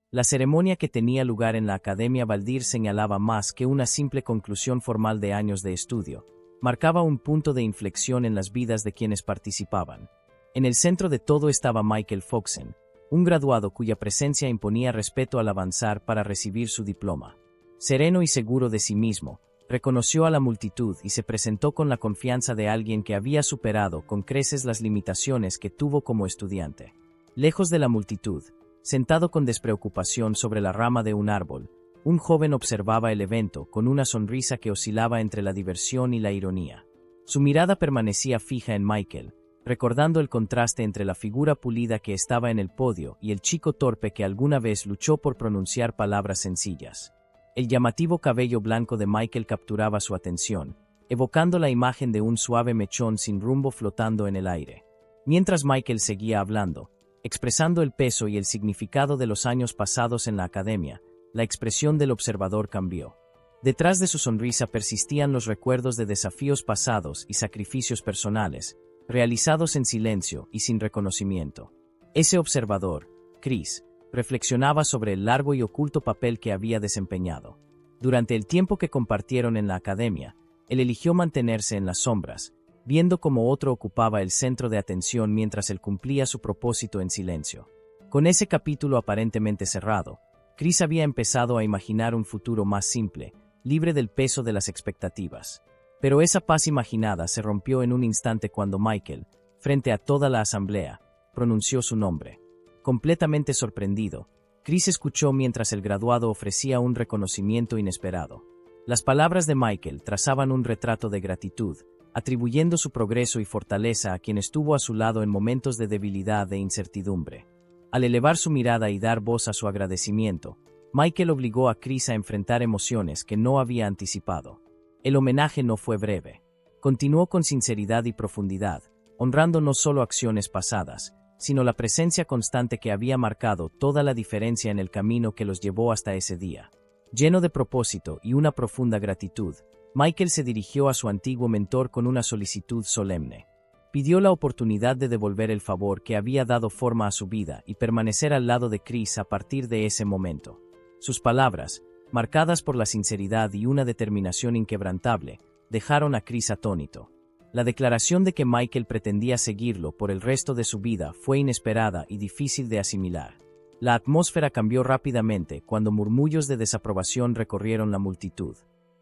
La ceremonia que tenía lugar en la Academia Valdir señalaba más que una simple conclusión formal de años de estudio. Marcaba un punto de inflexión en las vidas de quienes participaban. En el centro de todo estaba Michael Foxen, un graduado cuya presencia imponía respeto al avanzar para recibir su diploma. Sereno y seguro de sí mismo, reconoció a la multitud y se presentó con la confianza de alguien que había superado con creces las limitaciones que tuvo como estudiante. Lejos de la multitud, sentado con despreocupación sobre la rama de un árbol, un joven observaba el evento con una sonrisa que oscilaba entre la diversión y la ironía. Su mirada permanecía fija en Michael, recordando el contraste entre la figura pulida que estaba en el podio y el chico torpe que alguna vez luchó por pronunciar palabras sencillas. El llamativo cabello blanco de Michael capturaba su atención, evocando la imagen de un suave mechón sin rumbo flotando en el aire. Mientras Michael seguía hablando, expresando el peso y el significado de los años pasados en la academia, la expresión del observador cambió. Detrás de su sonrisa persistían los recuerdos de desafíos pasados y sacrificios personales, realizados en silencio y sin reconocimiento. Ese observador, Chris, reflexionaba sobre el largo y oculto papel que había desempeñado. Durante el tiempo que compartieron en la academia, él eligió mantenerse en las sombras, viendo cómo otro ocupaba el centro de atención mientras él cumplía su propósito en silencio. Con ese capítulo aparentemente cerrado, Chris había empezado a imaginar un futuro más simple, libre del peso de las expectativas. Pero esa paz imaginada se rompió en un instante cuando Michael, frente a toda la asamblea, pronunció su nombre. Completamente sorprendido, Chris escuchó mientras el graduado ofrecía un reconocimiento inesperado. Las palabras de Michael trazaban un retrato de gratitud, atribuyendo su progreso y fortaleza a quien estuvo a su lado en momentos de debilidad e incertidumbre. Al elevar su mirada y dar voz a su agradecimiento, Michael obligó a Chris a enfrentar emociones que no había anticipado. El homenaje no fue breve. Continuó con sinceridad y profundidad, honrando no solo acciones pasadas, sino la presencia constante que había marcado toda la diferencia en el camino que los llevó hasta ese día. Lleno de propósito y una profunda gratitud, Michael se dirigió a su antiguo mentor con una solicitud solemne. Pidió la oportunidad de devolver el favor que había dado forma a su vida y permanecer al lado de Chris a partir de ese momento. Sus palabras, marcadas por la sinceridad y una determinación inquebrantable, dejaron a Chris atónito. La declaración de que Michael pretendía seguirlo por el resto de su vida fue inesperada y difícil de asimilar. La atmósfera cambió rápidamente cuando murmullos de desaprobación recorrieron la multitud.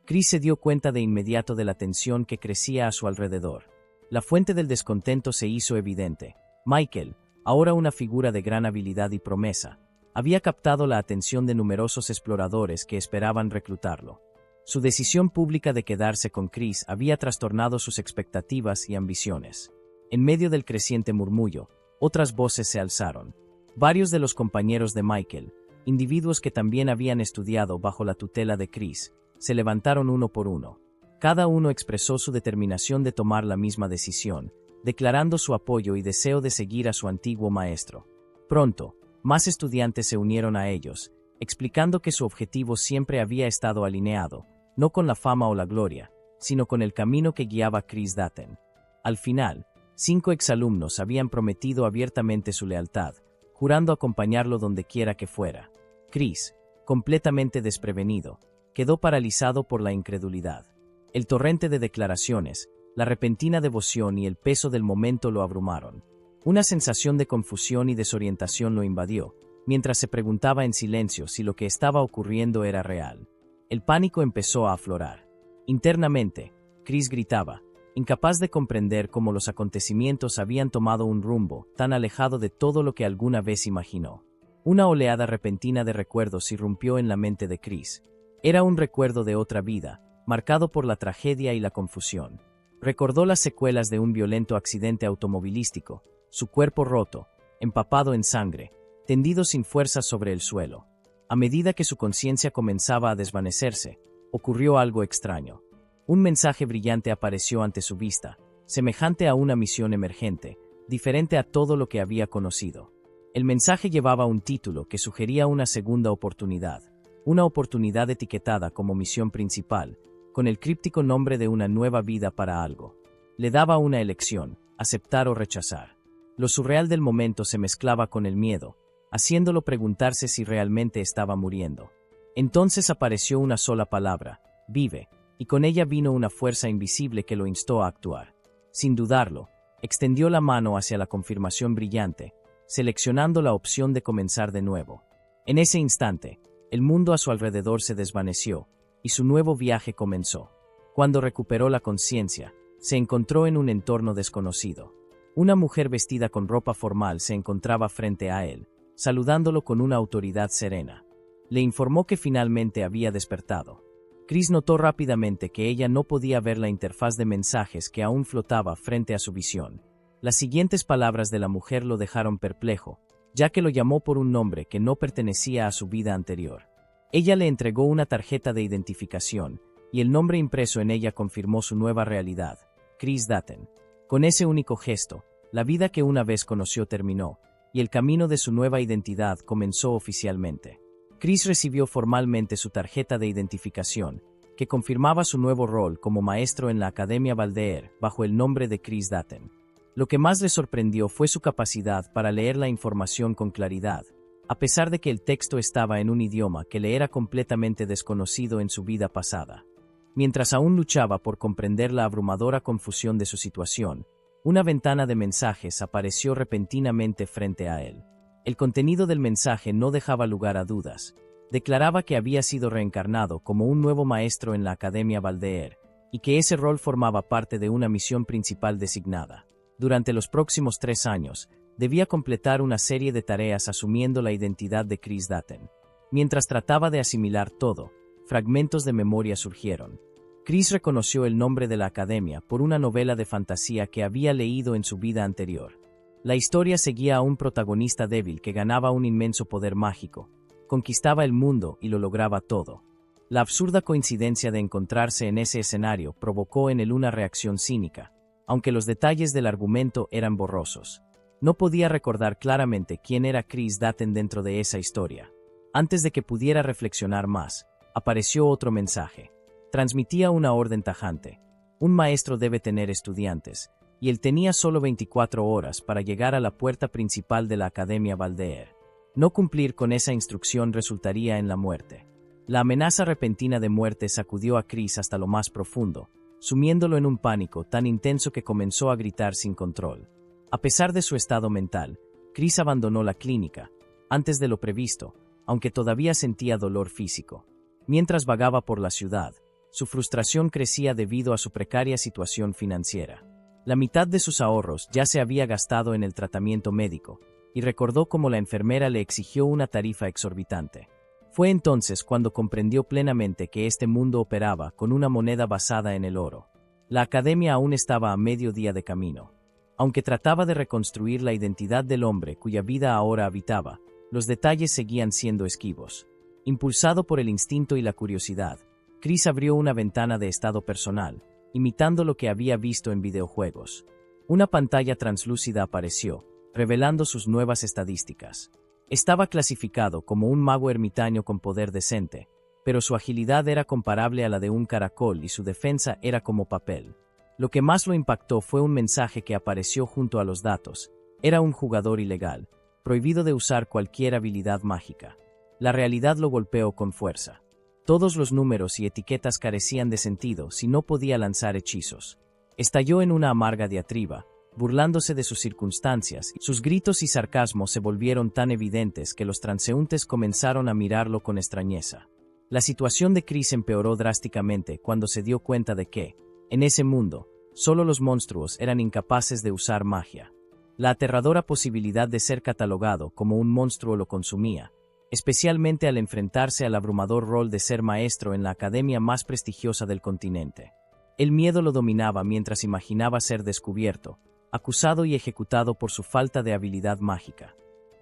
Chris se dio cuenta de inmediato de la tensión que crecía a su alrededor. La fuente del descontento se hizo evidente. Michael, ahora una figura de gran habilidad y promesa, había captado la atención de numerosos exploradores que esperaban reclutarlo. Su decisión pública de quedarse con Chris había trastornado sus expectativas y ambiciones. En medio del creciente murmullo, otras voces se alzaron. Varios de los compañeros de Michael, individuos que también habían estudiado bajo la tutela de Chris, se levantaron uno por uno. Cada uno expresó su determinación de tomar la misma decisión, declarando su apoyo y deseo de seguir a su antiguo maestro. Pronto, más estudiantes se unieron a ellos, explicando que su objetivo siempre había estado alineado, no con la fama o la gloria, sino con el camino que guiaba a Chris Daten. Al final, 5 exalumnos habían prometido abiertamente su lealtad, jurando acompañarlo donde quiera que fuera. Chris, completamente desprevenido, quedó paralizado por la incredulidad. El torrente de declaraciones, la repentina devoción y el peso del momento lo abrumaron. Una sensación de confusión y desorientación lo invadió, mientras se preguntaba en silencio si lo que estaba ocurriendo era real. El pánico empezó a aflorar. Internamente, Chris gritaba, incapaz de comprender cómo los acontecimientos habían tomado un rumbo tan alejado de todo lo que alguna vez imaginó. Una oleada repentina de recuerdos irrumpió en la mente de Chris. Era un recuerdo de otra vida, marcado por la tragedia y la confusión. Recordó las secuelas de un violento accidente automovilístico, su cuerpo roto, empapado en sangre, tendido sin fuerzas sobre el suelo. A medida que su conciencia comenzaba a desvanecerse, ocurrió algo extraño. Un mensaje brillante apareció ante su vista, semejante a una misión emergente, diferente a todo lo que había conocido. El mensaje llevaba un título que sugería una segunda oportunidad, una oportunidad etiquetada como misión principal, con el críptico nombre de una nueva vida para algo. Le daba una elección, aceptar o rechazar. Lo surreal del momento se mezclaba con el miedo, haciéndolo preguntarse si realmente estaba muriendo. Entonces apareció una sola palabra: vive, y con ella vino una fuerza invisible que lo instó a actuar. Sin dudarlo, extendió la mano hacia la confirmación brillante, seleccionando la opción de comenzar de nuevo. En ese instante, el mundo a su alrededor se desvaneció, y su nuevo viaje comenzó. Cuando recuperó la conciencia, se encontró en un entorno desconocido. Una mujer vestida con ropa formal se encontraba frente a él, saludándolo con una autoridad serena. Le informó que finalmente había despertado. Chris notó rápidamente que ella no podía ver la interfaz de mensajes que aún flotaba frente a su visión. Las siguientes palabras de la mujer lo dejaron perplejo, ya que lo llamó por un nombre que no pertenecía a su vida anterior. Ella le entregó una tarjeta de identificación, y el nombre impreso en ella confirmó su nueva realidad: Chris Dutton. Con ese único gesto, la vida que una vez conoció terminó, y el camino de su nueva identidad comenzó oficialmente. Chris recibió formalmente su tarjeta de identificación, que confirmaba su nuevo rol como maestro en la Academia Valdeer bajo el nombre de Chris Dutton. Lo que más le sorprendió fue su capacidad para leer la información con claridad, a pesar de que el texto estaba en un idioma que le era completamente desconocido en su vida pasada. Mientras aún luchaba por comprender la abrumadora confusión de su situación, una ventana de mensajes apareció repentinamente frente a él. El contenido del mensaje no dejaba lugar a dudas. Declaraba que había sido reencarnado como un nuevo maestro en la Academia Valdeer, y que ese rol formaba parte de una misión principal designada. Durante los próximos 3 años, debía completar una serie de tareas asumiendo la identidad de Chris Dutton. Mientras trataba de asimilar todo, fragmentos de memoria surgieron. Chris reconoció el nombre de la academia por una novela de fantasía que había leído en su vida anterior. La historia seguía a un protagonista débil que ganaba un inmenso poder mágico, conquistaba el mundo y lo lograba todo. La absurda coincidencia de encontrarse en ese escenario provocó en él una reacción cínica, aunque los detalles del argumento eran borrosos. No podía recordar claramente quién era Chris Dutton dentro de esa historia. Antes de que pudiera reflexionar más, apareció otro mensaje. Transmitía una orden tajante: un maestro debe tener estudiantes, y él tenía solo 24 horas para llegar a la puerta principal de la Academia Valdeer. No cumplir con esa instrucción resultaría en la muerte. La amenaza repentina de muerte sacudió a Chris hasta lo más profundo, sumiéndolo en un pánico tan intenso que comenzó a gritar sin control. A pesar de su estado mental, Chris abandonó la clínica, antes de lo previsto, aunque todavía sentía dolor físico. Mientras vagaba por la ciudad, su frustración crecía debido a su precaria situación financiera. La mitad de sus ahorros ya se había gastado en el tratamiento médico, y recordó cómo la enfermera le exigió una tarifa exorbitante. Fue entonces cuando comprendió plenamente que este mundo operaba con una moneda basada en el oro. La academia aún estaba a medio día de camino. Aunque trataba de reconstruir la identidad del hombre cuya vida ahora habitaba, los detalles seguían siendo esquivos. Impulsado por el instinto y la curiosidad, Chris abrió una ventana de estado personal, imitando lo que había visto en videojuegos. Una pantalla translúcida apareció, revelando sus nuevas estadísticas. Estaba clasificado como un mago ermitaño con poder decente, pero su agilidad era comparable a la de un caracol y su defensa era como papel. Lo que más lo impactó fue un mensaje que apareció junto a los datos. Era un jugador ilegal, prohibido de usar cualquier habilidad mágica. La realidad lo golpeó con fuerza. Todos los números y etiquetas carecían de sentido si no podía lanzar hechizos. Estalló en una amarga diatriba, burlándose de sus circunstancias. Sus gritos y sarcasmo se volvieron tan evidentes que los transeúntes comenzaron a mirarlo con extrañeza. La situación de Chris empeoró drásticamente cuando se dio cuenta de que, en ese mundo, solo los monstruos eran incapaces de usar magia. La aterradora posibilidad de ser catalogado como un monstruo lo consumía, especialmente al enfrentarse al abrumador rol de ser maestro en la academia más prestigiosa del continente. El miedo lo dominaba mientras imaginaba ser descubierto, acusado y ejecutado por su falta de habilidad mágica.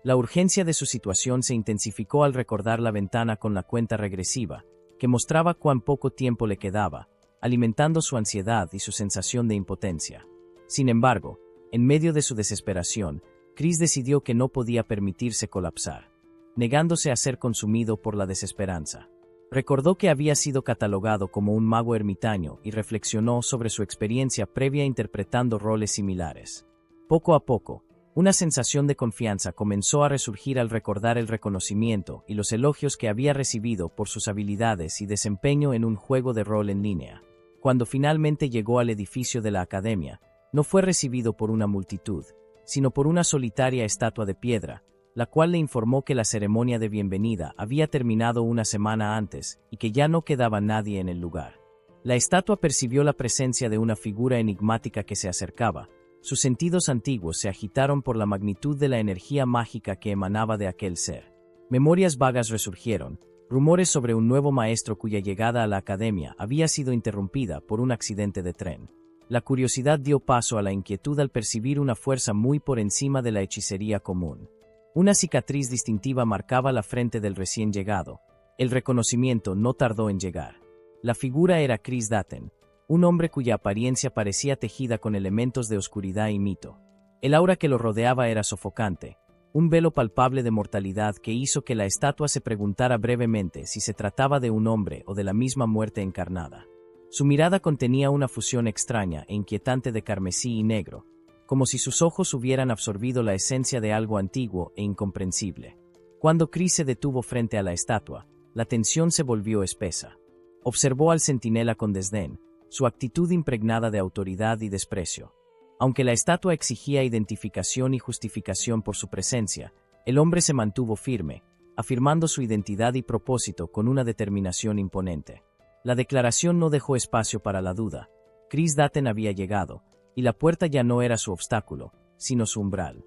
La urgencia de su situación se intensificó al recordar la ventana con la cuenta regresiva, que mostraba cuán poco tiempo le quedaba, alimentando su ansiedad y su sensación de impotencia. Sin embargo, en medio de su desesperación, Chris decidió que no podía permitirse colapsar, negándose a ser consumido por la desesperanza. Recordó que había sido catalogado como un mago ermitaño y reflexionó sobre su experiencia previa interpretando roles similares. Poco a poco, Una sensación de confianza comenzó a resurgir al recordar el reconocimiento y los elogios que había recibido por sus habilidades y desempeño en un juego de rol en línea. Cuando finalmente llegó al edificio de la academia, no fue recibido por una multitud, sino por una solitaria estatua de piedra, la cual le informó que la ceremonia de bienvenida había terminado una semana antes y que ya no quedaba nadie en el lugar. La estatua percibió la presencia de una figura enigmática que se acercaba. Sus sentidos antiguos se agitaron por la magnitud de la energía mágica que emanaba de aquel ser. Memorias vagas resurgieron, rumores sobre un nuevo maestro cuya llegada a la academia había sido interrumpida por un accidente de tren. La curiosidad dio paso a la inquietud al percibir una fuerza muy por encima de la hechicería común. Una cicatriz distintiva marcaba la frente del recién llegado. El reconocimiento no tardó en llegar. La figura era Chris Datten, un hombre cuya apariencia parecía tejida con elementos de oscuridad y mito. El aura que lo rodeaba era sofocante, un velo palpable de mortalidad que hizo que la estatua se preguntara brevemente si se trataba de un hombre o de la misma muerte encarnada. Su mirada contenía una fusión extraña e inquietante de carmesí y negro, como si sus ojos hubieran absorbido la esencia de algo antiguo e incomprensible. Cuando Chris se detuvo frente a la estatua, la tensión se volvió espesa. Observó al centinela con desdén, su actitud impregnada de autoridad y desprecio. Aunque la estatua exigía identificación y justificación por su presencia, el hombre se mantuvo firme, afirmando su identidad y propósito con una determinación imponente. La declaración no dejó espacio para la duda. Chris Datten había llegado, y la puerta ya no era su obstáculo, sino su umbral.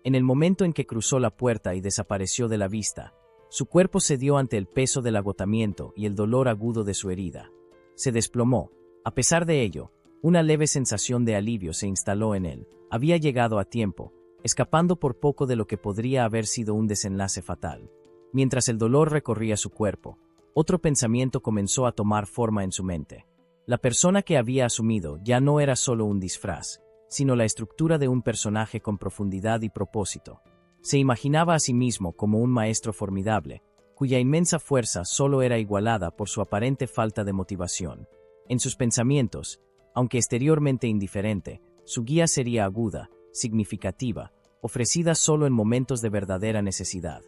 En el momento en que cruzó la puerta y desapareció de la vista, su cuerpo cedió ante el peso del agotamiento y el dolor agudo de su herida. Se desplomó. A pesar de ello, una leve sensación de alivio se instaló en él. Había llegado a tiempo, escapando por poco de lo que podría haber sido un desenlace fatal. Mientras el dolor recorría su cuerpo, otro pensamiento comenzó a tomar forma en su mente. La persona que había asumido ya no era solo un disfraz, sino la estructura de un personaje con profundidad y propósito. Se imaginaba a sí mismo como un maestro formidable, cuya inmensa fuerza solo era igualada por su aparente falta de motivación. En sus pensamientos, aunque exteriormente indiferente, su guía sería aguda, significativa, ofrecida solo en momentos de verdadera necesidad.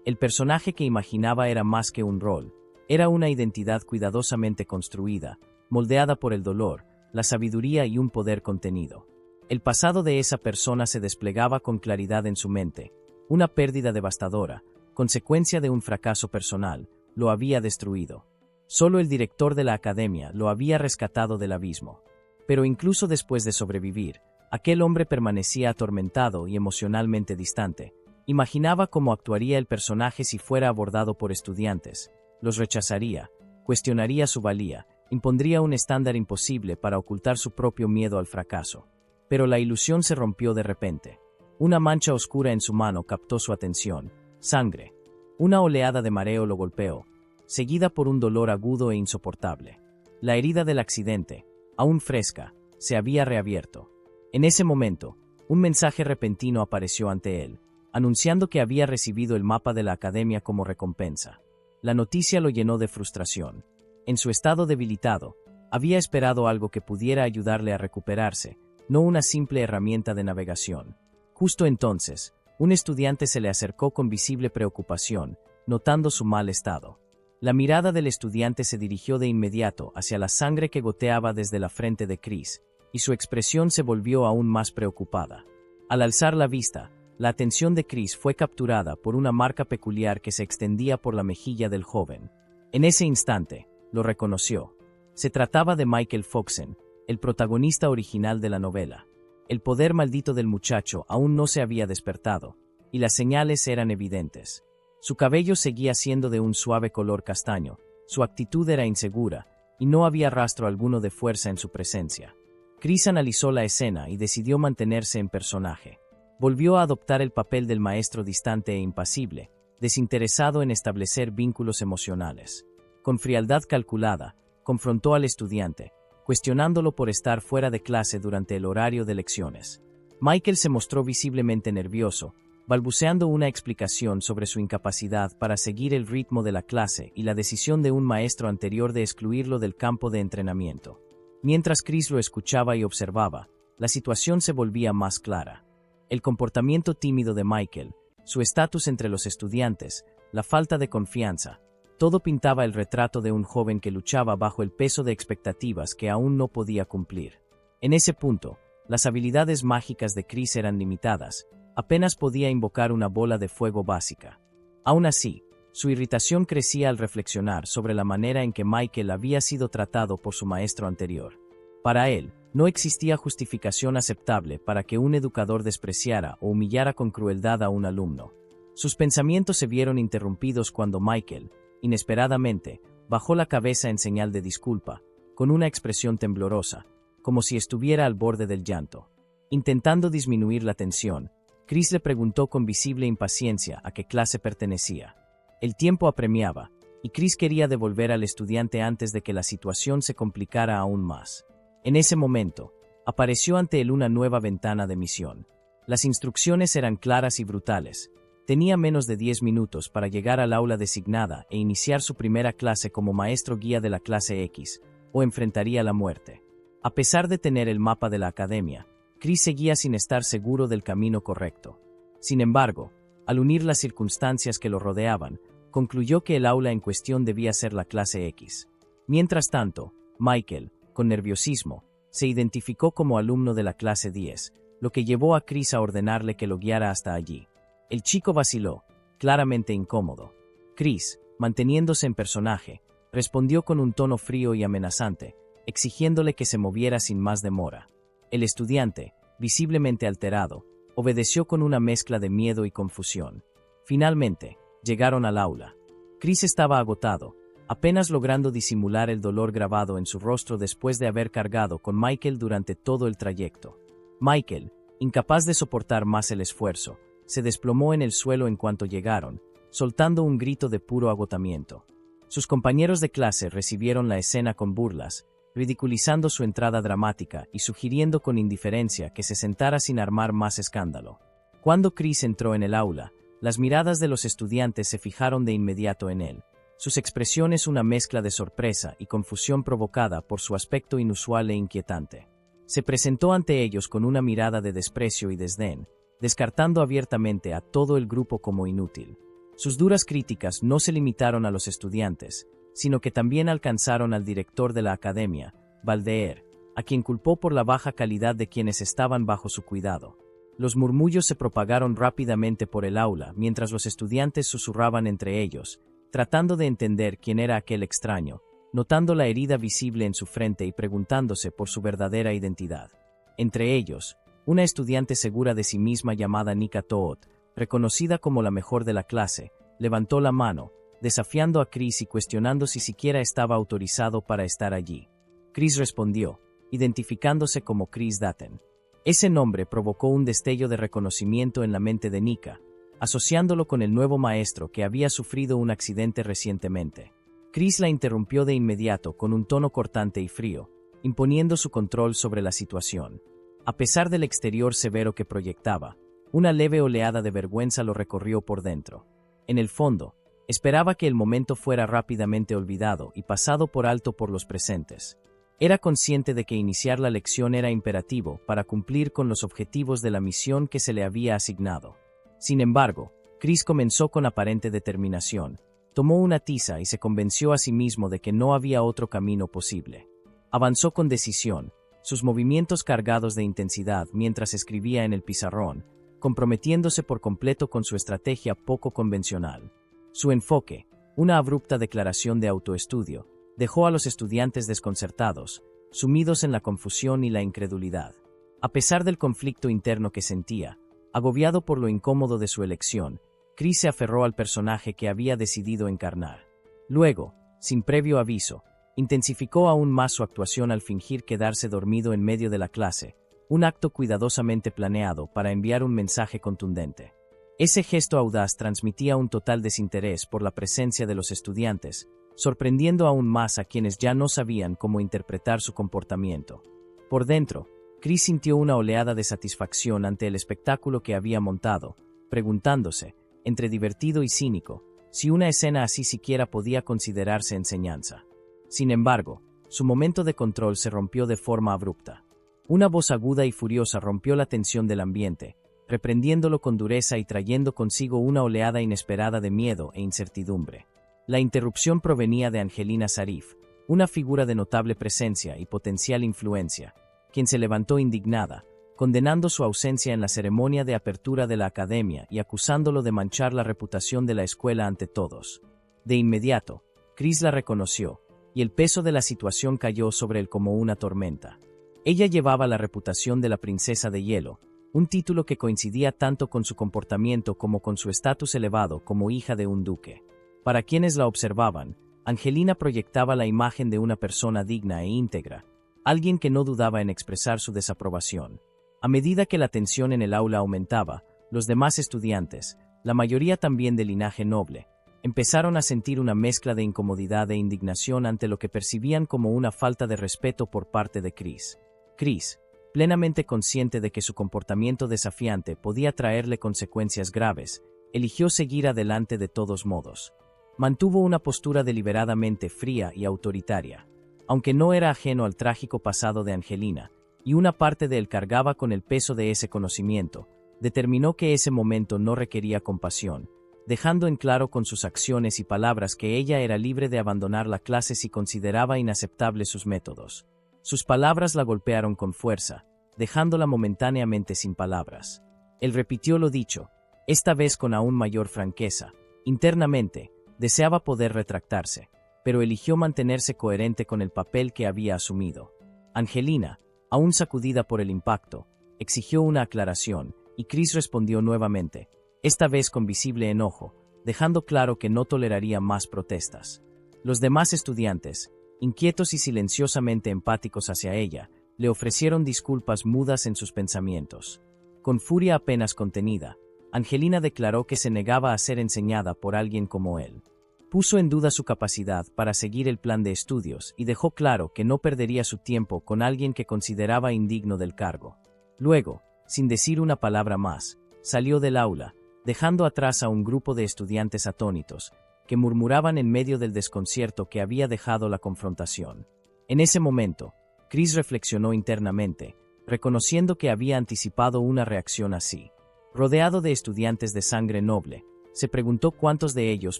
El personaje que imaginaba era más que un rol, era una identidad cuidadosamente construida, moldeada por el dolor, la sabiduría y un poder contenido. El pasado de esa persona se desplegaba con claridad en su mente. Una pérdida devastadora, consecuencia de un fracaso personal, lo había destruido. Solo el director de la academia lo había rescatado del abismo. Pero incluso después de sobrevivir, aquel hombre permanecía atormentado y emocionalmente distante. Imaginaba cómo actuaría el personaje si fuera abordado por estudiantes. Los rechazaría, cuestionaría su valía, impondría un estándar imposible para ocultar su propio miedo al fracaso. Pero la ilusión se rompió de repente. Una mancha oscura en su mano captó su atención. Sangre. Una oleada de mareo lo golpeó, seguida por un dolor agudo e insoportable. La herida del accidente, aún fresca, se había reabierto. En ese momento, un mensaje repentino apareció ante él, anunciando que había recibido el mapa de la academia como recompensa. La noticia lo llenó de frustración. En su estado debilitado, había esperado algo que pudiera ayudarle a recuperarse, no una simple herramienta de navegación. Justo entonces, un estudiante se le acercó con visible preocupación, notando su mal estado. La mirada del estudiante se dirigió de inmediato hacia la sangre que goteaba desde la frente de Chris, y su expresión se volvió aún más preocupada. Al alzar la vista, la atención de Chris fue capturada por una marca peculiar que se extendía por la mejilla del joven. En ese instante, lo reconoció. Se trataba de Michael Foxen, el protagonista original de la novela. El poder maldito del muchacho aún no se había despertado, y las señales eran evidentes. Su cabello seguía siendo de un suave color castaño, su actitud era insegura, y no había rastro alguno de fuerza en su presencia. Chris analizó la escena y decidió mantenerse en personaje. Volvió a adoptar el papel del maestro distante e impasible, desinteresado en establecer vínculos emocionales. Con frialdad calculada, confrontó al estudiante, cuestionándolo por estar fuera de clase durante el horario de lecciones. Michael se mostró visiblemente nervioso, balbuceando una explicación sobre su incapacidad para seguir el ritmo de la clase y la decisión de un maestro anterior de excluirlo del campo de entrenamiento. Mientras Chris lo escuchaba y observaba, la situación se volvía más clara. El comportamiento tímido de Michael, su estatus entre los estudiantes, la falta de confianza, todo pintaba el retrato de un joven que luchaba bajo el peso de expectativas que aún no podía cumplir. En ese punto, las habilidades mágicas de Chris eran limitadas, apenas podía invocar una bola de fuego básica. Aún así, su irritación crecía al reflexionar sobre la manera en que Michael había sido tratado por su maestro anterior. Para él, no existía justificación aceptable para que un educador despreciara o humillara con crueldad a un alumno. Sus pensamientos se vieron interrumpidos cuando Michael, inesperadamente, bajó la cabeza en señal de disculpa, con una expresión temblorosa, como si estuviera al borde del llanto. Intentando disminuir la tensión, Chris le preguntó con visible impaciencia a qué clase pertenecía. El tiempo apremiaba, y Chris quería devolver al estudiante antes de que la situación se complicara aún más. En ese momento, apareció ante él una nueva ventana de misión. Las instrucciones eran claras y brutales. Tenía menos de 10 minutos para llegar al aula designada e iniciar su primera clase como maestro guía de la clase X, o enfrentaría la muerte. A pesar de tener el mapa de la academia, Chris seguía sin estar seguro del camino correcto. Sin embargo, al unir las circunstancias que lo rodeaban, concluyó que el aula en cuestión debía ser la clase X. Mientras tanto, Michael, con nerviosismo, se identificó como alumno de la clase 10, lo que llevó a Chris a ordenarle que lo guiara hasta allí. El chico vaciló, claramente incómodo. Chris, manteniéndose en personaje, respondió con un tono frío y amenazante, exigiéndole que se moviera sin más demora. El estudiante, visiblemente alterado, obedeció con una mezcla de miedo y confusión. Finalmente, llegaron al aula. Chris estaba agotado, apenas logrando disimular el dolor grabado en su rostro después de haber cargado con Michael durante todo el trayecto. Michael, incapaz de soportar más el esfuerzo, se desplomó en el suelo en cuanto llegaron, soltando un grito de puro agotamiento. Sus compañeros de clase recibieron la escena con burlas, ridiculizando su entrada dramática y sugiriendo con indiferencia que se sentara sin armar más escándalo. Cuando Chris entró en el aula, las miradas de los estudiantes se fijaron de inmediato en él, sus expresiones una mezcla de sorpresa y confusión provocada por su aspecto inusual e inquietante. Se presentó ante ellos con una mirada de desprecio y desdén, descartando abiertamente a todo el grupo como inútil. Sus duras críticas no se limitaron a los estudiantes, sino que también alcanzaron al director de la academia, Valdeer, a quien culpó por la baja calidad de quienes estaban bajo su cuidado. Los murmullos se propagaron rápidamente por el aula mientras los estudiantes susurraban entre ellos, tratando de entender quién era aquel extraño, notando la herida visible en su frente y preguntándose por su verdadera identidad. Entre ellos, una estudiante segura de sí misma llamada Nika Toot, reconocida como la mejor de la clase, levantó la mano, desafiando a Chris y cuestionando si siquiera estaba autorizado para estar allí. Chris respondió, identificándose como Chris Datten. Ese nombre provocó un destello de reconocimiento en la mente de Nika, asociándolo con el nuevo maestro que había sufrido un accidente recientemente. Chris la interrumpió de inmediato con un tono cortante y frío, imponiendo su control sobre la situación. A pesar del exterior severo que proyectaba, una leve oleada de vergüenza lo recorrió por dentro. En el fondo, esperaba que el momento fuera rápidamente olvidado y pasado por alto por los presentes. Era consciente de que iniciar la lección era imperativo para cumplir con los objetivos de la misión que se le había asignado. Sin embargo, Chris comenzó con aparente determinación, tomó una tiza y se convenció a sí mismo de que no había otro camino posible. Avanzó con decisión, sus movimientos cargados de intensidad mientras escribía en el pizarrón, comprometiéndose por completo con su estrategia poco convencional. Su enfoque, una abrupta declaración de autoestudio, dejó a los estudiantes desconcertados, sumidos en la confusión y la incredulidad. A pesar del conflicto interno que sentía, agobiado por lo incómodo de su elección, Chris se aferró al personaje que había decidido encarnar. Luego, sin previo aviso, intensificó aún más su actuación al fingir quedarse dormido en medio de la clase, un acto cuidadosamente planeado para enviar un mensaje contundente. Ese gesto audaz transmitía un total desinterés por la presencia de los estudiantes, sorprendiendo aún más a quienes ya no sabían cómo interpretar su comportamiento. Por dentro, Chris sintió una oleada de satisfacción ante el espectáculo que había montado, preguntándose, entre divertido y cínico, si una escena así siquiera podía considerarse enseñanza. Sin embargo, su momento de control se rompió de forma abrupta. Una voz aguda y furiosa rompió la tensión del ambiente, reprendiéndolo con dureza y trayendo consigo una oleada inesperada de miedo e incertidumbre. La interrupción provenía de Angelina Zarif, una figura de notable presencia y potencial influencia, quien se levantó indignada, condenando su ausencia en la ceremonia de apertura de la academia y acusándolo de manchar la reputación de la escuela ante todos. De inmediato, Chris la reconoció, y el peso de la situación cayó sobre él como una tormenta. Ella llevaba la reputación de la princesa de hielo, un título que coincidía tanto con su comportamiento como con su estatus elevado como hija de un duque. Para quienes la observaban, Angelina proyectaba la imagen de una persona digna e íntegra, alguien que no dudaba en expresar su desaprobación. A medida que la tensión en el aula aumentaba, los demás estudiantes, la mayoría también de linaje noble, empezaron a sentir una mezcla de incomodidad e indignación ante lo que percibían como una falta de respeto por parte de Chris. Chris, plenamente consciente de que su comportamiento desafiante podía traerle consecuencias graves, eligió seguir adelante de todos modos. Mantuvo una postura deliberadamente fría y autoritaria, aunque no era ajeno al trágico pasado de Angelina, y una parte de él cargaba con el peso de ese conocimiento, determinó que ese momento no requería compasión, dejando en claro con sus acciones y palabras que ella era libre de abandonar la clase si consideraba inaceptables sus métodos. Sus palabras la golpearon con fuerza, dejándola momentáneamente sin palabras. Él repitió lo dicho, esta vez con aún mayor franqueza. Internamente, deseaba poder retractarse, pero eligió mantenerse coherente con el papel que había asumido. Angelina, aún sacudida por el impacto, exigió una aclaración, y Chris respondió nuevamente, esta vez con visible enojo, dejando claro que no toleraría más protestas. Los demás estudiantes, inquietos y silenciosamente empáticos hacia ella, le ofrecieron disculpas mudas en sus pensamientos. Con furia apenas contenida, Angelina declaró que se negaba a ser enseñada por alguien como él. Puso en duda su capacidad para seguir el plan de estudios y dejó claro que no perdería su tiempo con alguien que consideraba indigno del cargo. Luego, sin decir una palabra más, salió del aula, dejando atrás a un grupo de estudiantes atónitos, que murmuraban en medio del desconcierto que había dejado la confrontación. En ese momento, Chris reflexionó internamente, reconociendo que había anticipado una reacción así. Rodeado de estudiantes de sangre noble, se preguntó cuántos de ellos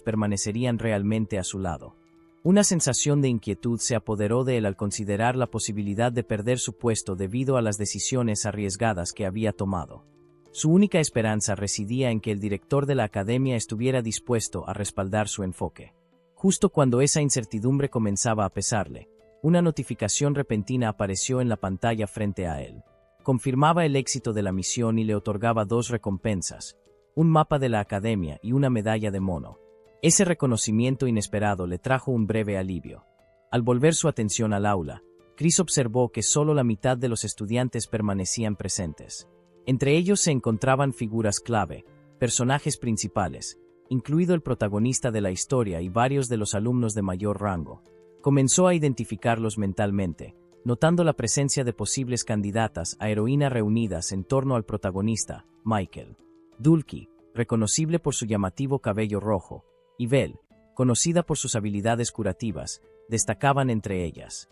permanecerían realmente a su lado. Una sensación de inquietud se apoderó de él al considerar la posibilidad de perder su puesto debido a las decisiones arriesgadas que había tomado. Su única esperanza residía en que el director de la academia estuviera dispuesto a respaldar su enfoque. Justo cuando esa incertidumbre comenzaba a pesarle, una notificación repentina apareció en la pantalla frente a él. Confirmaba el éxito de la misión y le otorgaba 2 recompensas, un mapa de la academia y una medalla de mono. Ese reconocimiento inesperado le trajo un breve alivio. Al volver su atención al aula, Chris observó que solo la mitad de los estudiantes permanecían presentes. Entre ellos se encontraban figuras clave, personajes principales, incluido el protagonista de la historia y varios de los alumnos de mayor rango. Comenzó a identificarlos mentalmente, notando la presencia de posibles candidatas a heroína reunidas en torno al protagonista, Michael. Dulky, reconocible por su llamativo cabello rojo, y Belle, conocida por sus habilidades curativas, destacaban entre ellas.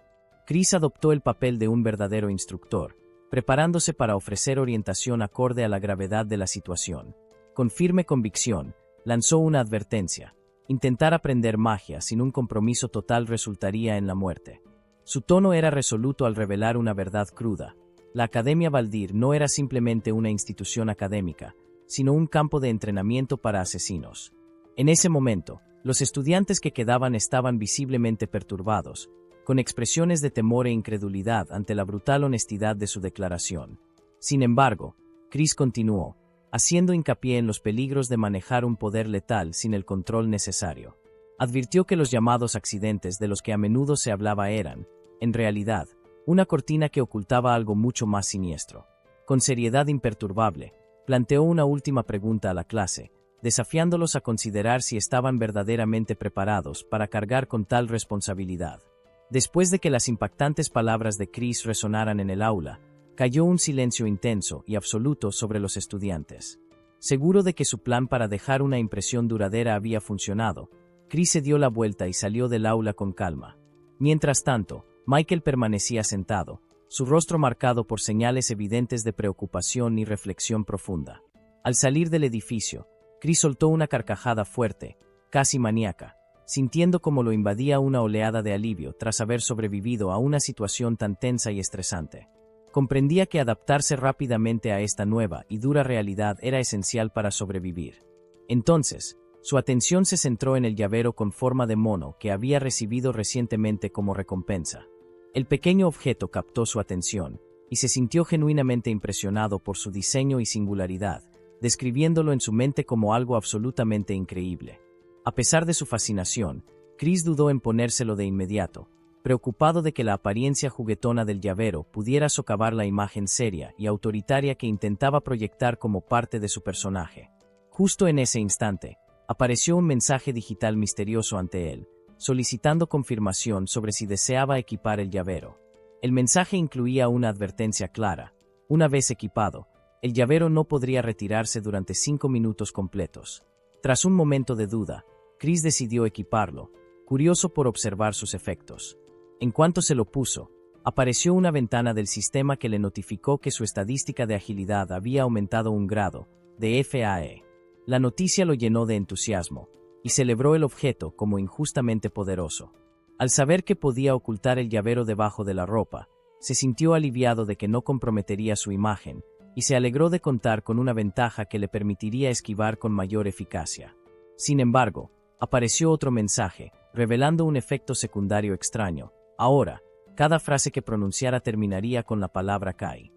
Chris adoptó el papel de un verdadero instructor, preparándose para ofrecer orientación acorde a la gravedad de la situación. Con firme convicción, lanzó una advertencia: intentar aprender magia sin un compromiso total resultaría en la muerte. Su tono era resoluto al revelar una verdad cruda. La Academia Valdir no era simplemente una institución académica, sino un campo de entrenamiento para asesinos. En ese momento, los estudiantes que quedaban estaban visiblemente perturbados, con expresiones de temor e incredulidad ante la brutal honestidad de su declaración. Sin embargo, Chris continuó, haciendo hincapié en los peligros de manejar un poder letal sin el control necesario. Advirtió que los llamados accidentes de los que a menudo se hablaba eran, en realidad, una cortina que ocultaba algo mucho más siniestro. Con seriedad imperturbable, planteó una última pregunta a la clase, desafiándolos a considerar si estaban verdaderamente preparados para cargar con tal responsabilidad. Después de que las impactantes palabras de Chris resonaran en el aula, cayó un silencio intenso y absoluto sobre los estudiantes. Seguro de que su plan para dejar una impresión duradera había funcionado, Chris se dio la vuelta y salió del aula con calma. Mientras tanto, Michael permanecía sentado, su rostro marcado por señales evidentes de preocupación y reflexión profunda. Al salir del edificio, Chris soltó una carcajada fuerte, casi maníaca, sintiendo como lo invadía una oleada de alivio tras haber sobrevivido a una situación tan tensa y estresante. Comprendía que adaptarse rápidamente a esta nueva y dura realidad era esencial para sobrevivir. Entonces, su atención se centró en el llavero con forma de mono que había recibido recientemente como recompensa. El pequeño objeto captó su atención, y se sintió genuinamente impresionado por su diseño y singularidad, describiéndolo en su mente como algo absolutamente increíble. A pesar de su fascinación, Chris dudó en ponérselo de inmediato, preocupado de que la apariencia juguetona del llavero pudiera socavar la imagen seria y autoritaria que intentaba proyectar como parte de su personaje. Justo en ese instante, apareció un mensaje digital misterioso ante él, solicitando confirmación sobre si deseaba equipar el llavero. El mensaje incluía una advertencia clara: una vez equipado, el llavero no podría retirarse durante 5 minutos completos. Tras un momento de duda, Chris decidió equiparlo, curioso por observar sus efectos. En cuanto se lo puso, apareció una ventana del sistema que le notificó que su estadística de agilidad había aumentado 1 grado, de FAE. La noticia lo llenó de entusiasmo, y celebró el objeto como injustamente poderoso. Al saber que podía ocultar el llavero debajo de la ropa, se sintió aliviado de que no comprometería su imagen, y se alegró de contar con una ventaja que le permitiría esquivar con mayor eficacia. Sin embargo, apareció otro mensaje, revelando un efecto secundario extraño. Ahora, cada frase que pronunciara terminaría con la palabra Kai.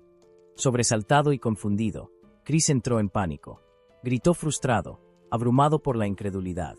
Sobresaltado y confundido, Chris entró en pánico. Gritó frustrado, abrumado por la incredulidad.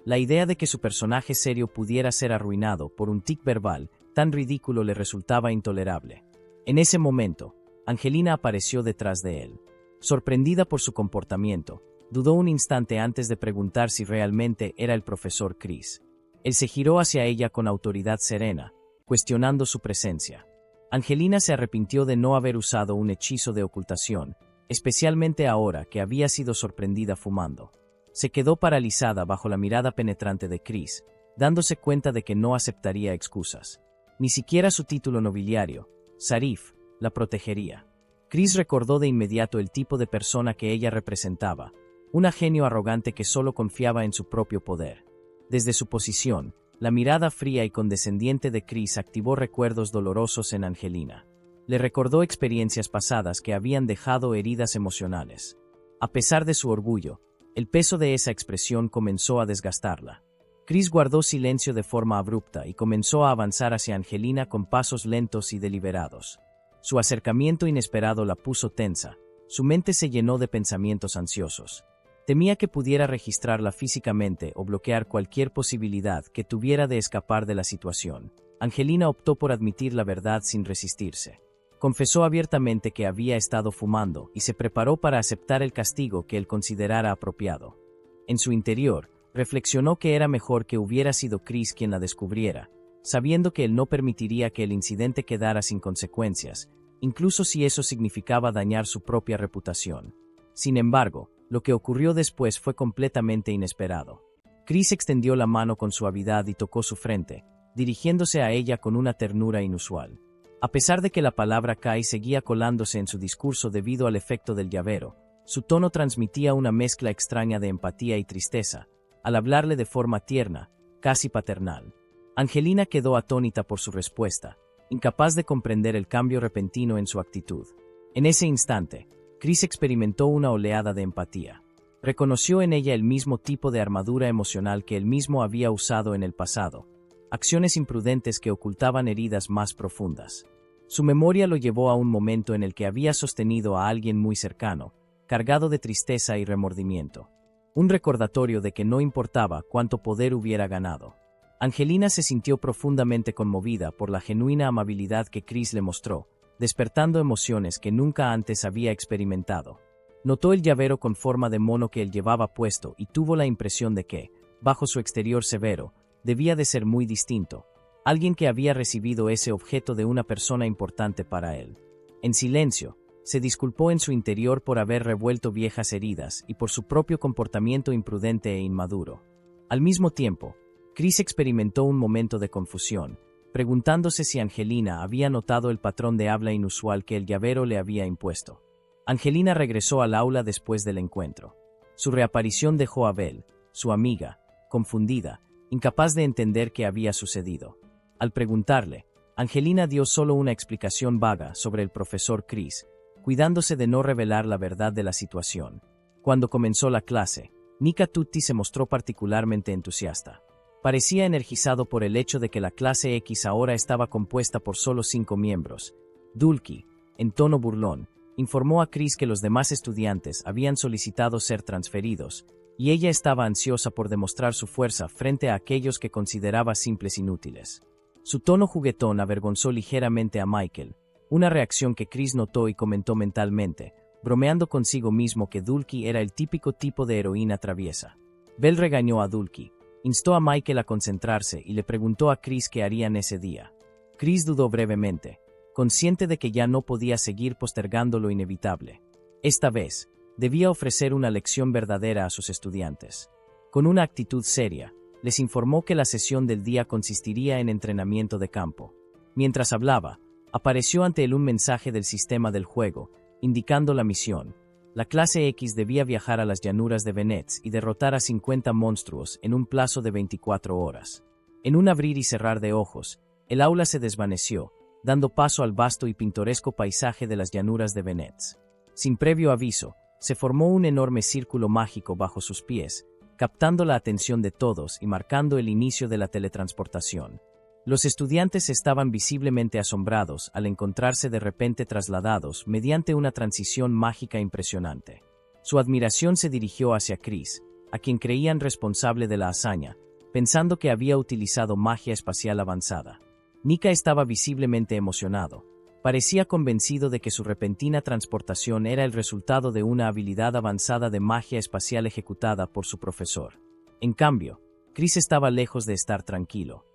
La idea de que su personaje serio pudiera ser arruinado por un tic verbal tan ridículo le resultaba intolerable. En ese momento, Angelina apareció detrás de él. Sorprendida por su comportamiento, dudó un instante antes de preguntar si realmente era el profesor Chris. Él se giró hacia ella con autoridad serena, cuestionando su presencia. Angelina se arrepintió de no haber usado un hechizo de ocultación, especialmente ahora que había sido sorprendida fumando. Se quedó paralizada bajo la mirada penetrante de Chris, dándose cuenta de que no aceptaría excusas. Ni siquiera su título nobiliario, Sarif, la protegería. Chris recordó de inmediato el tipo de persona que ella representaba, un genio arrogante que solo confiaba en su propio poder. Desde su posición, la mirada fría y condescendiente de Chris activó recuerdos dolorosos en Angelina. Le recordó experiencias pasadas que habían dejado heridas emocionales. A pesar de su orgullo, el peso de esa expresión comenzó a desgastarla. Chris guardó silencio de forma abrupta y comenzó a avanzar hacia Angelina con pasos lentos y deliberados. Su acercamiento inesperado la puso tensa, su mente se llenó de pensamientos ansiosos. Temía que pudiera registrarla físicamente o bloquear cualquier posibilidad que tuviera de escapar de la situación. Angelina optó por admitir la verdad sin resistirse. Confesó abiertamente que había estado fumando y se preparó para aceptar el castigo que él considerara apropiado. En su interior, reflexionó que era mejor que hubiera sido Chris quien la descubriera, sabiendo que él no permitiría que el incidente quedara sin consecuencias, incluso si eso significaba dañar su propia reputación. Sin embargo, lo que ocurrió después fue completamente inesperado. Chris extendió la mano con suavidad y tocó su frente, dirigiéndose a ella con una ternura inusual. A pesar de que la palabra Kai seguía colándose en su discurso debido al efecto del llavero, su tono transmitía una mezcla extraña de empatía y tristeza, al hablarle de forma tierna, casi paternal. Angelina quedó atónita por su respuesta, incapaz de comprender el cambio repentino en su actitud. En ese instante, Chris experimentó una oleada de empatía. Reconoció en ella el mismo tipo de armadura emocional que él mismo había usado en el pasado, acciones imprudentes que ocultaban heridas más profundas. Su memoria lo llevó a un momento en el que había sostenido a alguien muy cercano, cargado de tristeza y remordimiento. Un recordatorio de que no importaba cuánto poder hubiera ganado. Angelina se sintió profundamente conmovida por la genuina amabilidad que Chris le mostró, despertando emociones que nunca antes había experimentado. Notó el llavero con forma de mono que él llevaba puesto y tuvo la impresión de que, bajo su exterior severo, debía de ser muy distinto, alguien que había recibido ese objeto de una persona importante para él. En silencio, se disculpó en su interior por haber revuelto viejas heridas y por su propio comportamiento imprudente e inmaduro. Al mismo tiempo, Chris experimentó un momento de confusión, preguntándose si Angelina había notado el patrón de habla inusual que el llavero le había impuesto. Angelina regresó al aula después del encuentro. Su reaparición dejó a Belle, su amiga, confundida, incapaz de entender qué había sucedido. Al preguntarle, Angelina dio solo una explicación vaga sobre el profesor Chris, cuidándose de no revelar la verdad de la situación. Cuando comenzó la clase, Nika Tutti se mostró particularmente entusiasta. Parecía energizado por el hecho de que la clase X ahora estaba compuesta por solo 5 miembros. Dulky, en tono burlón, informó a Chris que los demás estudiantes habían solicitado ser transferidos, y ella estaba ansiosa por demostrar su fuerza frente a aquellos que consideraba simples inútiles. Su tono juguetón avergonzó ligeramente a Michael, una reacción que Chris notó y comentó mentalmente, bromeando consigo mismo que Dulky era el típico tipo de heroína traviesa. Belle regañó a Dulky, instó a Michael a concentrarse y le preguntó a Chris qué harían ese día. Chris dudó brevemente, consciente de que ya no podía seguir postergando lo inevitable. Esta vez, debía ofrecer una lección verdadera a sus estudiantes. Con una actitud seria, les informó que la sesión del día consistiría en entrenamiento de campo. Mientras hablaba, apareció ante él un mensaje del sistema del juego, indicando la misión. La clase X debía viajar a las llanuras de Venetz y derrotar a 50 monstruos en un plazo de 24 horas. En un abrir y cerrar de ojos, el aula se desvaneció, dando paso al vasto y pintoresco paisaje de las llanuras de Venetz. Sin previo aviso, se formó un enorme círculo mágico bajo sus pies, captando la atención de todos y marcando el inicio de la teletransportación. Los estudiantes estaban visiblemente asombrados al encontrarse de repente trasladados mediante una transición mágica impresionante. Su admiración se dirigió hacia Chris, a quien creían responsable de la hazaña, pensando que había utilizado magia espacial avanzada. Nika estaba visiblemente emocionado. Parecía convencido de que su repentina transportación era el resultado de una habilidad avanzada de magia espacial ejecutada por su profesor. En cambio, Chris estaba lejos de estar tranquilo,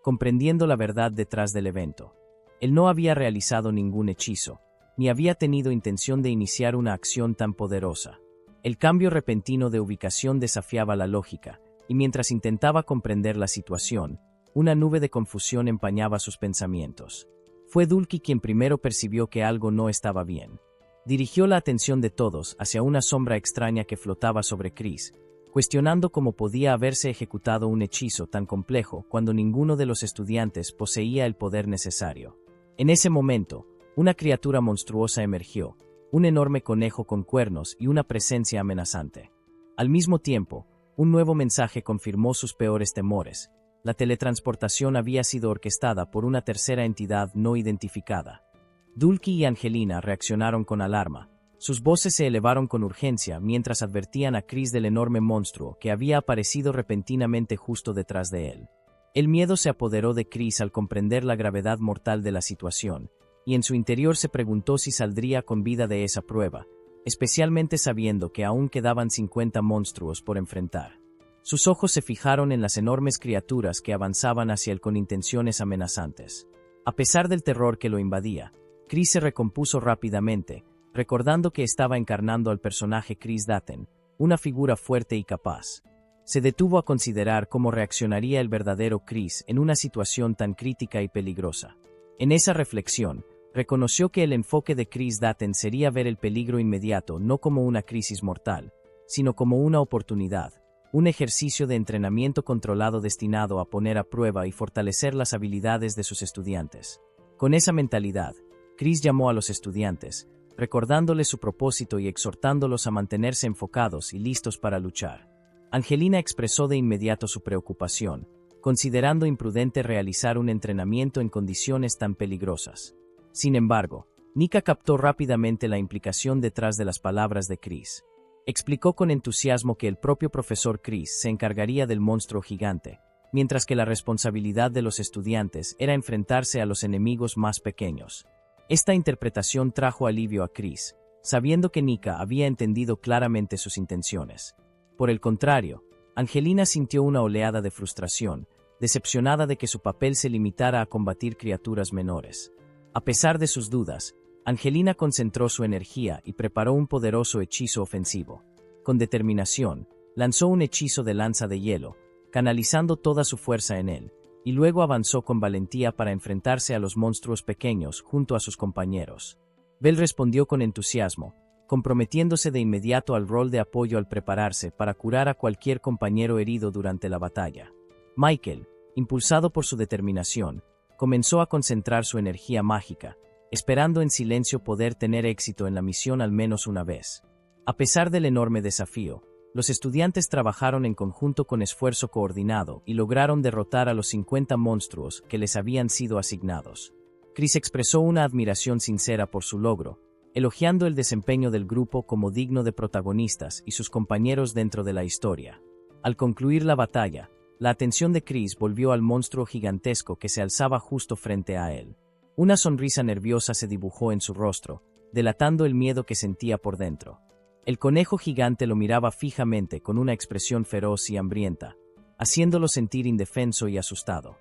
comprendiendo la verdad detrás del evento. Él no había realizado ningún hechizo, ni había tenido intención de iniciar una acción tan poderosa. El cambio repentino de ubicación desafiaba la lógica, y mientras intentaba comprender la situación, una nube de confusión empañaba sus pensamientos. Fue Dulky quien primero percibió que algo no estaba bien. Dirigió la atención de todos hacia una sombra extraña que flotaba sobre Chris, cuestionando cómo podía haberse ejecutado un hechizo tan complejo cuando ninguno de los estudiantes poseía el poder necesario. En ese momento, una criatura monstruosa emergió, un enorme conejo con cuernos y una presencia amenazante. Al mismo tiempo, un nuevo mensaje confirmó sus peores temores. La teletransportación había sido orquestada por una tercera entidad no identificada. Dulky y Angelina reaccionaron con alarma. Sus voces se elevaron con urgencia mientras advertían a Chris del enorme monstruo que había aparecido repentinamente justo detrás de él. El miedo se apoderó de Chris al comprender la gravedad mortal de la situación, y en su interior se preguntó si saldría con vida de esa prueba, especialmente sabiendo que aún quedaban 50 monstruos por enfrentar. Sus ojos se fijaron en las enormes criaturas que avanzaban hacia él con intenciones amenazantes. A pesar del terror que lo invadía, Chris se recompuso rápidamente, recordando que estaba encarnando al personaje Chris Daten, una figura fuerte y capaz. Se detuvo a considerar cómo reaccionaría el verdadero Chris en una situación tan crítica y peligrosa. En esa reflexión, reconoció que el enfoque de Chris Daten sería ver el peligro inmediato no como una crisis mortal, sino como una oportunidad. Un ejercicio de entrenamiento controlado destinado a poner a prueba y fortalecer las habilidades de sus estudiantes. Con esa mentalidad, Chris llamó a los estudiantes, recordándoles su propósito y exhortándolos a mantenerse enfocados y listos para luchar. Angelina expresó de inmediato su preocupación, considerando imprudente realizar un entrenamiento en condiciones tan peligrosas. Sin embargo, Nika captó rápidamente la implicación detrás de las palabras de Chris. Explicó con entusiasmo que el propio profesor Chris se encargaría del monstruo gigante, mientras que la responsabilidad de los estudiantes era enfrentarse a los enemigos más pequeños. Esta interpretación trajo alivio a Chris, sabiendo que Nika había entendido claramente sus intenciones. Por el contrario, Angelina sintió una oleada de frustración, decepcionada de que su papel se limitara a combatir criaturas menores. A pesar de sus dudas, Angelina concentró su energía y preparó un poderoso hechizo ofensivo. Con determinación, lanzó un hechizo de lanza de hielo, canalizando toda su fuerza en él, y luego avanzó con valentía para enfrentarse a los monstruos pequeños junto a sus compañeros. Belle respondió con entusiasmo, comprometiéndose de inmediato al rol de apoyo al prepararse para curar a cualquier compañero herido durante la batalla. Michael, impulsado por su determinación, comenzó a concentrar su energía mágica, esperando en silencio poder tener éxito en la misión al menos una vez. A pesar del enorme desafío, los estudiantes trabajaron en conjunto con esfuerzo coordinado y lograron derrotar a los 50 monstruos que les habían sido asignados. Chris expresó una admiración sincera por su logro, elogiando el desempeño del grupo como digno de protagonistas y sus compañeros dentro de la historia. Al concluir la batalla, la atención de Chris volvió al monstruo gigantesco que se alzaba justo frente a él. Una sonrisa nerviosa se dibujó en su rostro, delatando el miedo que sentía por dentro. El conejo gigante lo miraba fijamente con una expresión feroz y hambrienta, haciéndolo sentir indefenso y asustado.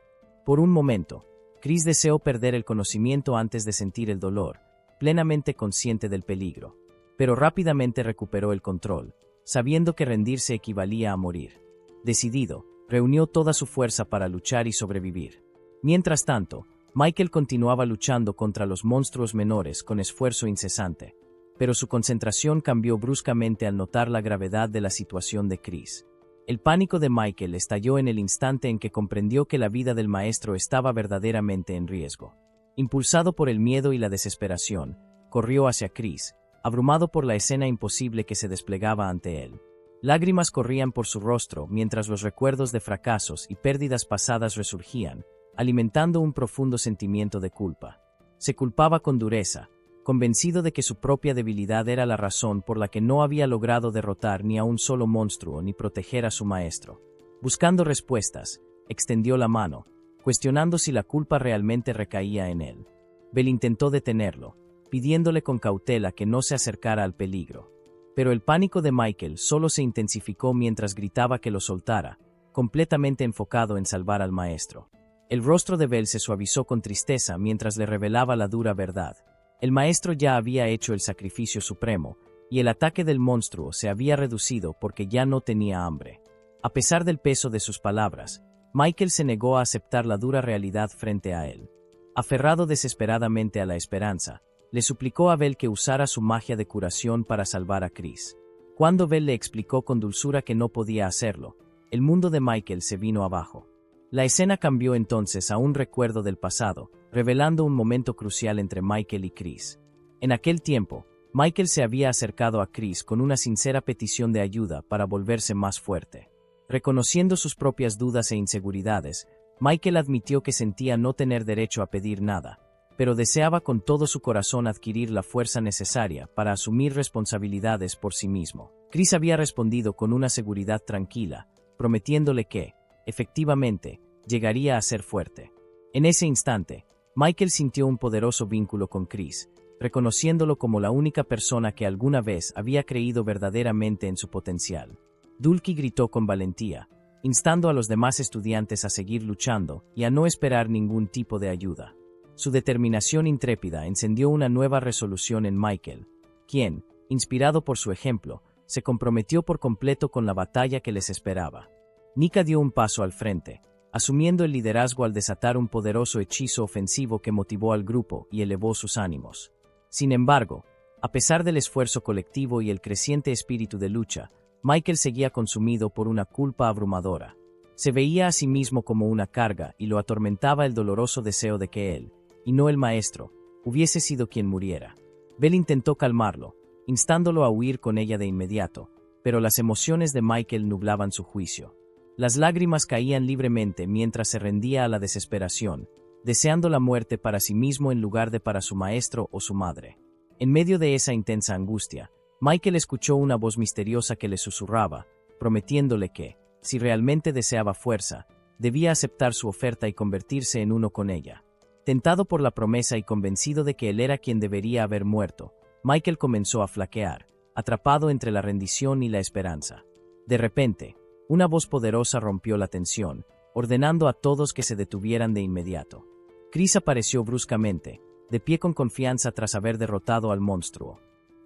Por un momento, Chris deseó perder el conocimiento antes de sentir el dolor, plenamente consciente del peligro, pero rápidamente recuperó el control, sabiendo que rendirse equivalía a morir. Decidido, reunió toda su fuerza para luchar y sobrevivir. Mientras tanto, Michael continuaba luchando contra los monstruos menores con esfuerzo incesante, pero su concentración cambió bruscamente al notar la gravedad de la situación de Chris. El pánico de Michael estalló en el instante en que comprendió que la vida del maestro estaba verdaderamente en riesgo. Impulsado por el miedo y la desesperación, corrió hacia Chris, abrumado por la escena imposible que se desplegaba ante él. Lágrimas corrían por su rostro mientras los recuerdos de fracasos y pérdidas pasadas resurgían, alimentando un profundo sentimiento de culpa. Se culpaba con dureza, convencido de que su propia debilidad era la razón por la que no había logrado derrotar ni a un solo monstruo ni proteger a su maestro. Buscando respuestas, extendió la mano, cuestionando si la culpa realmente recaía en él. Bell intentó detenerlo, pidiéndole con cautela que no se acercara al peligro. Pero el pánico de Michael solo se intensificó mientras gritaba que lo soltara, completamente enfocado en salvar al maestro. El rostro de Bell se suavizó con tristeza mientras le revelaba la dura verdad. El maestro ya había hecho el sacrificio supremo, y el ataque del monstruo se había reducido porque ya no tenía hambre. A pesar del peso de sus palabras, Michael se negó a aceptar la dura realidad frente a él. Aferrado desesperadamente a la esperanza, le suplicó a Bell que usara su magia de curación para salvar a Chris. Cuando Bell le explicó con dulzura que no podía hacerlo, el mundo de Michael se vino abajo. La escena cambió entonces a un recuerdo del pasado, revelando un momento crucial entre Michael y Chris. En aquel tiempo, Michael se había acercado a Chris con una sincera petición de ayuda para volverse más fuerte. Reconociendo sus propias dudas e inseguridades, Michael admitió que sentía no tener derecho a pedir nada, pero deseaba con todo su corazón adquirir la fuerza necesaria para asumir responsabilidades por sí mismo. Chris había respondido con una seguridad tranquila, prometiéndole que, efectivamente, llegaría a ser fuerte. En ese instante, Michael sintió un poderoso vínculo con Chris, reconociéndolo como la única persona que alguna vez había creído verdaderamente en su potencial. Dulky gritó con valentía, instando a los demás estudiantes a seguir luchando y a no esperar ningún tipo de ayuda. Su determinación intrépida encendió una nueva resolución en Michael, quien, inspirado por su ejemplo, se comprometió por completo con la batalla que les esperaba. Nika dio un paso al frente, asumiendo el liderazgo al desatar un poderoso hechizo ofensivo que motivó al grupo y elevó sus ánimos. Sin embargo, a pesar del esfuerzo colectivo y el creciente espíritu de lucha, Michael seguía consumido por una culpa abrumadora. Se veía a sí mismo como una carga y lo atormentaba el doloroso deseo de que él, y no el maestro, hubiese sido quien muriera. Bell intentó calmarlo, instándolo a huir con ella de inmediato, pero las emociones de Michael nublaban su juicio. Las lágrimas caían libremente mientras se rendía a la desesperación, deseando la muerte para sí mismo en lugar de para su maestro o su madre. En medio de esa intensa angustia, Michael escuchó una voz misteriosa que le susurraba, prometiéndole que, si realmente deseaba fuerza, debía aceptar su oferta y convertirse en uno con ella. Tentado por la promesa y convencido de que él era quien debería haber muerto, Michael comenzó a flaquear, atrapado entre la rendición y la esperanza. De repente, una voz poderosa rompió la tensión, ordenando a todos que se detuvieran de inmediato. Chris apareció bruscamente, de pie con confianza tras haber derrotado al monstruo.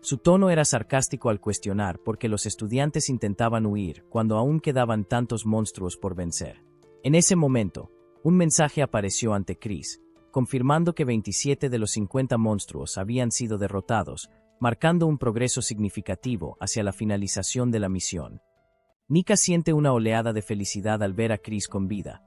Su tono era sarcástico al cuestionar porque los estudiantes intentaban huir cuando aún quedaban tantos monstruos por vencer. En ese momento, un mensaje apareció ante Chris, confirmando que 27 de los 50 monstruos habían sido derrotados, marcando un progreso significativo hacia la finalización de la misión. Nika siente una oleada de felicidad al ver a Chris con vida.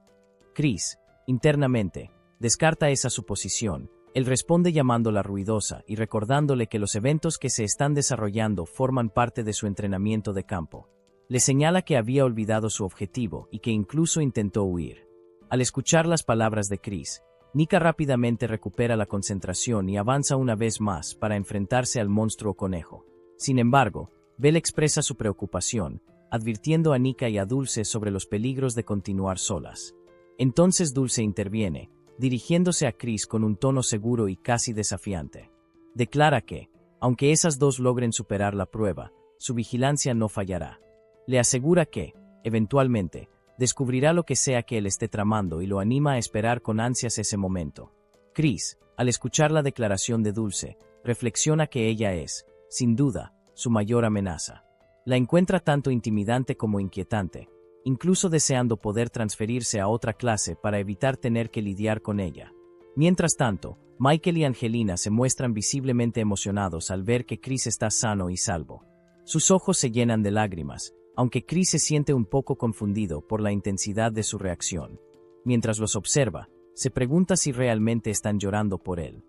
Chris, internamente, descarta esa suposición. Él responde llamándola ruidosa y recordándole que los eventos que se están desarrollando forman parte de su entrenamiento de campo. Le señala que había olvidado su objetivo y que incluso intentó huir. Al escuchar las palabras de Chris, Nika rápidamente recupera la concentración y avanza una vez más para enfrentarse al monstruo conejo. Sin embargo, Belle expresa su preocupación, advirtiendo a Nika y a Dulce sobre los peligros de continuar solas. Entonces Dulce interviene, dirigiéndose a Chris con un tono seguro y casi desafiante. Declara que, aunque esas dos logren superar la prueba, su vigilancia no fallará. Le asegura que, eventualmente, descubrirá lo que sea que él esté tramando y lo anima a esperar con ansias ese momento. Chris, al escuchar la declaración de Dulce, reflexiona que ella es, sin duda, su mayor amenaza. La encuentra tanto intimidante como inquietante, incluso deseando poder transferirse a otra clase para evitar tener que lidiar con ella. Mientras tanto, Michael y Angelina se muestran visiblemente emocionados al ver que Chris está sano y salvo. Sus ojos se llenan de lágrimas, aunque Chris se siente un poco confundido por la intensidad de su reacción. Mientras los observa, se pregunta si realmente están llorando por él.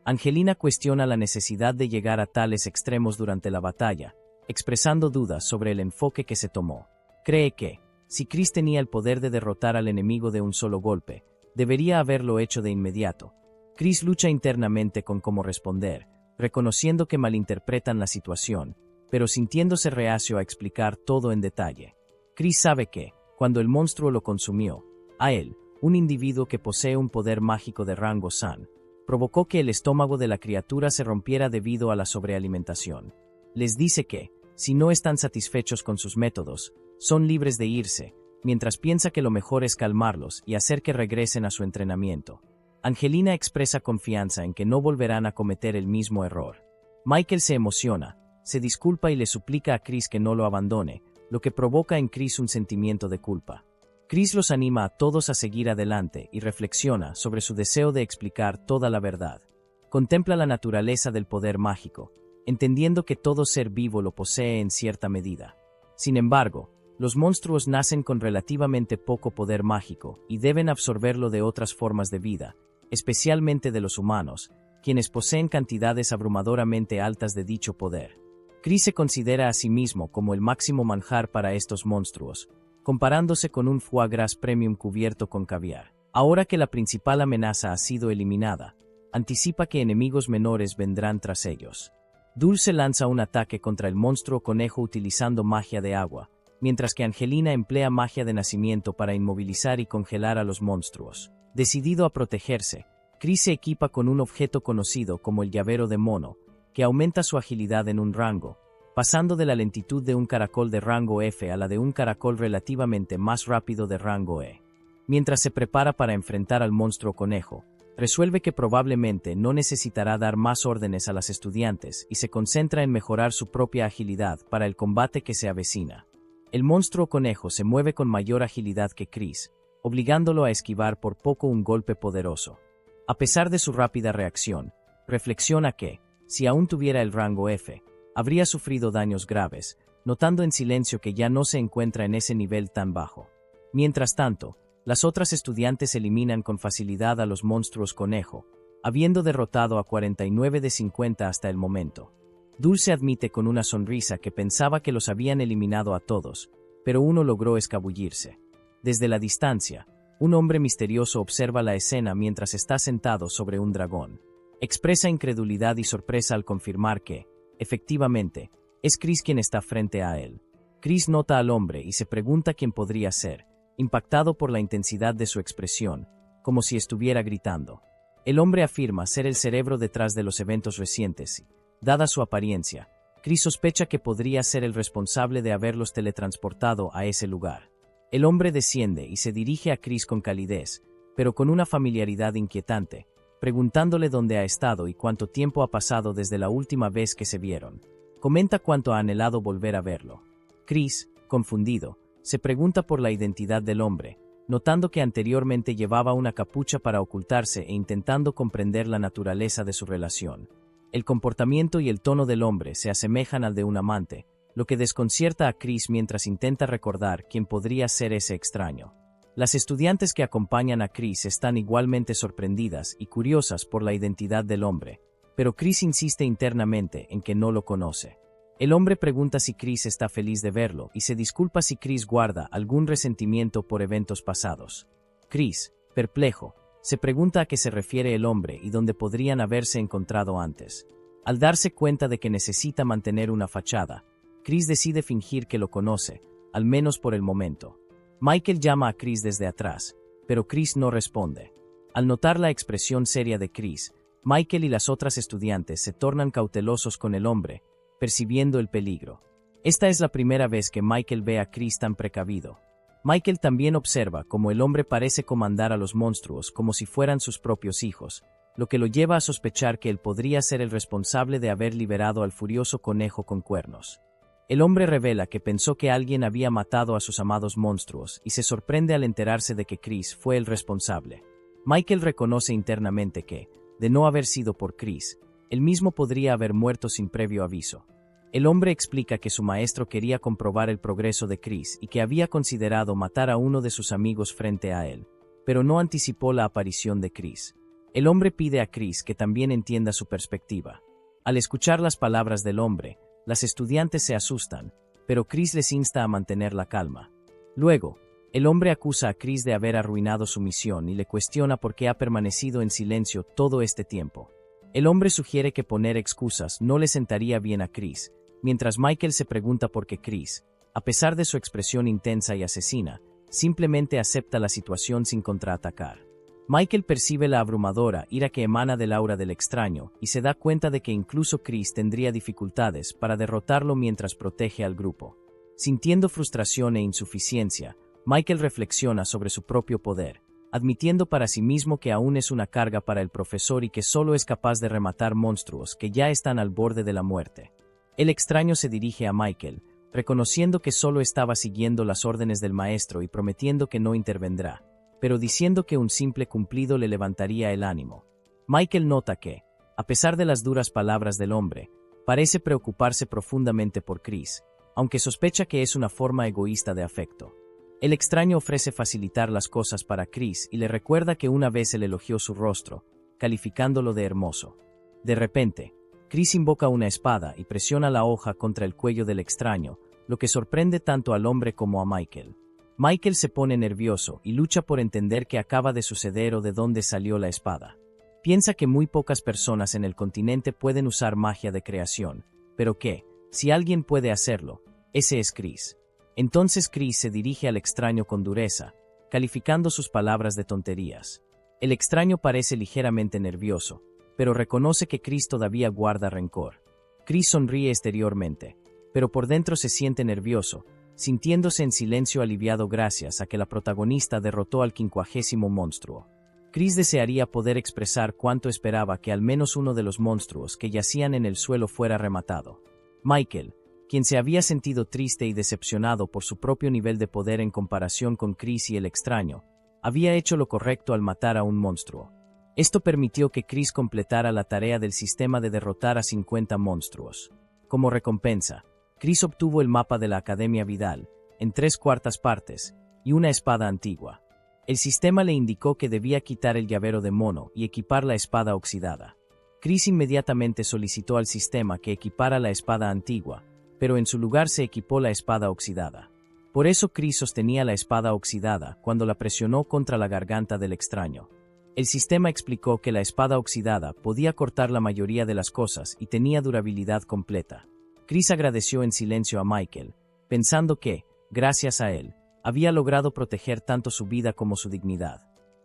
Angelina cuestiona la necesidad de llegar a tales extremos durante la batalla, expresando dudas sobre el enfoque que se tomó. Cree que, si Chris tenía el poder de derrotar al enemigo de un solo golpe, debería haberlo hecho de inmediato. Chris lucha internamente con cómo responder, reconociendo que malinterpretan la situación, pero sintiéndose reacio a explicar todo en detalle. Chris sabe que, cuando el monstruo lo consumió, a él, un individuo que posee un poder mágico de rango San, provocó que el estómago de la criatura se rompiera debido a la sobrealimentación. Les dice que, si no están satisfechos con sus métodos, son libres de irse, mientras piensa que lo mejor es calmarlos y hacer que regresen a su entrenamiento. Angelina expresa confianza en que no volverán a cometer el mismo error. Michael se emociona, se disculpa y le suplica a Chris que no lo abandone, lo que provoca en Chris un sentimiento de culpa. Chris los anima a todos a seguir adelante y reflexiona sobre su deseo de explicar toda la verdad. Contempla la naturaleza del poder mágico, entendiendo que todo ser vivo lo posee en cierta medida. Sin embargo, los monstruos nacen con relativamente poco poder mágico y deben absorberlo de otras formas de vida, especialmente de los humanos, quienes poseen cantidades abrumadoramente altas de dicho poder. Chris se considera a sí mismo como el máximo manjar para estos monstruos, comparándose con un foie gras premium cubierto con caviar. Ahora que la principal amenaza ha sido eliminada, anticipa que enemigos menores vendrán tras ellos. Dulce lanza un ataque contra el monstruo conejo utilizando magia de agua, mientras que Angelina emplea magia de nacimiento para inmovilizar y congelar a los monstruos. Decidido a protegerse, Chris se equipa con un objeto conocido como el llavero de mono, que aumenta su agilidad en un rango, pasando de la lentitud de un caracol de rango F a la de un caracol relativamente más rápido de rango E. Mientras se prepara para enfrentar al monstruo conejo, resuelve que probablemente no necesitará dar más órdenes a las estudiantes y se concentra en mejorar su propia agilidad para el combate que se avecina. El monstruo conejo se mueve con mayor agilidad que Chris, obligándolo a esquivar por poco un golpe poderoso. A pesar de su rápida reacción, reflexiona que, si aún tuviera el rango F, habría sufrido daños graves, notando en silencio que ya no se encuentra en ese nivel tan bajo. Mientras tanto, las otras estudiantes eliminan con facilidad a los monstruos conejo, habiendo derrotado a 49 de 50 hasta el momento. Dulce admite con una sonrisa que pensaba que los habían eliminado a todos, pero uno logró escabullirse. Desde la distancia, un hombre misterioso observa la escena mientras está sentado sobre un dragón. Expresa incredulidad y sorpresa al confirmar que, efectivamente, es Chris quien está frente a él. Chris nota al hombre y se pregunta quién podría ser, impactado por la intensidad de su expresión, como si estuviera gritando. El hombre afirma ser el cerebro detrás de los eventos recientes y, dada su apariencia, Chris sospecha que podría ser el responsable de haberlos teletransportado a ese lugar. El hombre desciende y se dirige a Chris con calidez, pero con una familiaridad inquietante, preguntándole dónde ha estado y cuánto tiempo ha pasado desde la última vez que se vieron. Comenta cuánto ha anhelado volver a verlo. Chris, confundido, se pregunta por la identidad del hombre, notando que anteriormente llevaba una capucha para ocultarse e intentando comprender la naturaleza de su relación. El comportamiento y el tono del hombre se asemejan al de un amante, lo que desconcierta a Chris mientras intenta recordar quién podría ser ese extraño. Las estudiantes que acompañan a Chris están igualmente sorprendidas y curiosas por la identidad del hombre, pero Chris insiste internamente en que no lo conoce. El hombre pregunta si Chris está feliz de verlo y se disculpa si Chris guarda algún resentimiento por eventos pasados. Chris, perplejo, se pregunta a qué se refiere el hombre y dónde podrían haberse encontrado antes. Al darse cuenta de que necesita mantener una fachada, Chris decide fingir que lo conoce, al menos por el momento. Michael llama a Chris desde atrás, pero Chris no responde. Al notar la expresión seria de Chris, Michael y las otras estudiantes se tornan cautelosos con el hombre, percibiendo el peligro. Esta es la primera vez que Michael ve a Chris tan precavido. Michael también observa cómo el hombre parece comandar a los monstruos como si fueran sus propios hijos, lo que lo lleva a sospechar que él podría ser el responsable de haber liberado al furioso conejo con cuernos. El hombre revela que pensó que alguien había matado a sus amados monstruos y se sorprende al enterarse de que Chris fue el responsable. Michael reconoce internamente que, de no haber sido por Chris, él mismo podría haber muerto sin previo aviso. El hombre explica que su maestro quería comprobar el progreso de Chris y que había considerado matar a uno de sus amigos frente a él, pero no anticipó la aparición de Chris. El hombre pide a Chris que también entienda su perspectiva. Al escuchar las palabras del hombre, las estudiantes se asustan, pero Chris les insta a mantener la calma. Luego, el hombre acusa a Chris de haber arruinado su misión y le cuestiona por qué ha permanecido en silencio todo este tiempo. El hombre sugiere que poner excusas no le sentaría bien a Chris, mientras Michael se pregunta por qué Chris, a pesar de su expresión intensa y asesina, simplemente acepta la situación sin contraatacar. Michael percibe la abrumadora ira que emana del aura del extraño y se da cuenta de que incluso Chris tendría dificultades para derrotarlo mientras protege al grupo. Sintiendo frustración e insuficiencia, Michael reflexiona sobre su propio poder, admitiendo para sí mismo que aún es una carga para el profesor y que solo es capaz de rematar monstruos que ya están al borde de la muerte. El extraño se dirige a Michael, reconociendo que solo estaba siguiendo las órdenes del maestro y prometiendo que no intervendrá, pero diciendo que un simple cumplido le levantaría el ánimo. Michael nota que, a pesar de las duras palabras del hombre, parece preocuparse profundamente por Chris, aunque sospecha que es una forma egoísta de afecto. El extraño ofrece facilitar las cosas para Chris y le recuerda que una vez él elogió su rostro, calificándolo de hermoso. De repente, Chris invoca una espada y presiona la hoja contra el cuello del extraño, lo que sorprende tanto al hombre como a Michael. Michael se pone nervioso y lucha por entender qué acaba de suceder o de dónde salió la espada. Piensa que muy pocas personas en el continente pueden usar magia de creación, pero que, si alguien puede hacerlo, ese es Chris. Entonces Chris se dirige al extraño con dureza, calificando sus palabras de tonterías. El extraño parece ligeramente nervioso, pero reconoce que Chris todavía guarda rencor. Chris sonríe exteriormente, pero por dentro se siente nervioso, sintiéndose en silencio aliviado gracias a que la protagonista derrotó al 50º monstruo. Chris desearía poder expresar cuánto esperaba que al menos uno de los monstruos que yacían en el suelo fuera rematado. Michael, quien se había sentido triste y decepcionado por su propio nivel de poder en comparación con Chris y el extraño, había hecho lo correcto al matar a un monstruo. Esto permitió que Chris completara la tarea del sistema de derrotar a 50 monstruos. Como recompensa, Chris obtuvo el mapa de la Academia Vidal, en 3/4 partes, y una espada antigua. El sistema le indicó que debía quitar el llavero de mono y equipar la espada oxidada. Chris inmediatamente solicitó al sistema que equipara la espada antigua, pero en su lugar se equipó la espada oxidada. Por eso Chris sostenía la espada oxidada cuando la presionó contra la garganta del extraño. El sistema explicó que la espada oxidada podía cortar la mayoría de las cosas y tenía durabilidad completa. Chris agradeció en silencio a Michael, pensando que, gracias a él, había logrado proteger tanto su vida como su dignidad.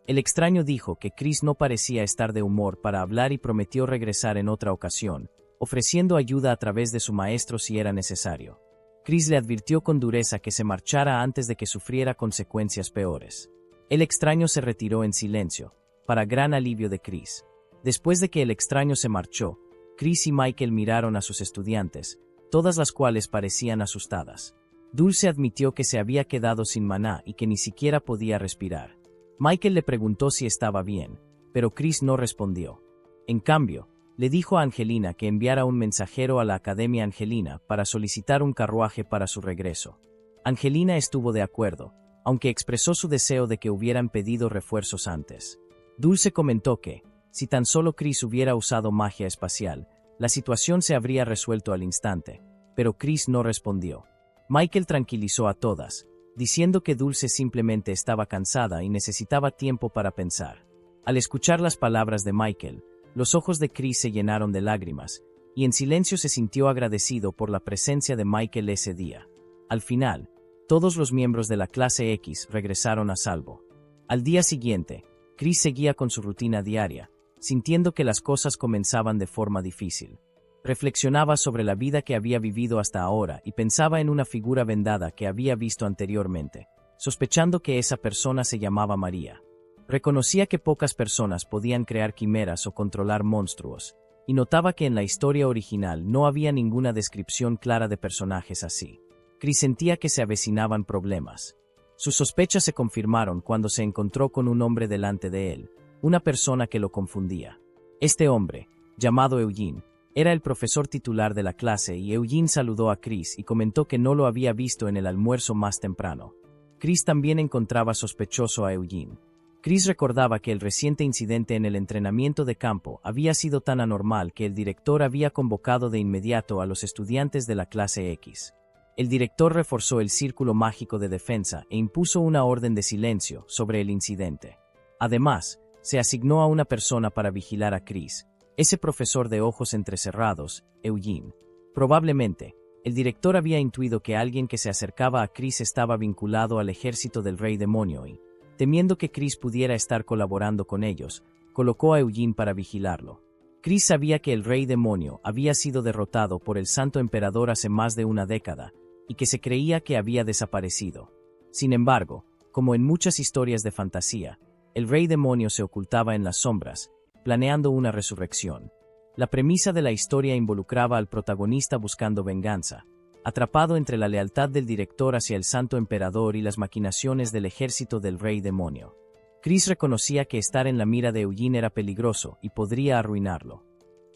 El extraño dijo que Chris no parecía estar de humor para hablar y prometió regresar en otra ocasión, ofreciendo ayuda a través de su maestro si era necesario. Chris le advirtió con dureza que se marchara antes de que sufriera consecuencias peores. El extraño se retiró en silencio, para gran alivio de Chris. Después de que el extraño se marchó, Chris y Michael miraron a sus estudiantes, todas las cuales parecían asustadas. Dulce admitió que se había quedado sin maná y que ni siquiera podía respirar. Michael le preguntó si estaba bien, pero Chris no respondió. En cambio, Le dijo a Angelina que enviara un mensajero a la Academia Angelina para solicitar un carruaje para su regreso. Angelina estuvo de acuerdo, aunque expresó su deseo de que hubieran pedido refuerzos antes. Dulce comentó que, si tan solo Chris hubiera usado magia espacial, la situación se habría resuelto al instante, pero Chris no respondió. Michael tranquilizó a todas, diciendo que Dulce simplemente estaba cansada y necesitaba tiempo para pensar. Al escuchar las palabras de Michael, los ojos de Chris se llenaron de lágrimas, y en silencio se sintió agradecido por la presencia de Michael ese día. Al final, todos los miembros de la clase X regresaron a salvo. Al día siguiente, Chris seguía con su rutina diaria, sintiendo que las cosas comenzaban de forma difícil. Reflexionaba sobre la vida que había vivido hasta ahora y pensaba en una figura vendada que había visto anteriormente, sospechando que esa persona se llamaba María. Reconocía que pocas personas podían crear quimeras o controlar monstruos, y notaba que en la historia original no había ninguna descripción clara de personajes así. Chris sentía que se avecinaban problemas. Sus sospechas se confirmaron cuando se encontró con un hombre delante de él, una persona que lo confundía. Este hombre, llamado Eugene, era el profesor titular de la clase y Eugene saludó a Chris y comentó que no lo había visto en el almuerzo más temprano. Chris también encontraba sospechoso a Eugene. Chris recordaba que el reciente incidente en el entrenamiento de campo había sido tan anormal que el director había convocado de inmediato a los estudiantes de la clase X. El director reforzó el círculo mágico de defensa e impuso una orden de silencio sobre el incidente. Además, se asignó a una persona para vigilar a Chris, ese profesor de ojos entrecerrados, Eugene. Probablemente, el director había intuido que alguien que se acercaba a Chris estaba vinculado al ejército del Rey Demonio y, temiendo que Chris pudiera estar colaborando con ellos, colocó a Eugene para vigilarlo. Chris sabía que el Rey Demonio había sido derrotado por el Santo Emperador hace más de una década, y que se creía que había desaparecido. Sin embargo, como en muchas historias de fantasía, el Rey Demonio se ocultaba en las sombras, planeando una resurrección. La premisa de la historia involucraba al protagonista buscando venganza, atrapado entre la lealtad del director hacia el Santo Emperador y las maquinaciones del ejército del Rey Demonio. Chris reconocía que estar en la mira de Eugene era peligroso y podría arruinarlo.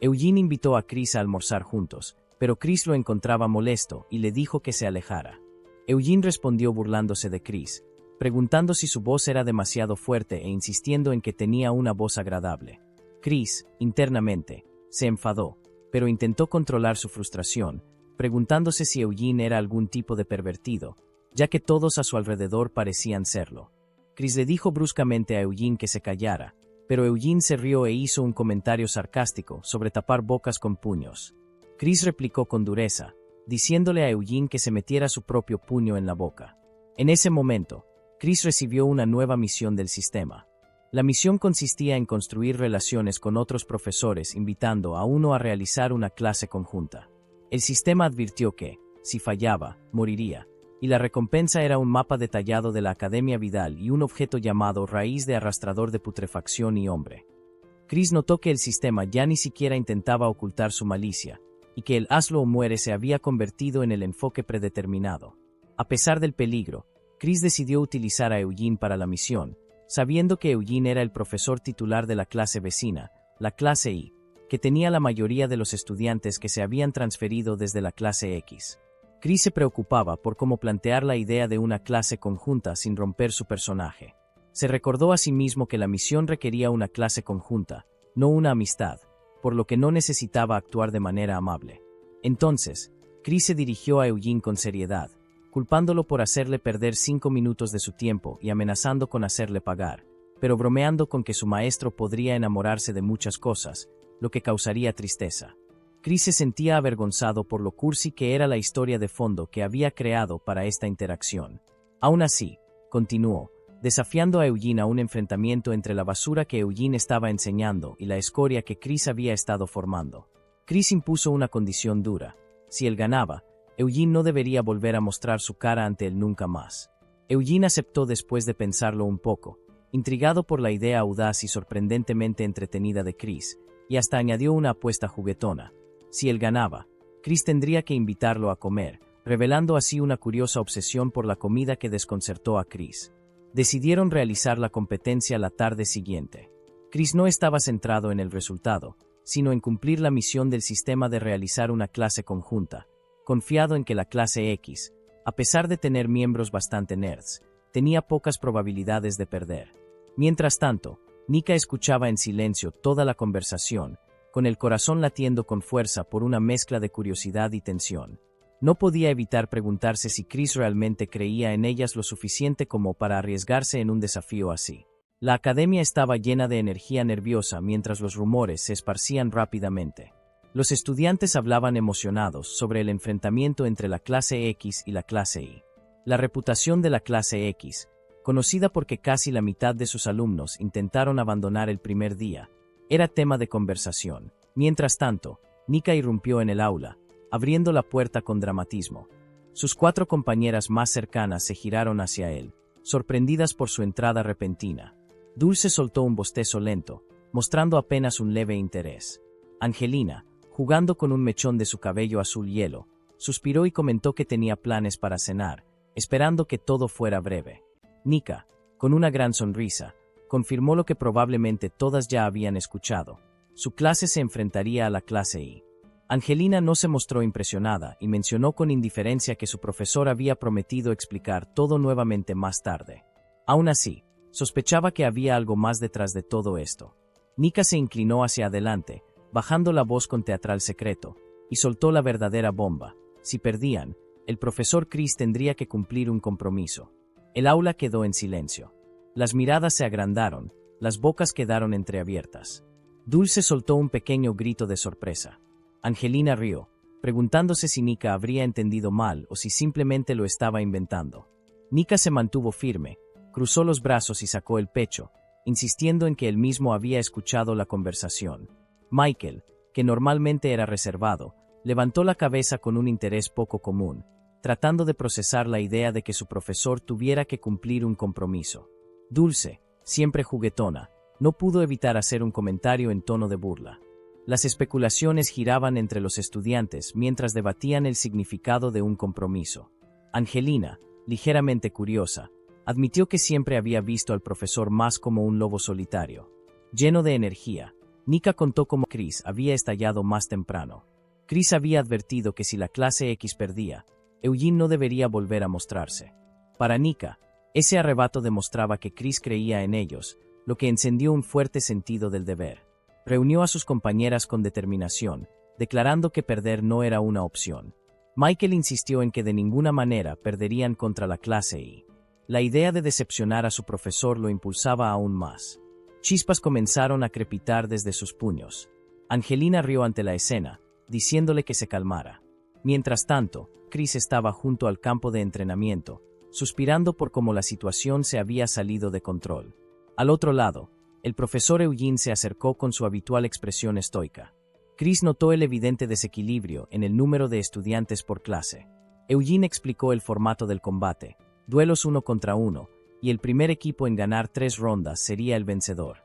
Eugene invitó a Chris a almorzar juntos, pero Chris lo encontraba molesto y le dijo que se alejara. Eugene respondió burlándose de Chris, preguntando si su voz era demasiado fuerte e insistiendo en que tenía una voz agradable. Chris, internamente, se enfadó, pero intentó controlar su frustración, preguntándose si Eugene era algún tipo de pervertido, ya que todos a su alrededor parecían serlo. Chris le dijo bruscamente a Eugene que se callara, pero Eugene se rió e hizo un comentario sarcástico sobre tapar bocas con puños. Chris replicó con dureza, diciéndole a Eugene que se metiera su propio puño en la boca. En ese momento, Chris recibió una nueva misión del sistema. La misión consistía en construir relaciones con otros profesores invitando a uno a realizar una clase conjunta. El sistema advirtió que, si fallaba, moriría, y la recompensa era un mapa detallado de la Academia Vidal y un objeto llamado raíz de arrastrador de putrefacción y hombre. Chris notó que el sistema ya ni siquiera intentaba ocultar su malicia, y que el hazlo o muere se había convertido en el enfoque predeterminado. A pesar del peligro, Chris decidió utilizar a Eugene para la misión, sabiendo que Eugene era el profesor titular de la clase vecina, la clase Y, que tenía la mayoría de los estudiantes que se habían transferido desde la clase X. Chris se preocupaba por cómo plantear la idea de una clase conjunta sin romper su personaje. Se recordó a sí mismo que la misión requería una clase conjunta, no una amistad, por lo que no necesitaba actuar de manera amable. Entonces, Chris se dirigió a Eugene con seriedad, culpándolo por hacerle perder 5 minutos de su tiempo y amenazando con hacerle pagar, pero bromeando con que su maestro podría enamorarse de muchas cosas, lo que causaría tristeza. Chris se sentía avergonzado por lo cursi que era la historia de fondo que había creado para esta interacción. Aún así, continuó, desafiando a Eugene a un enfrentamiento entre la basura que Eugene estaba enseñando y la escoria que Chris había estado formando. Chris impuso una condición dura. Si él ganaba, Eugene no debería volver a mostrar su cara ante él nunca más. Eugene aceptó después de pensarlo un poco, intrigado por la idea audaz y sorprendentemente entretenida de Chris, y hasta añadió una apuesta juguetona. Si él ganaba, Chris tendría que invitarlo a comer, revelando así una curiosa obsesión por la comida que desconcertó a Chris. Decidieron realizar la competencia la tarde siguiente. Chris no estaba centrado en el resultado, sino en cumplir la misión del sistema de realizar una clase conjunta, confiado en que la clase X, a pesar de tener miembros bastante nerds, tenía pocas probabilidades de perder. Mientras tanto, Nika escuchaba en silencio toda la conversación, con el corazón latiendo con fuerza por una mezcla de curiosidad y tensión. No podía evitar preguntarse si Chris realmente creía en ellas lo suficiente como para arriesgarse en un desafío así. La academia estaba llena de energía nerviosa mientras los rumores se esparcían rápidamente. Los estudiantes hablaban emocionados sobre el enfrentamiento entre la clase X y la clase Y. La reputación de la clase X, conocida porque casi la mitad de sus alumnos intentaron abandonar el primer día, era tema de conversación. Mientras tanto, Nika irrumpió en el aula, abriendo la puerta con dramatismo. Sus 4 compañeras más cercanas se giraron hacia él, sorprendidas por su entrada repentina. Dulce soltó un bostezo lento, mostrando apenas un leve interés. Angelina, jugando con un mechón de su cabello azul hielo, suspiró y comentó que tenía planes para cenar, esperando que todo fuera breve. Nika, con una gran sonrisa, confirmó lo que probablemente todas ya habían escuchado. Su clase se enfrentaría a la clase Y. Angelina no se mostró impresionada y mencionó con indiferencia que su profesor había prometido explicar todo nuevamente más tarde. Aún así, sospechaba que había algo más detrás de todo esto. Nika se inclinó hacia adelante, bajando la voz con teatral secreto, y soltó la verdadera bomba. Si perdían, el profesor Chris tendría que cumplir un compromiso. El aula quedó en silencio. Las miradas se agrandaron, las bocas quedaron entreabiertas. Dulce soltó un pequeño grito de sorpresa. Angelina rió, preguntándose si Nika habría entendido mal o si simplemente lo estaba inventando. Nika se mantuvo firme, cruzó los brazos y sacó el pecho, insistiendo en que él mismo había escuchado la conversación. Michael, que normalmente era reservado, levantó la cabeza con un interés poco común, tratando de procesar la idea de que su profesor tuviera que cumplir un compromiso. Dulce, siempre juguetona, no pudo evitar hacer un comentario en tono de burla. Las especulaciones giraban entre los estudiantes mientras debatían el significado de un compromiso. Angelina, ligeramente curiosa, admitió que siempre había visto al profesor más como un lobo solitario. Lleno de energía, Nika contó cómo Chris había estallado más temprano. Chris había advertido que si la clase X perdía, Eugene no debería volver a mostrarse. Para Nika, ese arrebato demostraba que Chris creía en ellos, lo que encendió un fuerte sentido del deber. Reunió a sus compañeras con determinación, declarando que perder no era una opción. Michael insistió en que de ninguna manera perderían contra la clase Y. La idea de decepcionar a su profesor lo impulsaba aún más. Chispas comenzaron a crepitar desde sus puños. Angelina rió ante la escena, diciéndole que se calmara. Mientras tanto, Chris estaba junto al campo de entrenamiento, suspirando por cómo la situación se había salido de control. Al otro lado, el profesor Eugene se acercó con su habitual expresión estoica. Chris notó el evidente desequilibrio en el número de estudiantes por clase. Eugene explicó el formato del combate, duelos 1 contra 1, y el primer equipo en ganar 3 rondas sería el vencedor.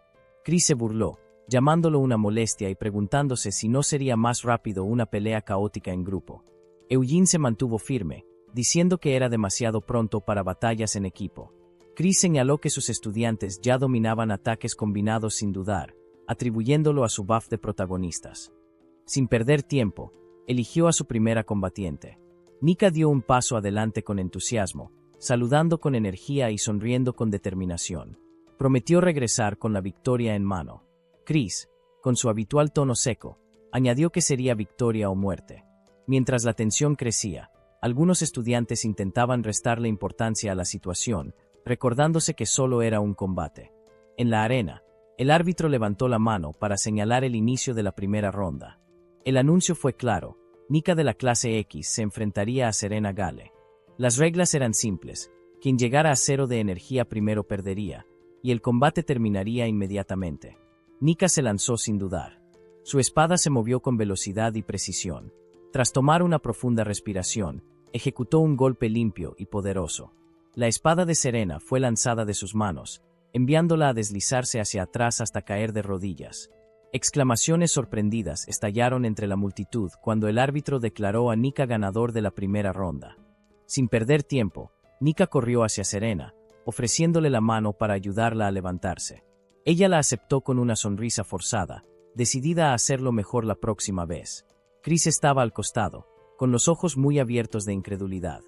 Chris se burló, llamándolo una molestia y preguntándose si no sería más rápido una pelea caótica en grupo. Eugene se mantuvo firme, diciendo que era demasiado pronto para batallas en equipo. Chris señaló que sus estudiantes ya dominaban ataques combinados sin dudar, atribuyéndolo a su buff de protagonistas. Sin perder tiempo, eligió a su primera combatiente. Nika dio un paso adelante con entusiasmo, saludando con energía y sonriendo con determinación. Prometió regresar con la victoria en mano. Chris, con su habitual tono seco, añadió que sería victoria o muerte. Mientras la tensión crecía, algunos estudiantes intentaban restarle importancia a la situación, recordándose que solo era un combate. En la arena, el árbitro levantó la mano para señalar el inicio de la primera ronda. El anuncio fue claro: Nika de la clase X se enfrentaría a Serena Gale. Las reglas eran simples: quien llegara a 0 de energía primero perdería, y el combate terminaría inmediatamente. Nika se lanzó sin dudar. Su espada se movió con velocidad y precisión. Tras tomar una profunda respiración, ejecutó un golpe limpio y poderoso. La espada de Serena fue lanzada de sus manos, enviándola a deslizarse hacia atrás hasta caer de rodillas. Exclamaciones sorprendidas estallaron entre la multitud cuando el árbitro declaró a Nika ganador de la primera ronda. Sin perder tiempo, Nika corrió hacia Serena, ofreciéndole la mano para ayudarla a levantarse. Ella la aceptó con una sonrisa forzada, decidida a hacerlo mejor la próxima vez. Chris estaba al costado, con los ojos muy abiertos de incredulidad.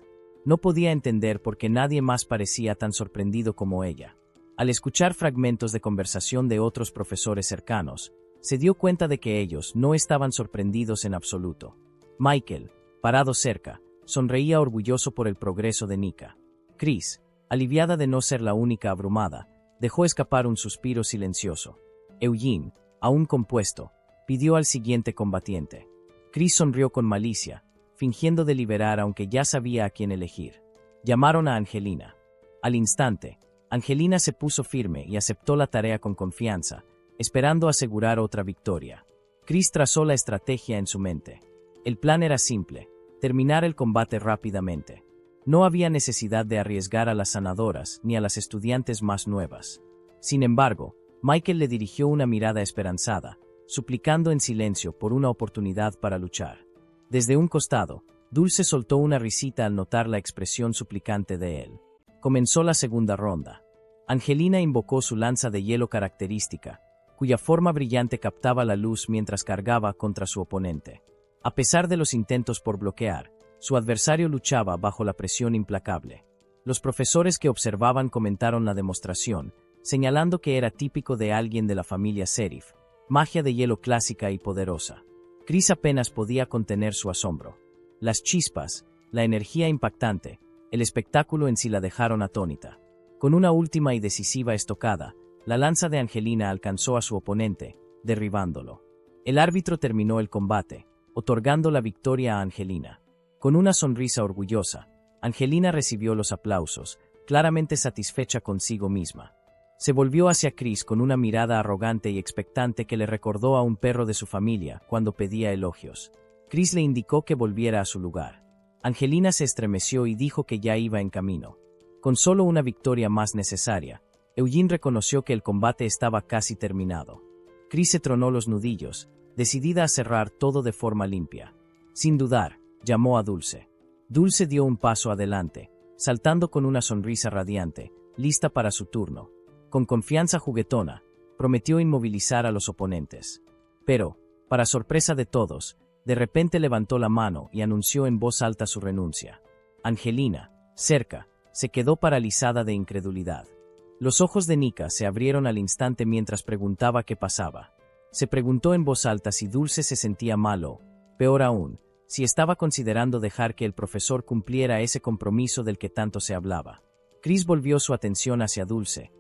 No podía entender por qué nadie más parecía tan sorprendido como ella. Al escuchar fragmentos de conversación de otros profesores cercanos, se dio cuenta de que ellos no estaban sorprendidos en absoluto. Michael, parado cerca, sonreía orgulloso por el progreso de Nika. Chris, aliviada de no ser la única abrumada, dejó escapar un suspiro silencioso. Eugene, aún compuesto, pidió al siguiente combatiente. Chris sonrió con malicia, fingiendo deliberar aunque ya sabía a quién elegir. Llamaron a Angelina. Al instante, Angelina se puso firme y aceptó la tarea con confianza, esperando asegurar otra victoria. Chris trazó la estrategia en su mente. El plan era simple: terminar el combate rápidamente. No había necesidad de arriesgar a las sanadoras ni a las estudiantes más nuevas. Sin embargo, Michael le dirigió una mirada esperanzada, suplicando en silencio por una oportunidad para luchar. Desde un costado, Dulce soltó una risita al notar la expresión suplicante de él. Comenzó la segunda ronda. Angelina invocó su lanza de hielo característica, cuya forma brillante captaba la luz mientras cargaba contra su oponente. A pesar de los intentos por bloquear, su adversario luchaba bajo la presión implacable. Los profesores que observaban comentaron la demostración, señalando que era típico de alguien de la familia Serif, magia de hielo clásica y poderosa. Chris apenas podía contener su asombro. Las chispas, la energía impactante, el espectáculo en sí la dejaron atónita. Con una última y decisiva estocada, la lanza de Angelina alcanzó a su oponente, derribándolo. El árbitro terminó el combate, otorgando la victoria a Angelina. Con una sonrisa orgullosa, Angelina recibió los aplausos, claramente satisfecha consigo misma. Se volvió hacia Chris con una mirada arrogante y expectante que le recordó a un perro de su familia cuando pedía elogios. Chris le indicó que volviera a su lugar. Angelina se estremeció y dijo que ya iba en camino. Con solo una victoria más necesaria, Eugene reconoció que el combate estaba casi terminado. Chris se tronó los nudillos, decidida a cerrar todo de forma limpia. Sin dudar, llamó a Dulce. Dulce dio un paso adelante, saltando con una sonrisa radiante, lista para su turno. Con confianza juguetona, prometió inmovilizar a los oponentes. Pero, para sorpresa de todos, de repente levantó la mano y anunció en voz alta su renuncia. Angelina, cerca, se quedó paralizada de incredulidad. Los ojos de Nika se abrieron al instante mientras preguntaba qué pasaba. Se preguntó en voz alta si Dulce se sentía mal o, peor aún, si estaba considerando dejar que el profesor cumpliera ese compromiso del que tanto se hablaba. Chris volvió su atención hacia Dulce.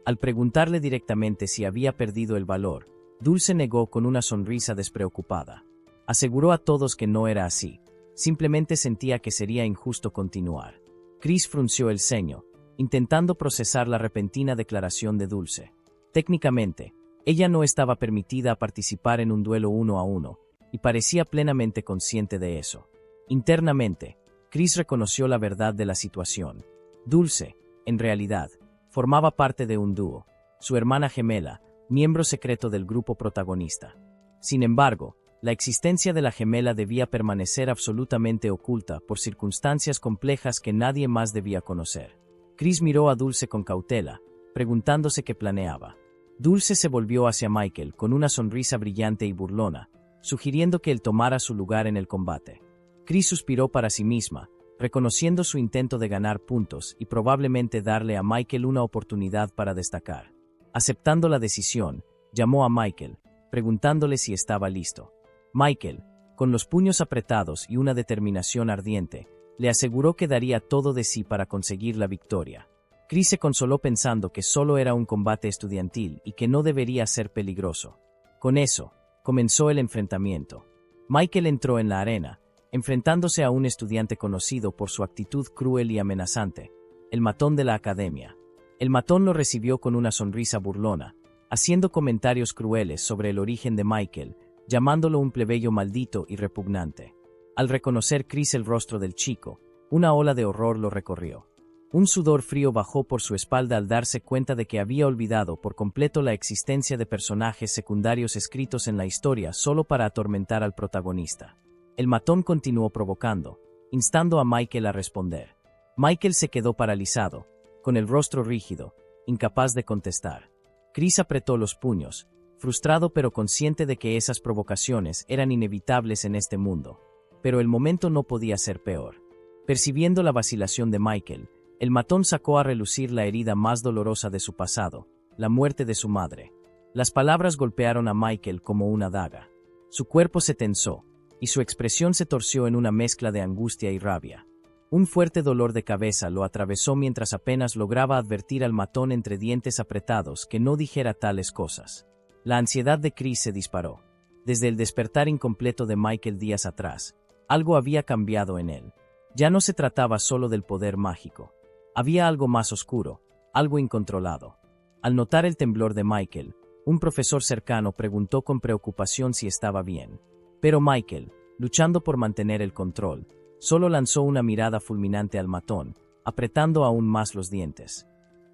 Al preguntarle directamente si había perdido el valor, Dulce negó con una sonrisa despreocupada. Aseguró a todos que no era así, simplemente sentía que sería injusto continuar. Chris frunció el ceño, intentando procesar la repentina declaración de Dulce. Técnicamente, ella no estaba permitida a participar en un duelo 1 a 1, y parecía plenamente consciente de eso. Internamente, Chris reconoció la verdad de la situación. Dulce, en realidad, formaba parte de un dúo, su hermana gemela, miembro secreto del grupo protagonista. Sin embargo, la existencia de la gemela debía permanecer absolutamente oculta por circunstancias complejas que nadie más debía conocer. Chris miró a Dulce con cautela, preguntándose qué planeaba. Dulce se volvió hacia Michael con una sonrisa brillante y burlona, sugiriendo que él tomara su lugar en el combate. Chris suspiró para sí misma, reconociendo su intento de ganar puntos y probablemente darle a Michael una oportunidad para destacar. Aceptando la decisión, llamó a Michael, preguntándole si estaba listo. Michael, con los puños apretados y una determinación ardiente, le aseguró que daría todo de sí para conseguir la victoria. Chris se consoló pensando que solo era un combate estudiantil y que no debería ser peligroso. Con eso, comenzó el enfrentamiento. Michael entró en la arena, enfrentándose a un estudiante conocido por su actitud cruel y amenazante, el matón de la academia. El matón lo recibió con una sonrisa burlona, haciendo comentarios crueles sobre el origen de Michael, llamándolo un plebeyo maldito y repugnante. Al reconocer Chris el rostro del chico, una ola de horror lo recorrió. Un sudor frío bajó por su espalda al darse cuenta de que había olvidado por completo la existencia de personajes secundarios escritos en la historia solo para atormentar al protagonista. El matón continuó provocando, instando a Michael a responder. Michael se quedó paralizado, con el rostro rígido, incapaz de contestar. Chris apretó los puños, frustrado pero consciente de que esas provocaciones eran inevitables en este mundo. Pero el momento no podía ser peor. Percibiendo la vacilación de Michael, el matón sacó a relucir la herida más dolorosa de su pasado, la muerte de su madre. Las palabras golpearon a Michael como una daga. Su cuerpo se tensó, y su expresión se torció en una mezcla de angustia y rabia. Un fuerte dolor de cabeza lo atravesó mientras apenas lograba advertir al matón entre dientes apretados que no dijera tales cosas. La ansiedad de Chris se disparó. Desde el despertar incompleto de Michael días atrás, algo había cambiado en él. Ya no se trataba solo del poder mágico. Había algo más oscuro, algo incontrolado. Al notar el temblor de Michael, un profesor cercano preguntó con preocupación si estaba bien. Pero Michael, luchando por mantener el control, solo lanzó una mirada fulminante al matón, apretando aún más los dientes.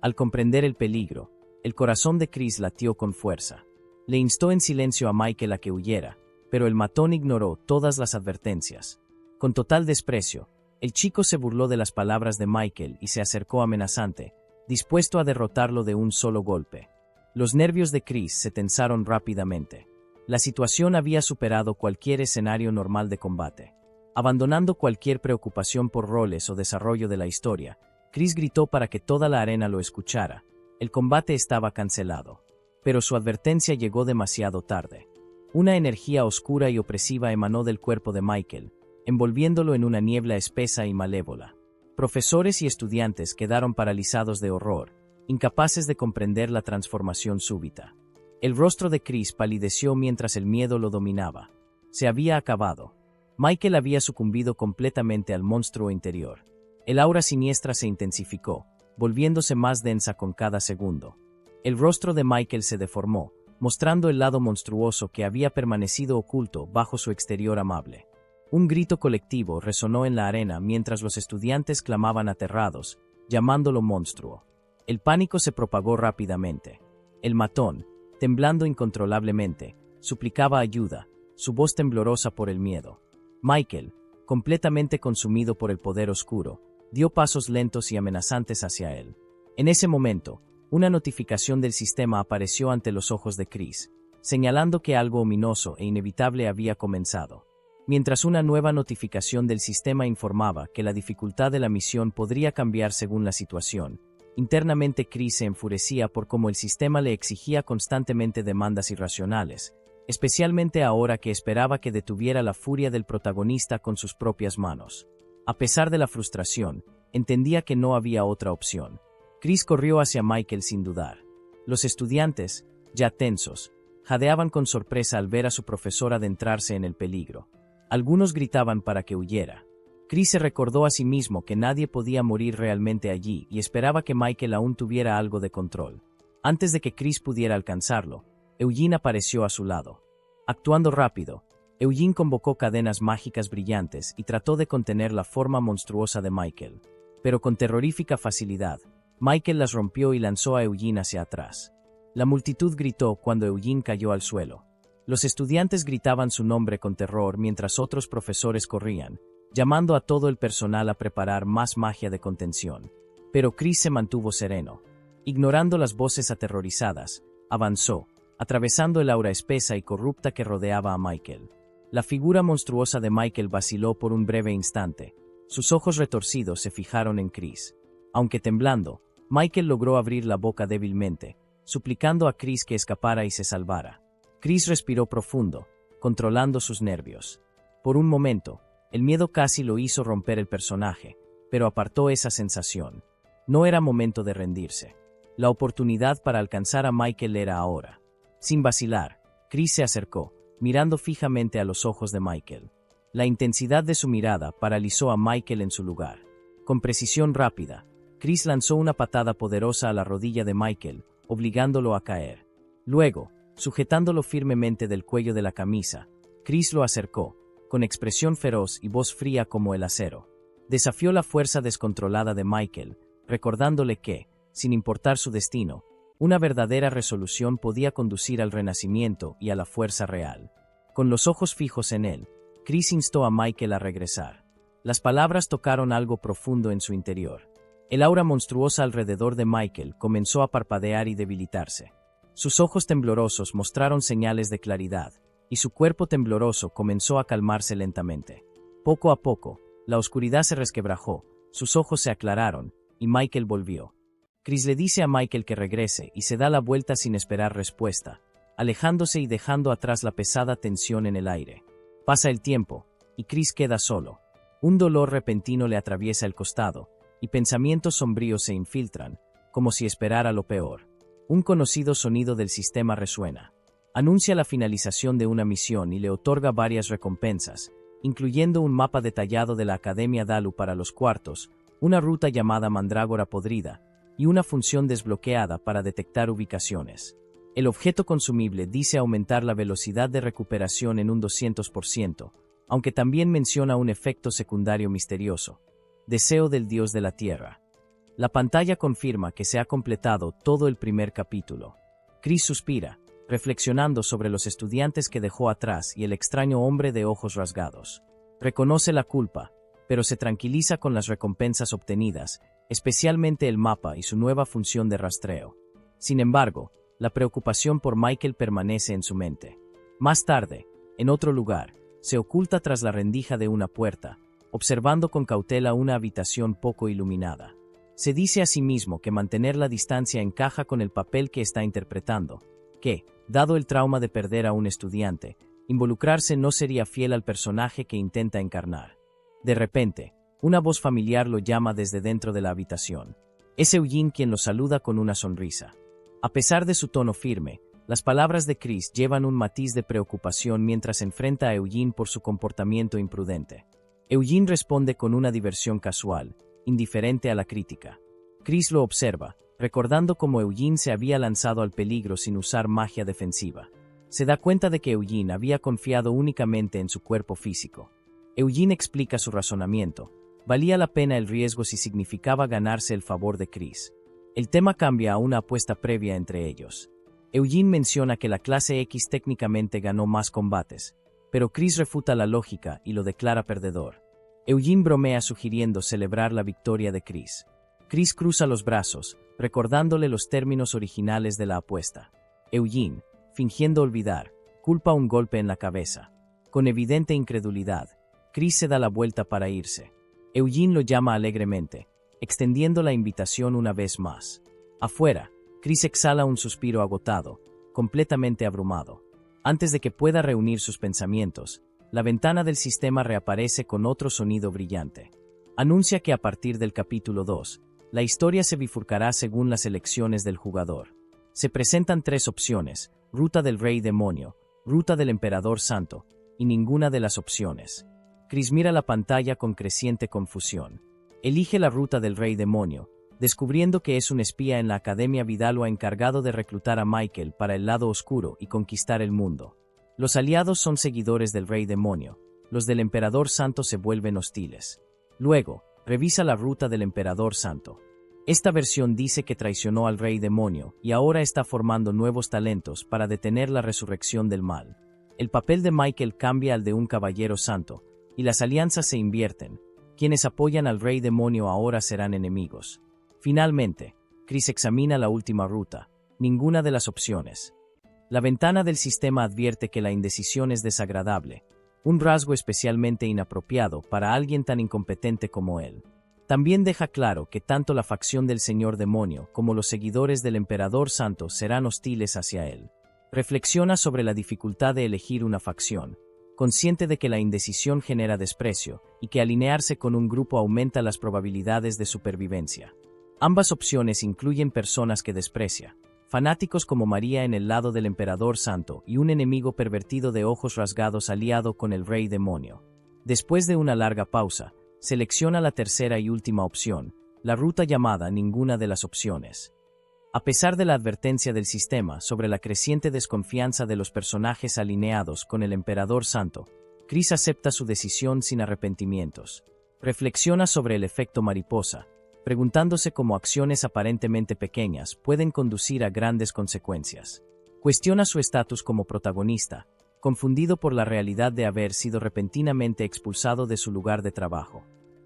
Al comprender el peligro, el corazón de Chris latió con fuerza. Le instó en silencio a Michael a que huyera, pero el matón ignoró todas las advertencias. Con total desprecio, el chico se burló de las palabras de Michael y se acercó amenazante, dispuesto a derrotarlo de un solo golpe. Los nervios de Chris se tensaron rápidamente. La situación había superado cualquier escenario normal de combate. Abandonando cualquier preocupación por roles o desarrollo de la historia, Chris gritó para que toda la arena lo escuchara. El combate estaba cancelado. Pero su advertencia llegó demasiado tarde. Una energía oscura y opresiva emanó del cuerpo de Michael, envolviéndolo en una niebla espesa y malévola. Profesores y estudiantes quedaron paralizados de horror, incapaces de comprender la transformación súbita. El rostro de Chris palideció mientras el miedo lo dominaba. Se había acabado. Michael había sucumbido completamente al monstruo interior. El aura siniestra se intensificó, volviéndose más densa con cada segundo. El rostro de Michael se deformó, mostrando el lado monstruoso que había permanecido oculto bajo su exterior amable. Un grito colectivo resonó en la arena mientras los estudiantes clamaban aterrados, llamándolo monstruo. El pánico se propagó rápidamente. El matón, temblando incontrolablemente, suplicaba ayuda, su voz temblorosa por el miedo. Michael, completamente consumido por el poder oscuro, dio pasos lentos y amenazantes hacia él. En ese momento, una notificación del sistema apareció ante los ojos de Chris, señalando que algo ominoso e inevitable había comenzado. Mientras una nueva notificación del sistema informaba que la dificultad de la misión podría cambiar según la situación, internamente Chris se enfurecía por cómo el sistema le exigía constantemente demandas irracionales, especialmente ahora que esperaba que detuviera la furia del protagonista con sus propias manos. A pesar de la frustración, entendía que no había otra opción. Chris corrió hacia Michael sin dudar. Los estudiantes, ya tensos, jadeaban con sorpresa al ver a su profesor adentrarse en el peligro. Algunos gritaban para que huyera. Chris se recordó a sí mismo que nadie podía morir realmente allí y esperaba que Michael aún tuviera algo de control. Antes de que Chris pudiera alcanzarlo, Eugene apareció a su lado. Actuando rápido, Eugene convocó cadenas mágicas brillantes y trató de contener la forma monstruosa de Michael. Pero con terrorífica facilidad, Michael las rompió y lanzó a Eugene hacia atrás. La multitud gritó cuando Eugene cayó al suelo. Los estudiantes gritaban su nombre con terror mientras otros profesores corrían, llamando a todo el personal a preparar más magia de contención. Pero Chris se mantuvo sereno. Ignorando las voces aterrorizadas, avanzó, atravesando el aura espesa y corrupta que rodeaba a Michael. La figura monstruosa de Michael vaciló por un breve instante. Sus ojos retorcidos se fijaron en Chris. Aunque temblando, Michael logró abrir la boca débilmente, suplicando a Chris que escapara y se salvara. Chris respiró profundo, controlando sus nervios. Por un momento, el miedo casi lo hizo romper el personaje, pero apartó esa sensación. No era momento de rendirse. La oportunidad para alcanzar a Michael era ahora. Sin vacilar, Chris se acercó, mirando fijamente a los ojos de Michael. La intensidad de su mirada paralizó a Michael en su lugar. Con precisión rápida, Chris lanzó una patada poderosa a la rodilla de Michael, obligándolo a caer. Luego, sujetándolo firmemente del cuello de la camisa, Chris lo acercó, con expresión feroz y voz fría como el acero. Desafió la fuerza descontrolada de Michael, recordándole que, sin importar su destino, una verdadera resolución podía conducir al renacimiento y a la fuerza real. Con los ojos fijos en él, Chris instó a Michael a regresar. Las palabras tocaron algo profundo en su interior. El aura monstruosa alrededor de Michael comenzó a parpadear y debilitarse. Sus ojos temblorosos mostraron señales de claridad, y su cuerpo tembloroso comenzó a calmarse lentamente. Poco a poco, la oscuridad se resquebrajó, sus ojos se aclararon, y Michael volvió. Chris le dice a Michael que regrese y se da la vuelta sin esperar respuesta, alejándose y dejando atrás la pesada tensión en el aire. Pasa el tiempo, y Chris queda solo. Un dolor repentino le atraviesa el costado, y pensamientos sombríos se infiltran, como si esperara lo peor. Un conocido sonido del sistema resuena. Anuncia la finalización de una misión y le otorga varias recompensas, incluyendo un mapa detallado de la Academia Dalu para los cuartos, una ruta llamada Mandrágora Podrida, y una función desbloqueada para detectar ubicaciones. El objeto consumible dice aumentar la velocidad de recuperación en un 200%, aunque también menciona un efecto secundario misterioso: deseo del dios de la tierra. La pantalla confirma que se ha completado todo el primer capítulo. Chris suspira, reflexionando sobre los estudiantes que dejó atrás y el extraño hombre de ojos rasgados. Reconoce la culpa, pero se tranquiliza con las recompensas obtenidas, especialmente el mapa y su nueva función de rastreo. Sin embargo, la preocupación por Michael permanece en su mente. Más tarde, en otro lugar, se oculta tras la rendija de una puerta, observando con cautela una habitación poco iluminada. Se dice a sí mismo que mantener la distancia encaja con el papel que está interpretando, que, dado el trauma de perder a un estudiante, involucrarse no sería fiel al personaje que intenta encarnar. De repente, una voz familiar lo llama desde dentro de la habitación. Es Eugene quien lo saluda con una sonrisa. A pesar de su tono firme, las palabras de Chris llevan un matiz de preocupación mientras enfrenta a Eugene por su comportamiento imprudente. Eugene responde con una diversión casual, indiferente a la crítica. Chris lo observa, recordando cómo Eugene se había lanzado al peligro sin usar magia defensiva. Se da cuenta de que Eugene había confiado únicamente en su cuerpo físico. Eugene explica su razonamiento. Valía la pena el riesgo si significaba ganarse el favor de Chris. El tema cambia a una apuesta previa entre ellos. Eugene menciona que la clase X técnicamente ganó más combates, pero Chris refuta la lógica y lo declara perdedor. Eugene bromea sugiriendo celebrar la victoria de Chris. Chris cruza los brazos, recordándole los términos originales de la apuesta. Eugene, fingiendo olvidar, culpa un golpe en la cabeza. Con evidente incredulidad, Chris se da la vuelta para irse. Eugene lo llama alegremente, extendiendo la invitación una vez más. Afuera, Chris exhala un suspiro agotado, completamente abrumado. Antes de que pueda reunir sus pensamientos, la ventana del sistema reaparece con otro sonido brillante. Anuncia que a partir del capítulo 2, la historia se bifurcará según las elecciones del jugador. Se presentan 3 opciones: ruta del Rey Demonio, ruta del Emperador Santo, y ninguna de las opciones. Chris mira la pantalla con creciente confusión. Elige la ruta del Rey Demonio, descubriendo que es un espía en la Academia Vidalua encargado de reclutar a Michael para el lado oscuro y conquistar el mundo. Los aliados son seguidores del Rey Demonio, los del Emperador Santo se vuelven hostiles. Luego, revisa la ruta del Emperador Santo. Esta versión dice que traicionó al Rey Demonio y ahora está formando nuevos talentos para detener la resurrección del mal. El papel de Michael cambia al de un caballero santo, y las alianzas se invierten. Quienes apoyan al Rey Demonio ahora serán enemigos. Finalmente, Chris examina la última ruta, ninguna de las opciones. La ventana del sistema advierte que la indecisión es desagradable, un rasgo especialmente inapropiado para alguien tan incompetente como él. También deja claro que tanto la facción del Señor Demonio como los seguidores del Emperador Santo serán hostiles hacia él. Reflexiona sobre la dificultad de elegir una facción, consciente de que la indecisión genera desprecio y que alinearse con un grupo aumenta las probabilidades de supervivencia. Ambas opciones incluyen personas que desprecia, fanáticos como María en el lado del Emperador Santo y un enemigo pervertido de ojos rasgados aliado con el Rey Demonio. Después de una larga pausa, selecciona la tercera y última opción, la ruta llamada ninguna de las opciones. A pesar de la advertencia del sistema sobre la creciente desconfianza de los personajes alineados con el Emperador Santo, Chris acepta su decisión sin arrepentimientos. Reflexiona sobre el efecto mariposa, preguntándose cómo acciones aparentemente pequeñas pueden conducir a grandes consecuencias. Cuestiona su estatus como protagonista, confundido por la realidad de haber sido repentinamente expulsado de su lugar de trabajo.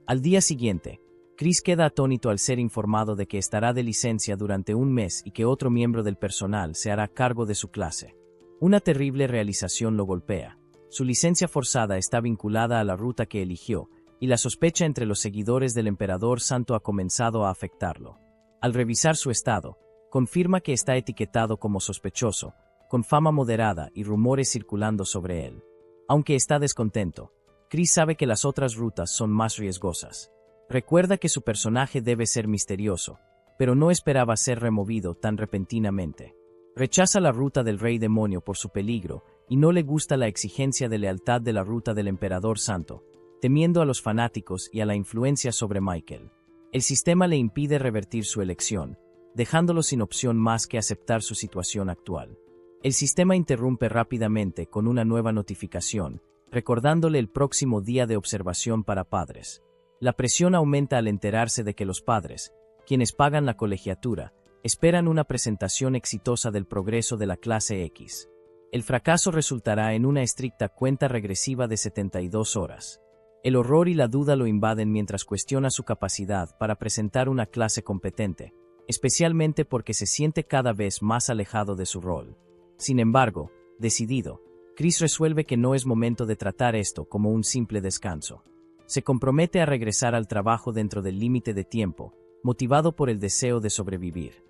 Al día siguiente, Chris queda atónito al ser informado de que estará de licencia durante un mes y que otro miembro del personal se hará cargo de su clase. Una terrible realización lo golpea. Su licencia forzada está vinculada a la ruta que eligió, y la sospecha entre los seguidores del Emperador Santo ha comenzado a afectarlo. Al revisar su estado, confirma que está etiquetado como sospechoso, con fama moderada y rumores circulando sobre él. Aunque está descontento, Chris sabe que las otras rutas son más riesgosas. Recuerda que su personaje debe ser misterioso, pero no esperaba ser removido tan repentinamente. Rechaza la ruta del Rey Demonio por su peligro y no le gusta la exigencia de lealtad de la ruta del Emperador Santo, temiendo a los fanáticos y a la influencia sobre Michael. El sistema le impide revertir su elección, dejándolo sin opción más que aceptar su situación actual. El sistema interrumpe rápidamente con una nueva notificación, recordándole el próximo día de observación para padres. La presión aumenta al enterarse de que los padres, quienes pagan la colegiatura, esperan una presentación exitosa del progreso de la clase X. El fracaso resultará en una estricta cuenta regresiva de 72 horas. El horror y la duda lo invaden mientras cuestiona su capacidad para presentar una clase competente, especialmente porque se siente cada vez más alejado de su rol. Sin embargo, decidido, Chris resuelve que no es momento de tratar esto como un simple descanso. Se compromete a regresar al trabajo dentro del límite de tiempo, motivado por el deseo de sobrevivir.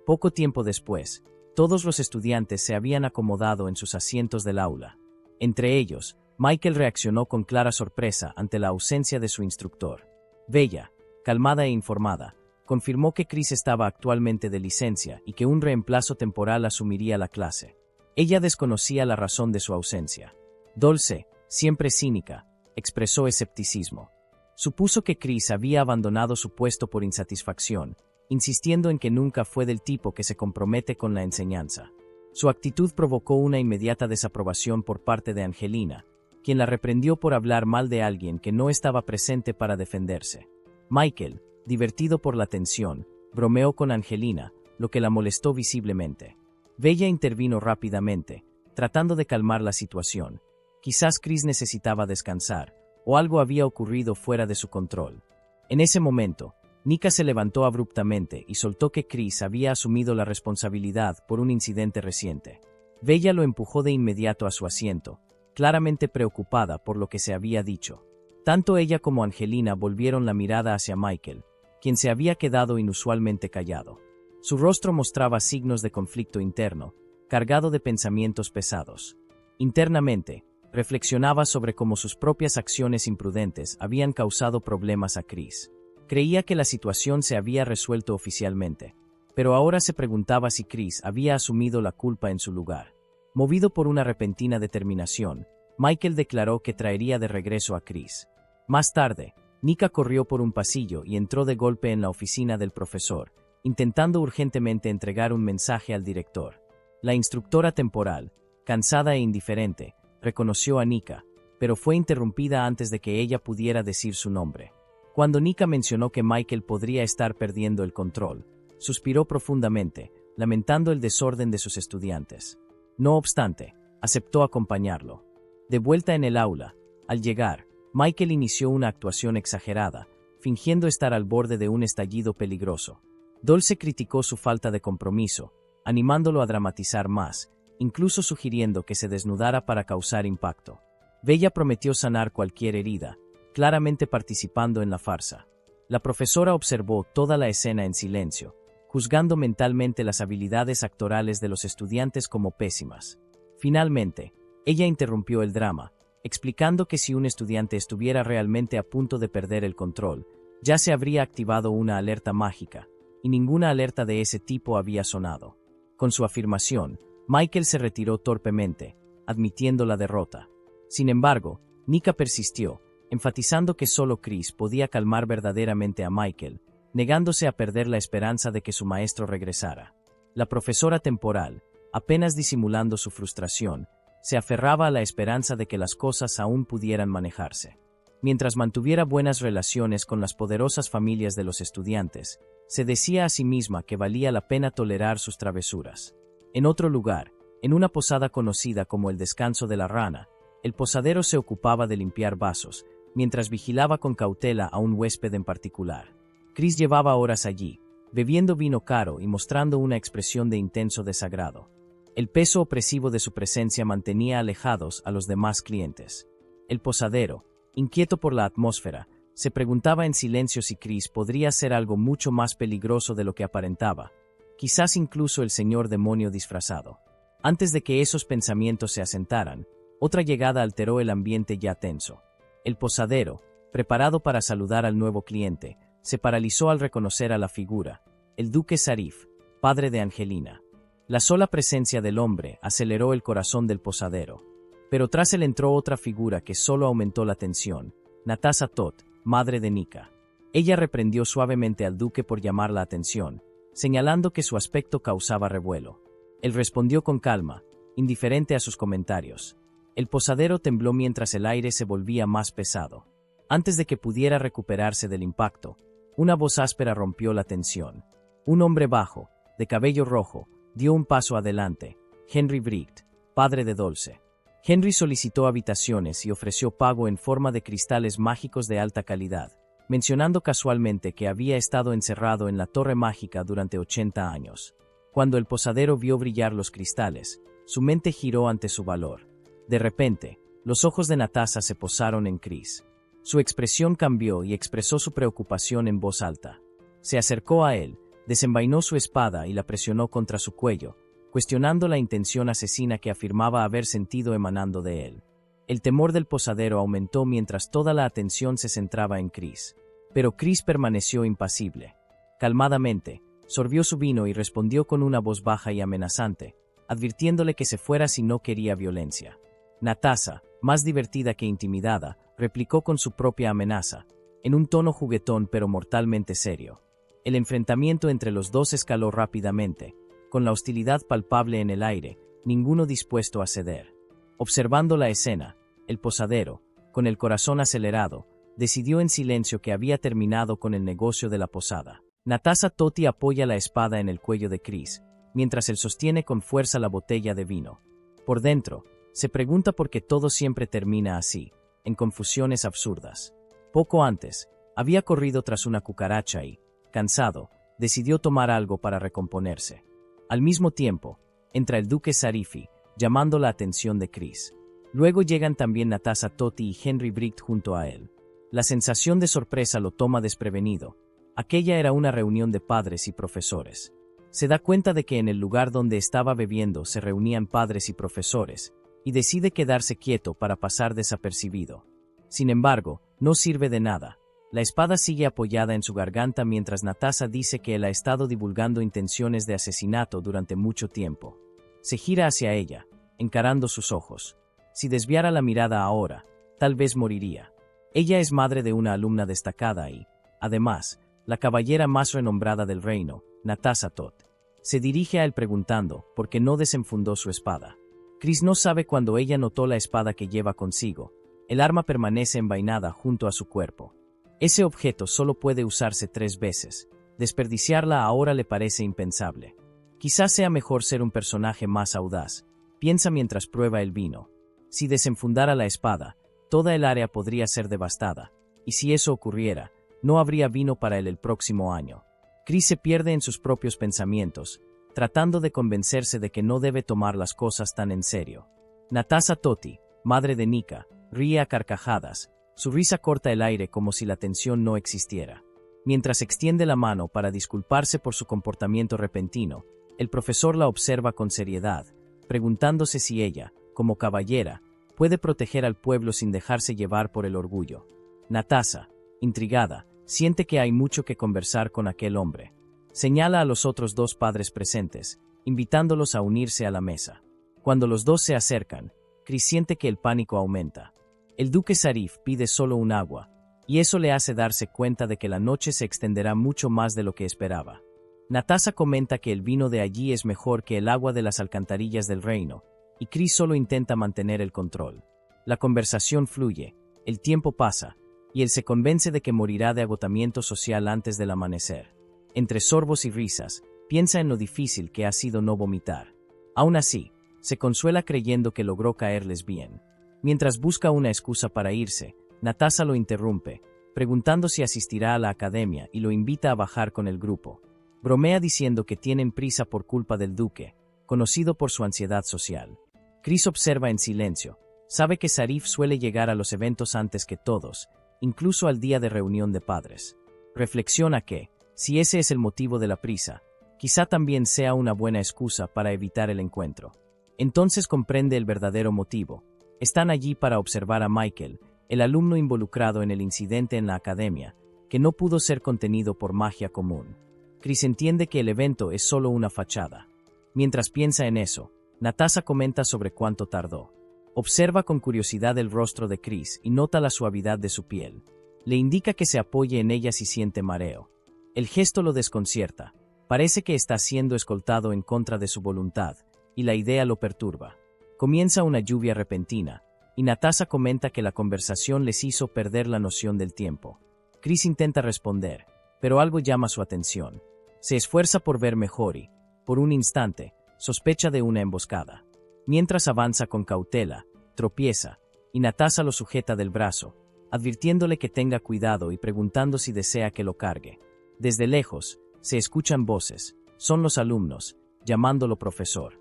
Poco tiempo después, todos los estudiantes se habían acomodado en sus asientos del aula. Entre ellos, Michael reaccionó con clara sorpresa ante la ausencia de su instructor. Bella, calmada e informada, confirmó que Chris estaba actualmente de licencia y que un reemplazo temporal asumiría la clase. Ella desconocía la razón de su ausencia. Dulce, siempre cínica, expresó escepticismo. Supuso que Chris había abandonado su puesto por insatisfacción, insistiendo en que nunca fue del tipo que se compromete con la enseñanza. Su actitud provocó una inmediata desaprobación por parte de Angelina, quien la reprendió por hablar mal de alguien que no estaba presente para defenderse. Michael, divertido por la tensión, bromeó con Angelina, lo que la molestó visiblemente. Bella intervino rápidamente, tratando de calmar la situación. Quizás Chris necesitaba descansar, o algo había ocurrido fuera de su control. En ese momento, Nika se levantó abruptamente y soltó que Chris había asumido la responsabilidad por un incidente reciente. Bella lo empujó de inmediato a su asiento, claramente preocupada por lo que se había dicho. Tanto ella como Angelina volvieron la mirada hacia Michael, quien se había quedado inusualmente callado. Su rostro mostraba signos de conflicto interno, cargado de pensamientos pesados. Internamente, reflexionaba sobre cómo sus propias acciones imprudentes habían causado problemas a Chris. Creía que la situación se había resuelto oficialmente, pero ahora se preguntaba si Chris había asumido la culpa en su lugar. Movido por una repentina determinación, Michael declaró que traería de regreso a Chris. Más tarde, Nika corrió por un pasillo y entró de golpe en la oficina del profesor, intentando urgentemente entregar un mensaje al director. La instructora temporal, cansada e indiferente, reconoció a Nika, pero fue interrumpida antes de que ella pudiera decir su nombre. Cuando Nika mencionó que Michael podría estar perdiendo el control, suspiró profundamente, lamentando el desorden de sus estudiantes. No obstante, aceptó acompañarlo. De vuelta en el aula, al llegar, Michael inició una actuación exagerada, fingiendo estar al borde de un estallido peligroso. Dulce criticó su falta de compromiso, animándolo a dramatizar más, incluso sugiriendo que se desnudara para causar impacto. Bella prometió sanar cualquier herida, claramente participando en la farsa. La profesora observó toda la escena en silencio, juzgando mentalmente las habilidades actorales de los estudiantes como pésimas. Finalmente, ella interrumpió el drama, explicando que si un estudiante estuviera realmente a punto de perder el control, ya se habría activado una alerta mágica, y ninguna alerta de ese tipo había sonado. Con su afirmación, Michael se retiró torpemente, admitiendo la derrota. Sin embargo, Nika persistió, enfatizando que solo Chris podía calmar verdaderamente a Michael, negándose a perder la esperanza de que su maestro regresara. La profesora temporal, apenas disimulando su frustración, se aferraba a la esperanza de que las cosas aún pudieran manejarse. Mientras mantuviera buenas relaciones con las poderosas familias de los estudiantes, se decía a sí misma que valía la pena tolerar sus travesuras. En otro lugar, en una posada conocida como el Descanso de la Rana, el posadero se ocupaba de limpiar vasos, mientras vigilaba con cautela a un huésped en particular. Chris llevaba horas allí, bebiendo vino caro y mostrando una expresión de intenso desagrado. El peso opresivo de su presencia mantenía alejados a los demás clientes. El posadero, inquieto por la atmósfera, se preguntaba en silencio si Chris podría ser algo mucho más peligroso de lo que aparentaba, quizás incluso el señor demonio disfrazado. Antes de que esos pensamientos se asentaran, otra llegada alteró el ambiente ya tenso. El posadero, preparado para saludar al nuevo cliente, se paralizó al reconocer a la figura, el duque Sarif, padre de Angelina. La sola presencia del hombre aceleró el corazón del posadero. Pero tras él entró otra figura que solo aumentó la tensión, Natasha Tot, madre de Nika. Ella reprendió suavemente al duque por llamar la atención, señalando que su aspecto causaba revuelo. Él respondió con calma, indiferente a sus comentarios. El posadero tembló mientras el aire se volvía más pesado. Antes de que pudiera recuperarse del impacto, una voz áspera rompió la tensión. Un hombre bajo, de cabello rojo, dio un paso adelante, Henry Bright, padre de Dulce. Henry solicitó habitaciones y ofreció pago en forma de cristales mágicos de alta calidad, mencionando casualmente que había estado encerrado en la Torre Mágica durante 80 años. Cuando el posadero vio brillar los cristales, su mente giró ante su valor. De repente, los ojos de Natasha se posaron en Chris. Su expresión cambió y expresó su preocupación en voz alta. Se acercó a él, desenvainó su espada y la presionó contra su cuello, cuestionando la intención asesina que afirmaba haber sentido emanando de él. El temor del posadero aumentó mientras toda la atención se centraba en Chris. Pero Chris permaneció impasible. Calmadamente, sorbió su vino y respondió con una voz baja y amenazante, advirtiéndole que se fuera si no quería violencia. Natasha, más divertida que intimidada, replicó con su propia amenaza, en un tono juguetón pero mortalmente serio. El enfrentamiento entre los dos escaló rápidamente, con la hostilidad palpable en el aire, ninguno dispuesto a ceder. Observando la escena, el posadero, con el corazón acelerado, decidió en silencio que había terminado con el negocio de la posada. Natasha Totti apoya la espada en el cuello de Chris, mientras él sostiene con fuerza la botella de vino. Por dentro, se pregunta por qué todo siempre termina así, en confusiones absurdas. Poco antes, había corrido tras una cucaracha y, cansado, decidió tomar algo para recomponerse. Al mismo tiempo, entra el duque Sarifi, llamando la atención de Chris. Luego llegan también Natasha Totti y Henry Bright junto a él. La sensación de sorpresa lo toma desprevenido. Aquella era una reunión de padres y profesores. Se da cuenta de que en el lugar donde estaba bebiendo se reunían padres y profesores, y decide quedarse quieto para pasar desapercibido. Sin embargo, no sirve de nada. La espada sigue apoyada en su garganta mientras Natasha dice que él ha estado divulgando intenciones de asesinato durante mucho tiempo. Se gira hacia ella, encarando sus ojos. Si desviara la mirada ahora, tal vez moriría. Ella es madre de una alumna destacada y, además, la caballera más renombrada del reino, Natasha Tot. Se dirige a él preguntando por qué no desenfundó su espada. Chris no sabe cuándo ella notó la espada que lleva consigo. El arma permanece envainada junto a su cuerpo. Ese objeto solo puede usarse 3 veces. Desperdiciarla ahora le parece impensable. Quizás sea mejor ser un personaje más audaz, piensa mientras prueba el vino. Si desenfundara la espada, toda el área podría ser devastada, y si eso ocurriera, no habría vino para él el próximo año. Chris se pierde en sus propios pensamientos, tratando de convencerse de que no debe tomar las cosas tan en serio. Natasha Totti, madre de Nika, ríe a carcajadas. Su risa corta el aire como si la tensión no existiera. Mientras extiende la mano para disculparse por su comportamiento repentino, el profesor la observa con seriedad, preguntándose si ella, como caballera, puede proteger al pueblo sin dejarse llevar por el orgullo. Natasha, intrigada, siente que hay mucho que conversar con aquel hombre. Señala a los otros 2 padres presentes, invitándolos a unirse a la mesa. Cuando los 2 se acercan, Chris siente que el pánico aumenta. El duque Sarif pide solo un agua, y eso le hace darse cuenta de que la noche se extenderá mucho más de lo que esperaba. Natasha comenta que el vino de allí es mejor que el agua de las alcantarillas del reino, y Chris solo intenta mantener el control. La conversación fluye, el tiempo pasa, y él se convence de que morirá de agotamiento social antes del amanecer. Entre sorbos y risas, piensa en lo difícil que ha sido no vomitar. Aún así, se consuela creyendo que logró caerles bien. Mientras busca una excusa para irse, Natasha lo interrumpe, preguntando si asistirá a la academia y lo invita a bajar con el grupo. Bromea diciendo que tienen prisa por culpa del duque, conocido por su ansiedad social. Chris observa en silencio. Sabe que Zarif suele llegar a los eventos antes que todos, incluso al día de reunión de padres. Reflexiona que, si ese es el motivo de la prisa, quizá también sea una buena excusa para evitar el encuentro. Entonces comprende el verdadero motivo. Están allí para observar a Michael, el alumno involucrado en el incidente en la academia, que no pudo ser contenido por magia común. Chris entiende que el evento es solo una fachada. Mientras piensa en eso, Natasha comenta sobre cuánto tardó. Observa con curiosidad el rostro de Chris y nota la suavidad de su piel. Le indica que se apoye en ella si siente mareo. El gesto lo desconcierta. Parece que está siendo escoltado en contra de su voluntad, y la idea lo perturba. Comienza una lluvia repentina, y Natasha comenta que la conversación les hizo perder la noción del tiempo. Chris intenta responder, pero algo llama su atención. Se esfuerza por ver mejor y, por un instante, sospecha de una emboscada. Mientras avanza con cautela, tropieza, y Natasha lo sujeta del brazo, advirtiéndole que tenga cuidado y preguntando si desea que lo cargue. Desde lejos, se escuchan voces, son los alumnos, llamándolo profesor.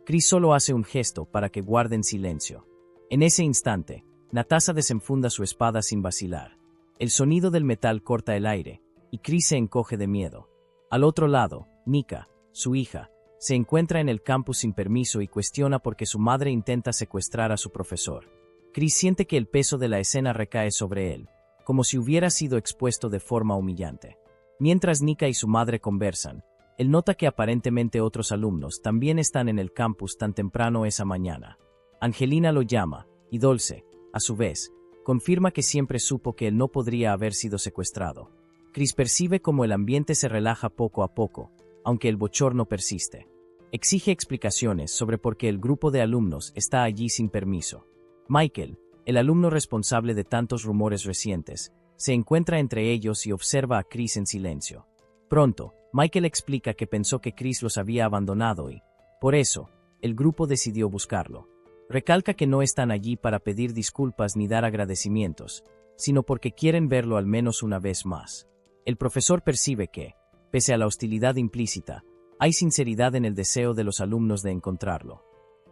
Chris solo hace un gesto para que guarden silencio. En ese instante, Natasha desenfunda su espada sin vacilar. El sonido del metal corta el aire, y Chris se encoge de miedo. Al otro lado, Nika, su hija, se encuentra en el campus sin permiso y cuestiona por qué su madre intenta secuestrar a su profesor. Chris siente que el peso de la escena recae sobre él, como si hubiera sido expuesto de forma humillante. Mientras Nika y su madre conversan, él nota que aparentemente otros alumnos también están en el campus tan temprano esa mañana. Angelina lo llama, y Dulce, a su vez, confirma que siempre supo que él no podría haber sido secuestrado. Chris percibe cómo el ambiente se relaja poco a poco, aunque el bochorno persiste. Exige explicaciones sobre por qué el grupo de alumnos está allí sin permiso. Michael, el alumno responsable de tantos rumores recientes, se encuentra entre ellos y observa a Chris en silencio. Pronto, Michael explica que pensó que Chris los había abandonado y, por eso, el grupo decidió buscarlo. Recalca que no están allí para pedir disculpas ni dar agradecimientos, sino porque quieren verlo al menos una vez más. El profesor percibe que, pese a la hostilidad implícita, hay sinceridad en el deseo de los alumnos de encontrarlo.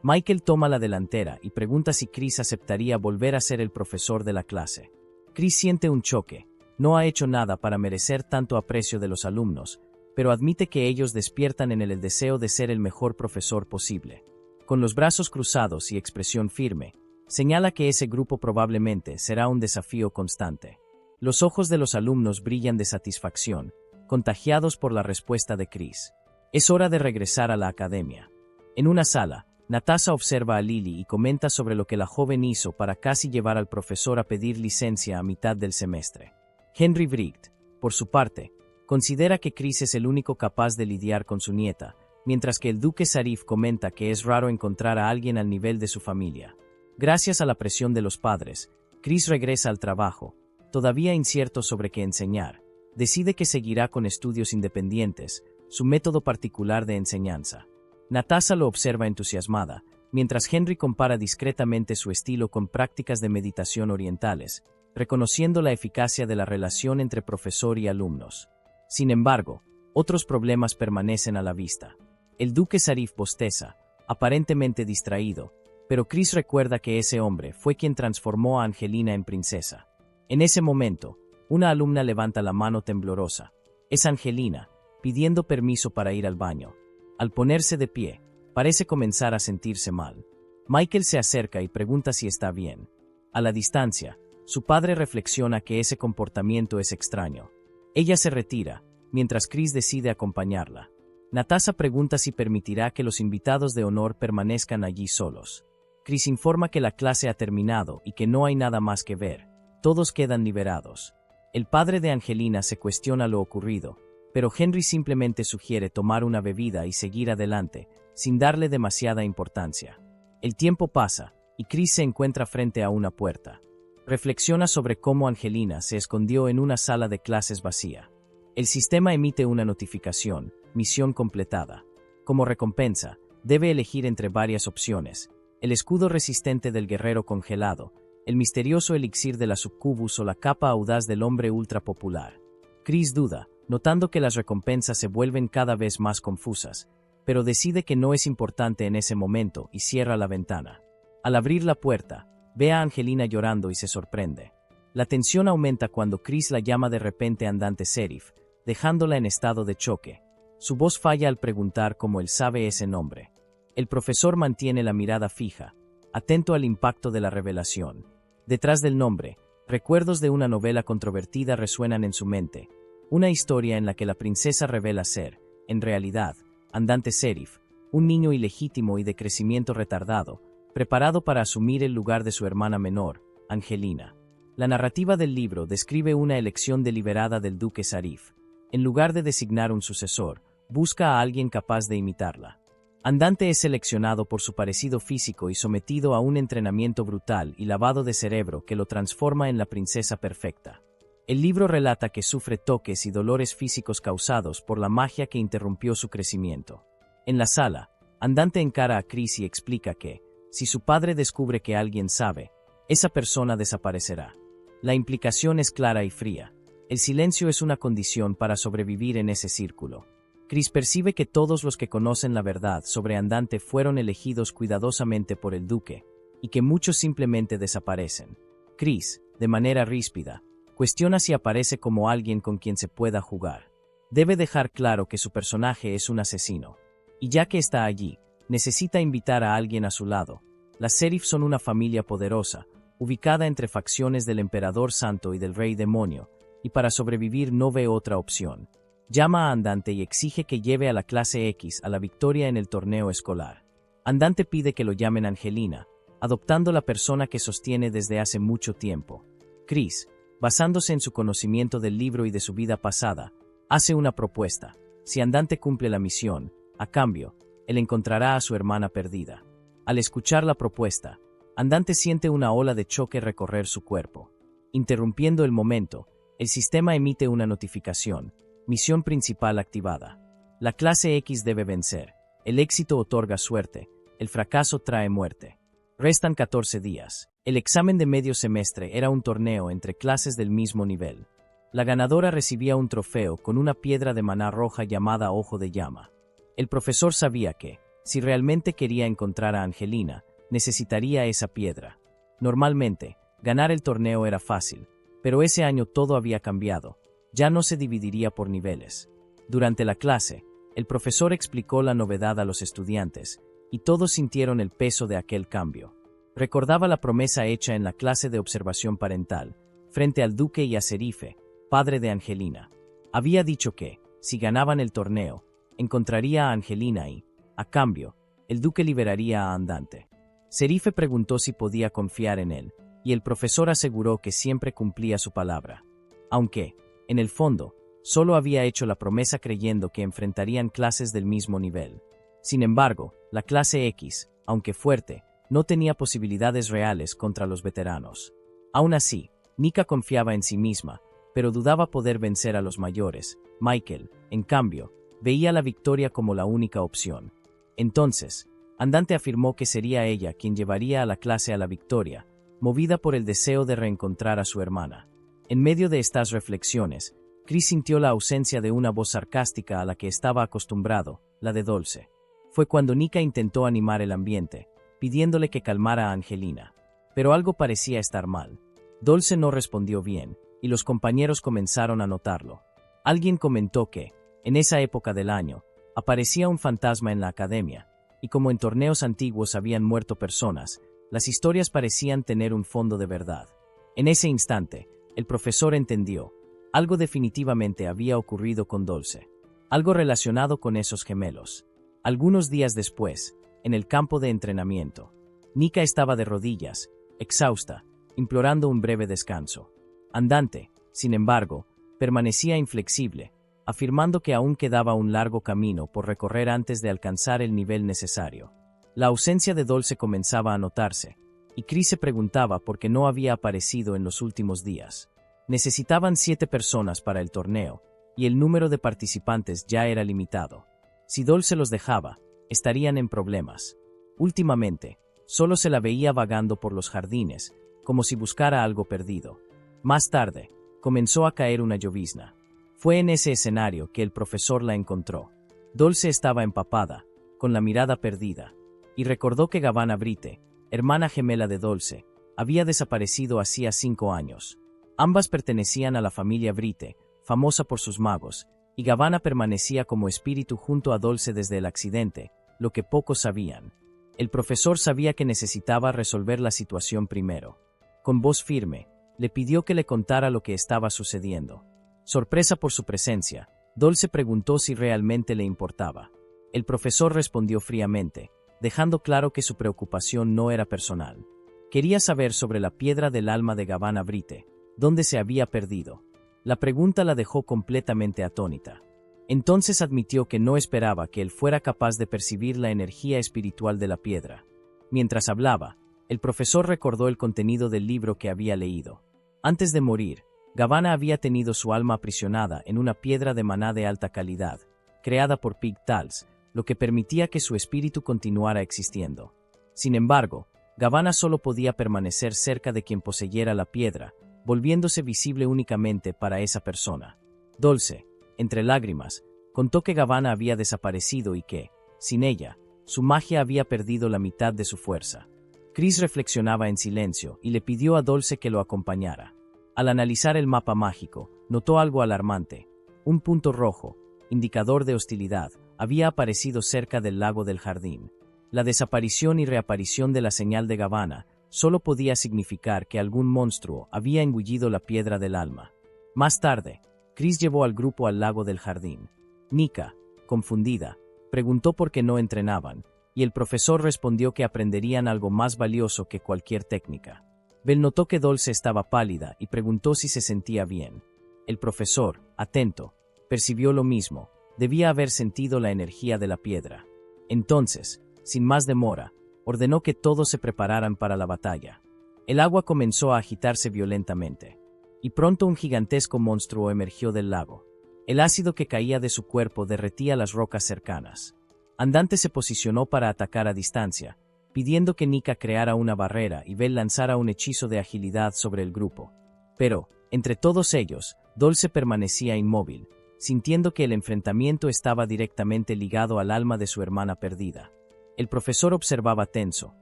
Michael toma la delantera y pregunta si Chris aceptaría volver a ser el profesor de la clase. Chris siente un choque. No ha hecho nada para merecer tanto aprecio de los alumnos, pero admite que ellos despiertan en él el deseo de ser el mejor profesor posible. Con los brazos cruzados y expresión firme, señala que ese grupo probablemente será un desafío constante. Los ojos de los alumnos brillan de satisfacción, contagiados por la respuesta de Chris. Es hora de regresar a la academia. En una sala, Natasha observa a Lily y comenta sobre lo que la joven hizo para casi llevar al profesor a pedir licencia a mitad del semestre. Henry Bright, por su parte, considera que Chris es el único capaz de lidiar con su nieta, mientras que el duque Zarif comenta que es raro encontrar a alguien al nivel de su familia. Gracias a la presión de los padres, Chris regresa al trabajo, todavía incierto sobre qué enseñar. Decide que seguirá con estudios independientes, su método particular de enseñanza. Natasha lo observa entusiasmada, mientras Henry compara discretamente su estilo con prácticas de meditación orientales, reconociendo la eficacia de la relación entre profesor y alumnos. Sin embargo, otros problemas permanecen a la vista. El duque Zarif bosteza, aparentemente distraído, pero Chris recuerda que ese hombre fue quien transformó a Angelina en princesa. En ese momento, una alumna levanta la mano temblorosa. Es Angelina, pidiendo permiso para ir al baño. Al ponerse de pie, parece comenzar a sentirse mal. Michael se acerca y pregunta si está bien. A la distancia, su padre reflexiona que ese comportamiento es extraño. Ella se retira, mientras Chris decide acompañarla. Natasha pregunta si permitirá que los invitados de honor permanezcan allí solos. Chris informa que la clase ha terminado y que no hay nada más que ver. Todos quedan liberados. El padre de Angelina se cuestiona lo ocurrido, pero Henry simplemente sugiere tomar una bebida y seguir adelante, sin darle demasiada importancia. El tiempo pasa, y Chris se encuentra frente a una puerta. Reflexiona sobre cómo Angelina se escondió en una sala de clases vacía. El sistema emite una notificación, misión completada. Como recompensa, debe elegir entre varias opciones: el escudo resistente del guerrero congelado, el misterioso elixir de la succubus o la capa audaz del hombre ultra popular. Chris duda, notando que las recompensas se vuelven cada vez más confusas, pero decide que no es importante en ese momento y cierra la ventana. Al abrir la puerta, ve a Angelina llorando y se sorprende. La tensión aumenta cuando Chris la llama de repente Andante Serif, dejándola en estado de choque. Su voz falla al preguntar cómo él sabe ese nombre. El profesor mantiene la mirada fija, atento al impacto de la revelación. Detrás del nombre, recuerdos de una novela controvertida resuenan en su mente. Una historia en la que la princesa revela ser, en realidad, Andante Serif, un niño ilegítimo y de crecimiento retardado, preparado para asumir el lugar de su hermana menor, Angelina. La narrativa del libro describe una elección deliberada del duque Sarif. En lugar de designar un sucesor, busca a alguien capaz de imitarla. Andante es seleccionado por su parecido físico y sometido a un entrenamiento brutal y lavado de cerebro que lo transforma en la princesa perfecta. El libro relata que sufre toques y dolores físicos causados por la magia que interrumpió su crecimiento. En la sala, Andante encara a Chris y explica que, si su padre descubre que alguien sabe, esa persona desaparecerá. La implicación es clara y fría. El silencio es una condición para sobrevivir en ese círculo. Chris percibe que todos los que conocen la verdad sobre Andante fueron elegidos cuidadosamente por el duque, y que muchos simplemente desaparecen. Chris, de manera ríspida, cuestiona si aparece como alguien con quien se pueda jugar. Debe dejar claro que su personaje es un asesino. Y ya que está allí, necesita invitar a alguien a su lado. Las Serif son una familia poderosa, ubicada entre facciones del Emperador Santo y del Rey Demonio, y para sobrevivir no ve otra opción. Llama a Andante y exige que lleve a la clase X a la victoria en el torneo escolar. Andante pide que lo llamen Angelina, adoptando la persona que sostiene desde hace mucho tiempo. Chris, basándose en su conocimiento del libro y de su vida pasada, hace una propuesta. Si Andante cumple la misión, a cambio, él encontrará a su hermana perdida. Al escuchar la propuesta, Andante siente una ola de choque recorrer su cuerpo. Interrumpiendo el momento, el sistema emite una notificación. Misión principal activada. La clase X debe vencer. El éxito otorga suerte. El fracaso trae muerte. Restan 14 días. El examen de medio semestre era un torneo entre clases del mismo nivel. La ganadora recibía un trofeo con una piedra de maná roja llamada Ojo de Llama. El profesor sabía que, si realmente quería encontrar a Angelina, necesitaría esa piedra. Normalmente, ganar el torneo era fácil, pero ese año todo había cambiado. Ya no se dividiría por niveles. Durante la clase, el profesor explicó la novedad a los estudiantes, y todos sintieron el peso de aquel cambio. Recordaba la promesa hecha en la clase de observación parental, frente al duque y a Serife, padre de Angelina. Había dicho que, si ganaban el torneo, encontraría a Angelina y, a cambio, el duque liberaría a Andante. Serife preguntó si podía confiar en él, y el profesor aseguró que siempre cumplía su palabra. Aunque, en el fondo, solo había hecho la promesa creyendo que enfrentarían clases del mismo nivel. Sin embargo, la clase X, aunque fuerte, no tenía posibilidades reales contra los veteranos. Aún así, Nika confiaba en sí misma, pero dudaba poder vencer a los mayores. Michael, en cambio, veía la victoria como la única opción. Entonces, Andante afirmó que sería ella quien llevaría a la clase a la victoria, movida por el deseo de reencontrar a su hermana. En medio de estas reflexiones, Chris sintió la ausencia de una voz sarcástica a la que estaba acostumbrado, la de Dolce. Fue cuando Nika intentó animar el ambiente, pidiéndole que calmara a Angelina. Pero algo parecía estar mal. Dolce no respondió bien, y los compañeros comenzaron a notarlo. Alguien comentó que, en esa época del año, aparecía un fantasma en la academia, y como en torneos antiguos habían muerto personas, las historias parecían tener un fondo de verdad. En ese instante, el profesor entendió. Algo definitivamente había ocurrido con Dolce. Algo relacionado con esos gemelos. Algunos días después, en el campo de entrenamiento, Nika estaba de rodillas, exhausta, implorando un breve descanso. Andante, sin embargo, permanecía inflexible, afirmando que aún quedaba un largo camino por recorrer antes de alcanzar el nivel necesario. La ausencia de Dolce comenzaba a notarse, y Chris se preguntaba por qué no había aparecido en los últimos días. Necesitaban 7 personas para el torneo, y el número de participantes ya era limitado. Si Dolce los dejaba, estarían en problemas. Últimamente, solo se la veía vagando por los jardines, como si buscara algo perdido. Más tarde, comenzó a caer una llovizna. Fue en ese escenario que el profesor la encontró. Dolce estaba empapada, con la mirada perdida, y recordó que Gavanna Brite, hermana gemela de Dolce, había desaparecido hacía 5 años. Ambas pertenecían a la familia Brite, famosa por sus magos, y Gavanna permanecía como espíritu junto a Dolce desde el accidente, lo que pocos sabían. El profesor sabía que necesitaba resolver la situación primero. Con voz firme, le pidió que le contara lo que estaba sucediendo. Sorpresa por su presencia, Dolce preguntó si realmente le importaba. El profesor respondió fríamente, dejando claro que su preocupación no era personal. Quería saber sobre la piedra del alma de Gavanna Brite, dónde se había perdido. La pregunta la dejó completamente atónita. Entonces admitió que no esperaba que él fuera capaz de percibir la energía espiritual de la piedra. Mientras hablaba, el profesor recordó el contenido del libro que había leído. Antes de morir, Gavanna había tenido su alma aprisionada en una piedra de maná de alta calidad, creada por Pig-Tals, lo que permitía que su espíritu continuara existiendo. Sin embargo, Gavanna solo podía permanecer cerca de quien poseyera la piedra, volviéndose visible únicamente para esa persona. Dolce, entre lágrimas, contó que Gavanna había desaparecido y que, sin ella, su magia había perdido la mitad de su fuerza. Chris reflexionaba en silencio y le pidió a Dolce que lo acompañara. Al analizar el mapa mágico, notó algo alarmante. Un punto rojo, indicador de hostilidad, había aparecido cerca del lago del jardín. La desaparición y reaparición de la señal de Gavanna solo podía significar que algún monstruo había engullido la piedra del alma. Más tarde, Chris llevó al grupo al lago del jardín. Nika, confundida, preguntó por qué no entrenaban, y el profesor respondió que aprenderían algo más valioso que cualquier técnica. Bell notó que Dolce estaba pálida y preguntó si se sentía bien. El profesor, atento, percibió lo mismo, debía haber sentido la energía de la piedra. Entonces, sin más demora, ordenó que todos se prepararan para la batalla. El agua comenzó a agitarse violentamente, y pronto un gigantesco monstruo emergió del lago. El ácido que caía de su cuerpo derretía las rocas cercanas. Andante se posicionó para atacar a distancia, pidiendo que Nika creara una barrera y Bell lanzara un hechizo de agilidad sobre el grupo. Pero, entre todos ellos, Dolce permanecía inmóvil, sintiendo que el enfrentamiento estaba directamente ligado al alma de su hermana perdida. El profesor observaba tenso,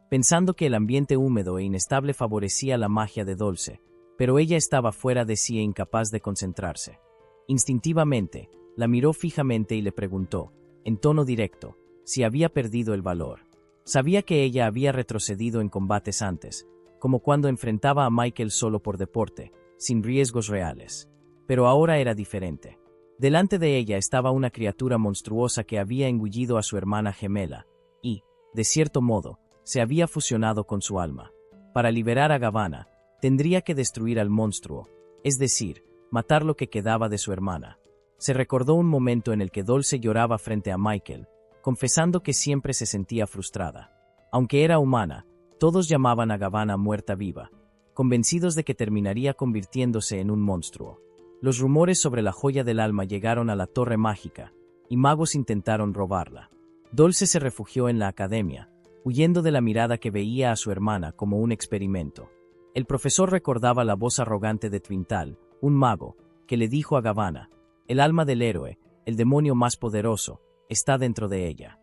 pensando que el ambiente húmedo e inestable favorecía la magia de Dolce, pero ella estaba fuera de sí e incapaz de concentrarse. Instintivamente, la miró fijamente y le preguntó, en tono directo, si había perdido el valor. Sabía que ella había retrocedido en combates antes, como cuando enfrentaba a Michael solo por deporte, sin riesgos reales. Pero ahora era diferente. Delante de ella estaba una criatura monstruosa que había engullido a su hermana gemela, y, de cierto modo, se había fusionado con su alma. Para liberar a Gavanna, tendría que destruir al monstruo, es decir, matar lo que quedaba de su hermana. Se recordó un momento en el que Dolce lloraba frente a Michael, confesando que siempre se sentía frustrada. Aunque era humana, todos llamaban a Gavanna muerta viva, convencidos de que terminaría convirtiéndose en un monstruo. Los rumores sobre la joya del alma llegaron a la torre mágica, y magos intentaron robarla. Dolce se refugió en la academia, huyendo de la mirada que veía a su hermana como un experimento. El profesor recordaba la voz arrogante de Twintal, un mago, que le dijo a Gavanna, el alma del héroe, el demonio más poderoso, está dentro de ella.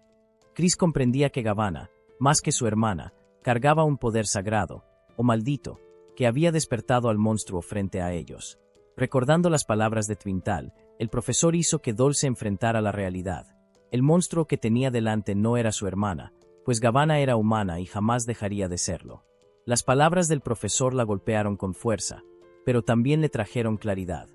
Chris comprendía que Gavanna, más que su hermana, cargaba un poder sagrado, o maldito, que había despertado al monstruo frente a ellos. Recordando las palabras de Twintal, el profesor hizo que Dolce enfrentara la realidad. El monstruo que tenía delante no era su hermana, pues Gavanna era humana y jamás dejaría de serlo. Las palabras del profesor la golpearon con fuerza, pero también le trajeron claridad.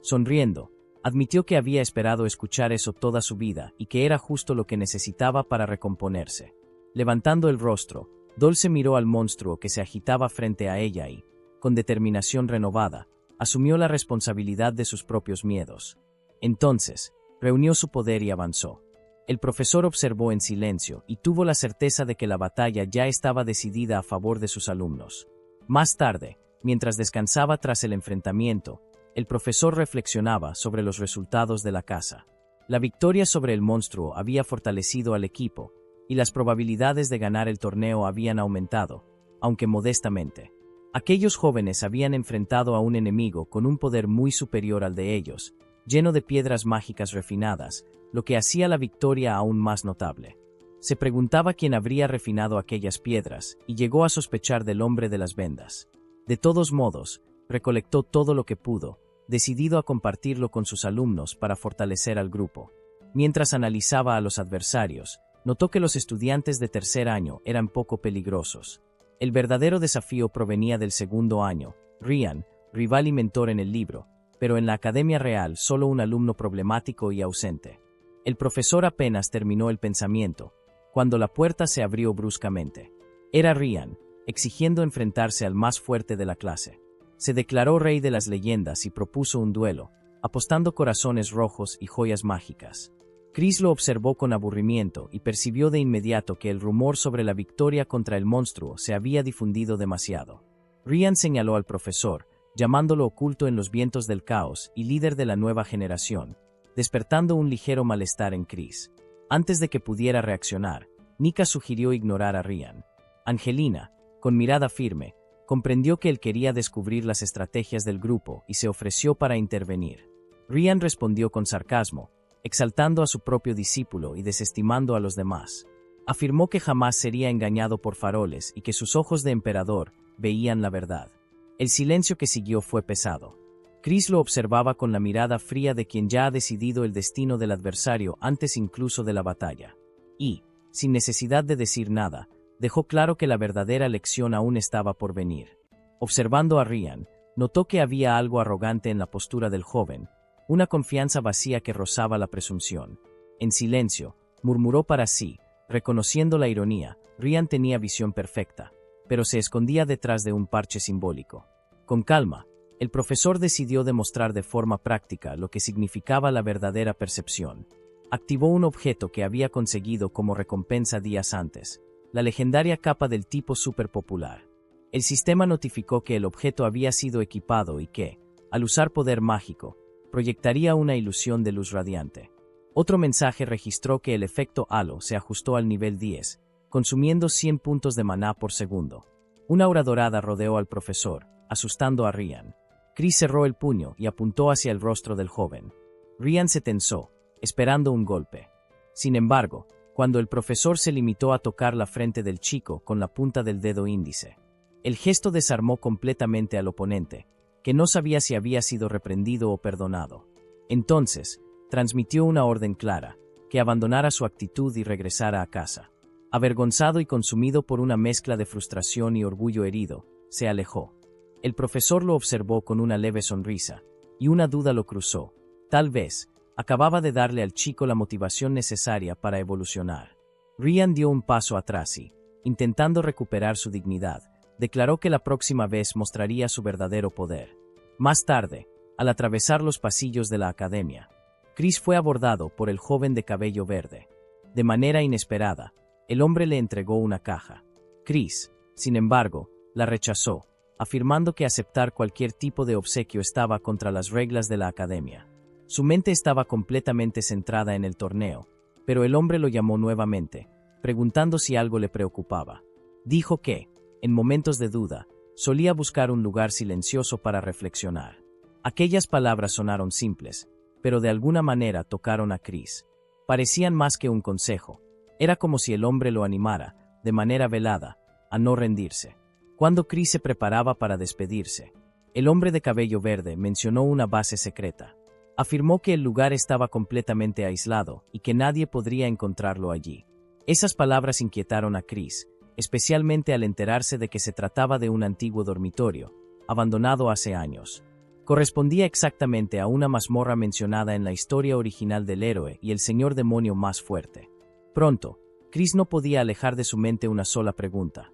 Sonriendo, admitió que había esperado escuchar eso toda su vida y que era justo lo que necesitaba para recomponerse. Levantando el rostro, Dolce miró al monstruo que se agitaba frente a ella y, con determinación renovada, asumió la responsabilidad de sus propios miedos. Entonces, reunió su poder y avanzó. El profesor observó en silencio y tuvo la certeza de que la batalla ya estaba decidida a favor de sus alumnos. Más tarde, mientras descansaba tras el enfrentamiento, el profesor reflexionaba sobre los resultados de la caza. La victoria sobre el monstruo había fortalecido al equipo, y las probabilidades de ganar el torneo habían aumentado, aunque modestamente. Aquellos jóvenes habían enfrentado a un enemigo con un poder muy superior al de ellos, lleno de piedras mágicas refinadas, lo que hacía la victoria aún más notable. Se preguntaba quién habría refinado aquellas piedras, y llegó a sospechar del hombre de las vendas. De todos modos, recolectó todo lo que pudo, decidido a compartirlo con sus alumnos para fortalecer al grupo. Mientras analizaba a los adversarios, notó que los estudiantes de tercer año eran poco peligrosos. El verdadero desafío provenía del segundo año, Ryan, rival y mentor en el libro, pero en la Academia Real solo un alumno problemático y ausente. El profesor apenas terminó el pensamiento, cuando la puerta se abrió bruscamente. Era Ryan, exigiendo enfrentarse al más fuerte de la clase. Se declaró rey de las leyendas y propuso un duelo, apostando corazones rojos y joyas mágicas. Chris lo observó con aburrimiento y percibió de inmediato que el rumor sobre la victoria contra el monstruo se había difundido demasiado. Ryan señaló al profesor, llamándolo oculto en los vientos del caos y líder de la nueva generación, despertando un ligero malestar en Chris. Antes de que pudiera reaccionar, Nika sugirió ignorar a Ryan. Angelina, con mirada firme, comprendió que él quería descubrir las estrategias del grupo y se ofreció para intervenir. Ryan respondió con sarcasmo, exaltando a su propio discípulo y desestimando a los demás. Afirmó que jamás sería engañado por faroles y que sus ojos de emperador veían la verdad. El silencio que siguió fue pesado. Chris lo observaba con la mirada fría de quien ya ha decidido el destino del adversario antes incluso de la batalla. Y, sin necesidad de decir nada, dejó claro que la verdadera lección aún estaba por venir. Observando a Ryan, notó que había algo arrogante en la postura del joven, una confianza vacía que rozaba la presunción. En silencio, murmuró para sí, reconociendo la ironía. Ryan tenía visión perfecta, pero se escondía detrás de un parche simbólico. Con calma, el profesor decidió demostrar de forma práctica lo que significaba la verdadera percepción. Activó un objeto que había conseguido como recompensa días antes, la legendaria capa del tipo superpopular. El sistema notificó que el objeto había sido equipado y que, al usar poder mágico, proyectaría una ilusión de luz radiante. Otro mensaje registró que el efecto halo se ajustó al nivel 10, consumiendo 100 puntos de maná por segundo. Una aura dorada rodeó al profesor, asustando a Ryan. Chris cerró el puño y apuntó hacia el rostro del joven. Ryan se tensó, esperando un golpe. Sin embargo, cuando el profesor se limitó a tocar la frente del chico con la punta del dedo índice, el gesto desarmó completamente al oponente, que no sabía si había sido reprendido o perdonado. Entonces, transmitió una orden clara, que abandonara su actitud y regresara a casa. Avergonzado y consumido por una mezcla de frustración y orgullo herido, se alejó. El profesor lo observó con una leve sonrisa, y una duda lo cruzó. Tal vez, acababa de darle al chico la motivación necesaria para evolucionar. Ryan dio un paso atrás y, intentando recuperar su dignidad, declaró que la próxima vez mostraría su verdadero poder. Más tarde, al atravesar los pasillos de la academia, Chris fue abordado por el joven de cabello verde. De manera inesperada, el hombre le entregó una caja. Chris, sin embargo, la rechazó, afirmando que aceptar cualquier tipo de obsequio estaba contra las reglas de la academia. Su mente estaba completamente centrada en el torneo, pero el hombre lo llamó nuevamente, preguntando si algo le preocupaba. Dijo que, en momentos de duda, solía buscar un lugar silencioso para reflexionar. Aquellas palabras sonaron simples, pero de alguna manera tocaron a Chris. Parecían más que un consejo. Era como si el hombre lo animara, de manera velada, a no rendirse. Cuando Chris se preparaba para despedirse, el hombre de cabello verde mencionó una base secreta. Afirmó que el lugar estaba completamente aislado y que nadie podría encontrarlo allí. Esas palabras inquietaron a Chris, especialmente al enterarse de que se trataba de un antiguo dormitorio, abandonado hace años. Correspondía exactamente a una mazmorra mencionada en la historia original del héroe y el señor demonio más fuerte. Pronto, Chris no podía alejar de su mente una sola pregunta.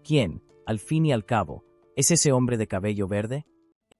¿Quién, al fin y al cabo, es ese hombre de cabello verde?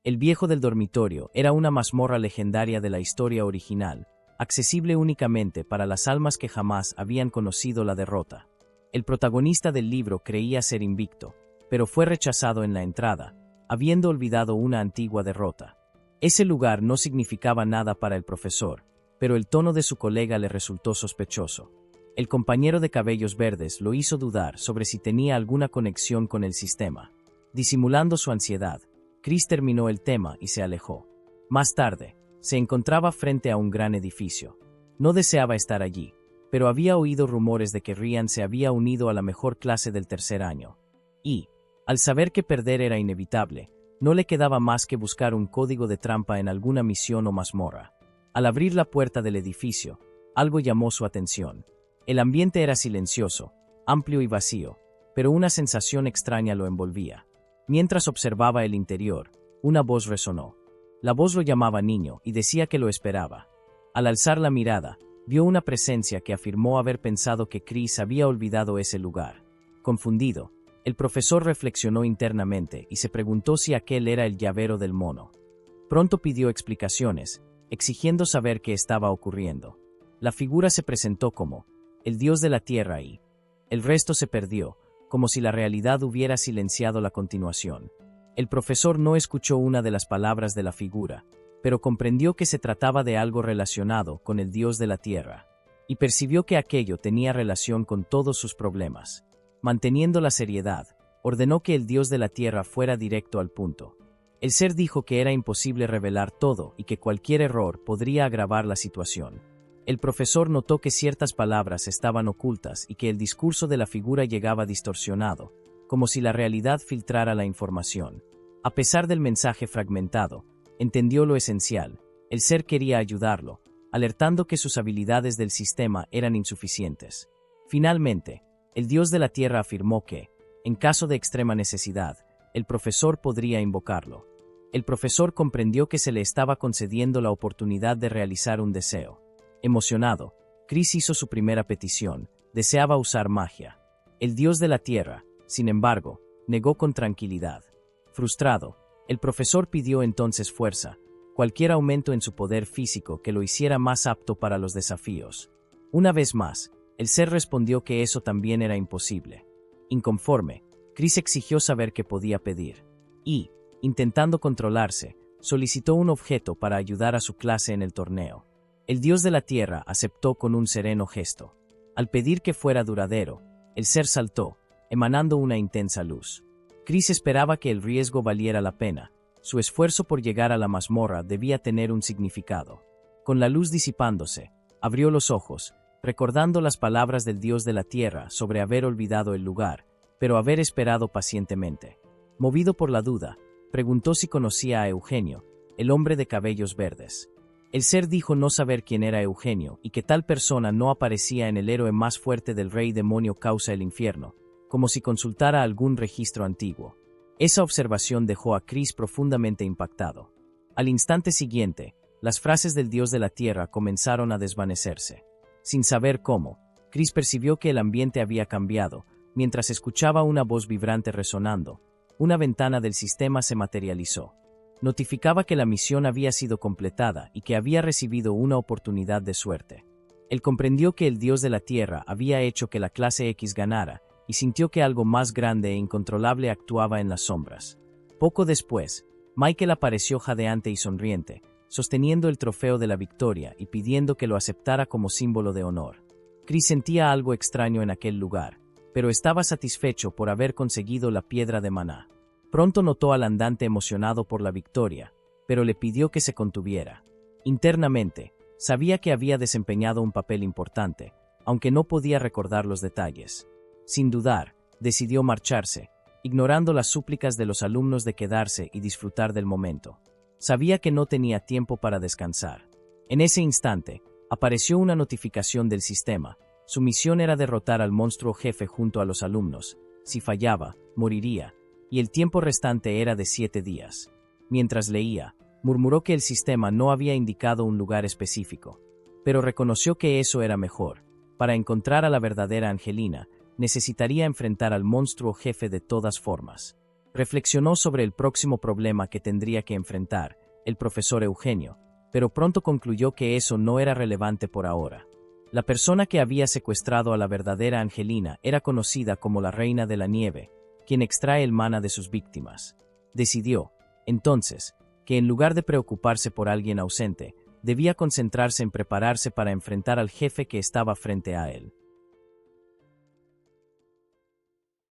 El viejo del dormitorio era una mazmorra legendaria de la historia original, accesible únicamente para las almas que jamás habían conocido la derrota. El protagonista del libro creía ser invicto, pero fue rechazado en la entrada, habiendo olvidado una antigua derrota. Ese lugar no significaba nada para el profesor, pero el tono de su colega le resultó sospechoso. El compañero de cabellos verdes lo hizo dudar sobre si tenía alguna conexión con el sistema. Disimulando su ansiedad, Chris terminó el tema y se alejó. Más tarde, se encontraba frente a un gran edificio. No deseaba estar allí, pero había oído rumores de que Ryan se había unido a la mejor clase del tercer año. Y, al saber que perder era inevitable, no le quedaba más que buscar un código de trampa en alguna misión o mazmorra. Al abrir la puerta del edificio, algo llamó su atención. El ambiente era silencioso, amplio y vacío, pero una sensación extraña lo envolvía. Mientras observaba el interior, una voz resonó. La voz lo llamaba niño y decía que lo esperaba. Al alzar la mirada, vio una presencia que afirmó haber pensado que Chris había olvidado ese lugar. Confundido, el profesor reflexionó internamente y se preguntó si aquel era el llavero del mono. Pronto pidió explicaciones, exigiendo saber qué estaba ocurriendo. La figura se presentó como el dios de la tierra y el resto se perdió, como si la realidad hubiera silenciado la continuación. El profesor no escuchó una de las palabras de la figura, pero comprendió que se trataba de algo relacionado con el dios de la tierra, y percibió que aquello tenía relación con todos sus problemas. Manteniendo la seriedad, ordenó que el dios de la tierra fuera directo al punto. El ser dijo que era imposible revelar todo y que cualquier error podría agravar la situación. El profesor notó que ciertas palabras estaban ocultas y que el discurso de la figura llegaba distorsionado, como si la realidad filtrara la información. A pesar del mensaje fragmentado, entendió lo esencial. El ser quería ayudarlo, alertando que sus habilidades del sistema eran insuficientes. Finalmente, el dios de la tierra afirmó que, en caso de extrema necesidad, el profesor podría invocarlo. El profesor comprendió que se le estaba concediendo la oportunidad de realizar un deseo. Emocionado, Chris hizo su primera petición, deseaba usar magia. El dios de la tierra, sin embargo, negó con tranquilidad. Frustrado, el profesor pidió entonces fuerza, cualquier aumento en su poder físico que lo hiciera más apto para los desafíos. Una vez más, el ser respondió que eso también era imposible. Inconforme, Chris exigió saber qué podía pedir. Y, intentando controlarse, solicitó un objeto para ayudar a su clase en el torneo. El dios de la tierra aceptó con un sereno gesto. Al pedir que fuera duradero, el ser saltó, emanando una intensa luz. Chris esperaba que el riesgo valiera la pena. Su esfuerzo por llegar a la mazmorra debía tener un significado. Con la luz disipándose, abrió los ojos, recordando las palabras del dios de la tierra sobre haber olvidado el lugar, pero haber esperado pacientemente. Movido por la duda, preguntó si conocía a Eugenio, el hombre de cabellos verdes. El ser dijo no saber quién era Eugenio y que tal persona no aparecía en el héroe más fuerte del rey demonio causa el infierno, como si consultara algún registro antiguo. Esa observación dejó a Chris profundamente impactado. Al instante siguiente, las frases del dios de la tierra comenzaron a desvanecerse. Sin saber cómo, Chris percibió que el ambiente había cambiado, mientras escuchaba una voz vibrante resonando. Una ventana del sistema se materializó. Notificaba que la misión había sido completada y que había recibido una oportunidad de suerte. Él comprendió que el dios de la tierra había hecho que la clase X ganara, y sintió que algo más grande e incontrolable actuaba en las sombras. Poco después, Michael apareció jadeante y sonriente, sosteniendo el trofeo de la victoria y pidiendo que lo aceptara como símbolo de honor. Chris sentía algo extraño en aquel lugar, pero estaba satisfecho por haber conseguido la piedra de maná. Pronto notó al andante emocionado por la victoria, pero le pidió que se contuviera. Internamente, sabía que había desempeñado un papel importante, aunque no podía recordar los detalles. Sin dudar, decidió marcharse, ignorando las súplicas de los alumnos de quedarse y disfrutar del momento. Sabía que no tenía tiempo para descansar. En ese instante, apareció una notificación del sistema. Su misión era derrotar al monstruo jefe junto a los alumnos. Si fallaba, moriría, y el tiempo restante era de 7 días. Mientras leía, murmuró que el sistema no había indicado un lugar específico, pero reconoció que eso era mejor. Para encontrar a la verdadera Angelina, necesitaría enfrentar al monstruo jefe de todas formas. Reflexionó sobre el próximo problema que tendría que enfrentar, el profesor Eugenio, pero pronto concluyó que eso no era relevante por ahora. La persona que había secuestrado a la verdadera Angelina era conocida como la Reina de la Nieve, quien extrae el mana de sus víctimas. Decidió, entonces, que en lugar de preocuparse por alguien ausente, debía concentrarse en prepararse para enfrentar al jefe que estaba frente a él.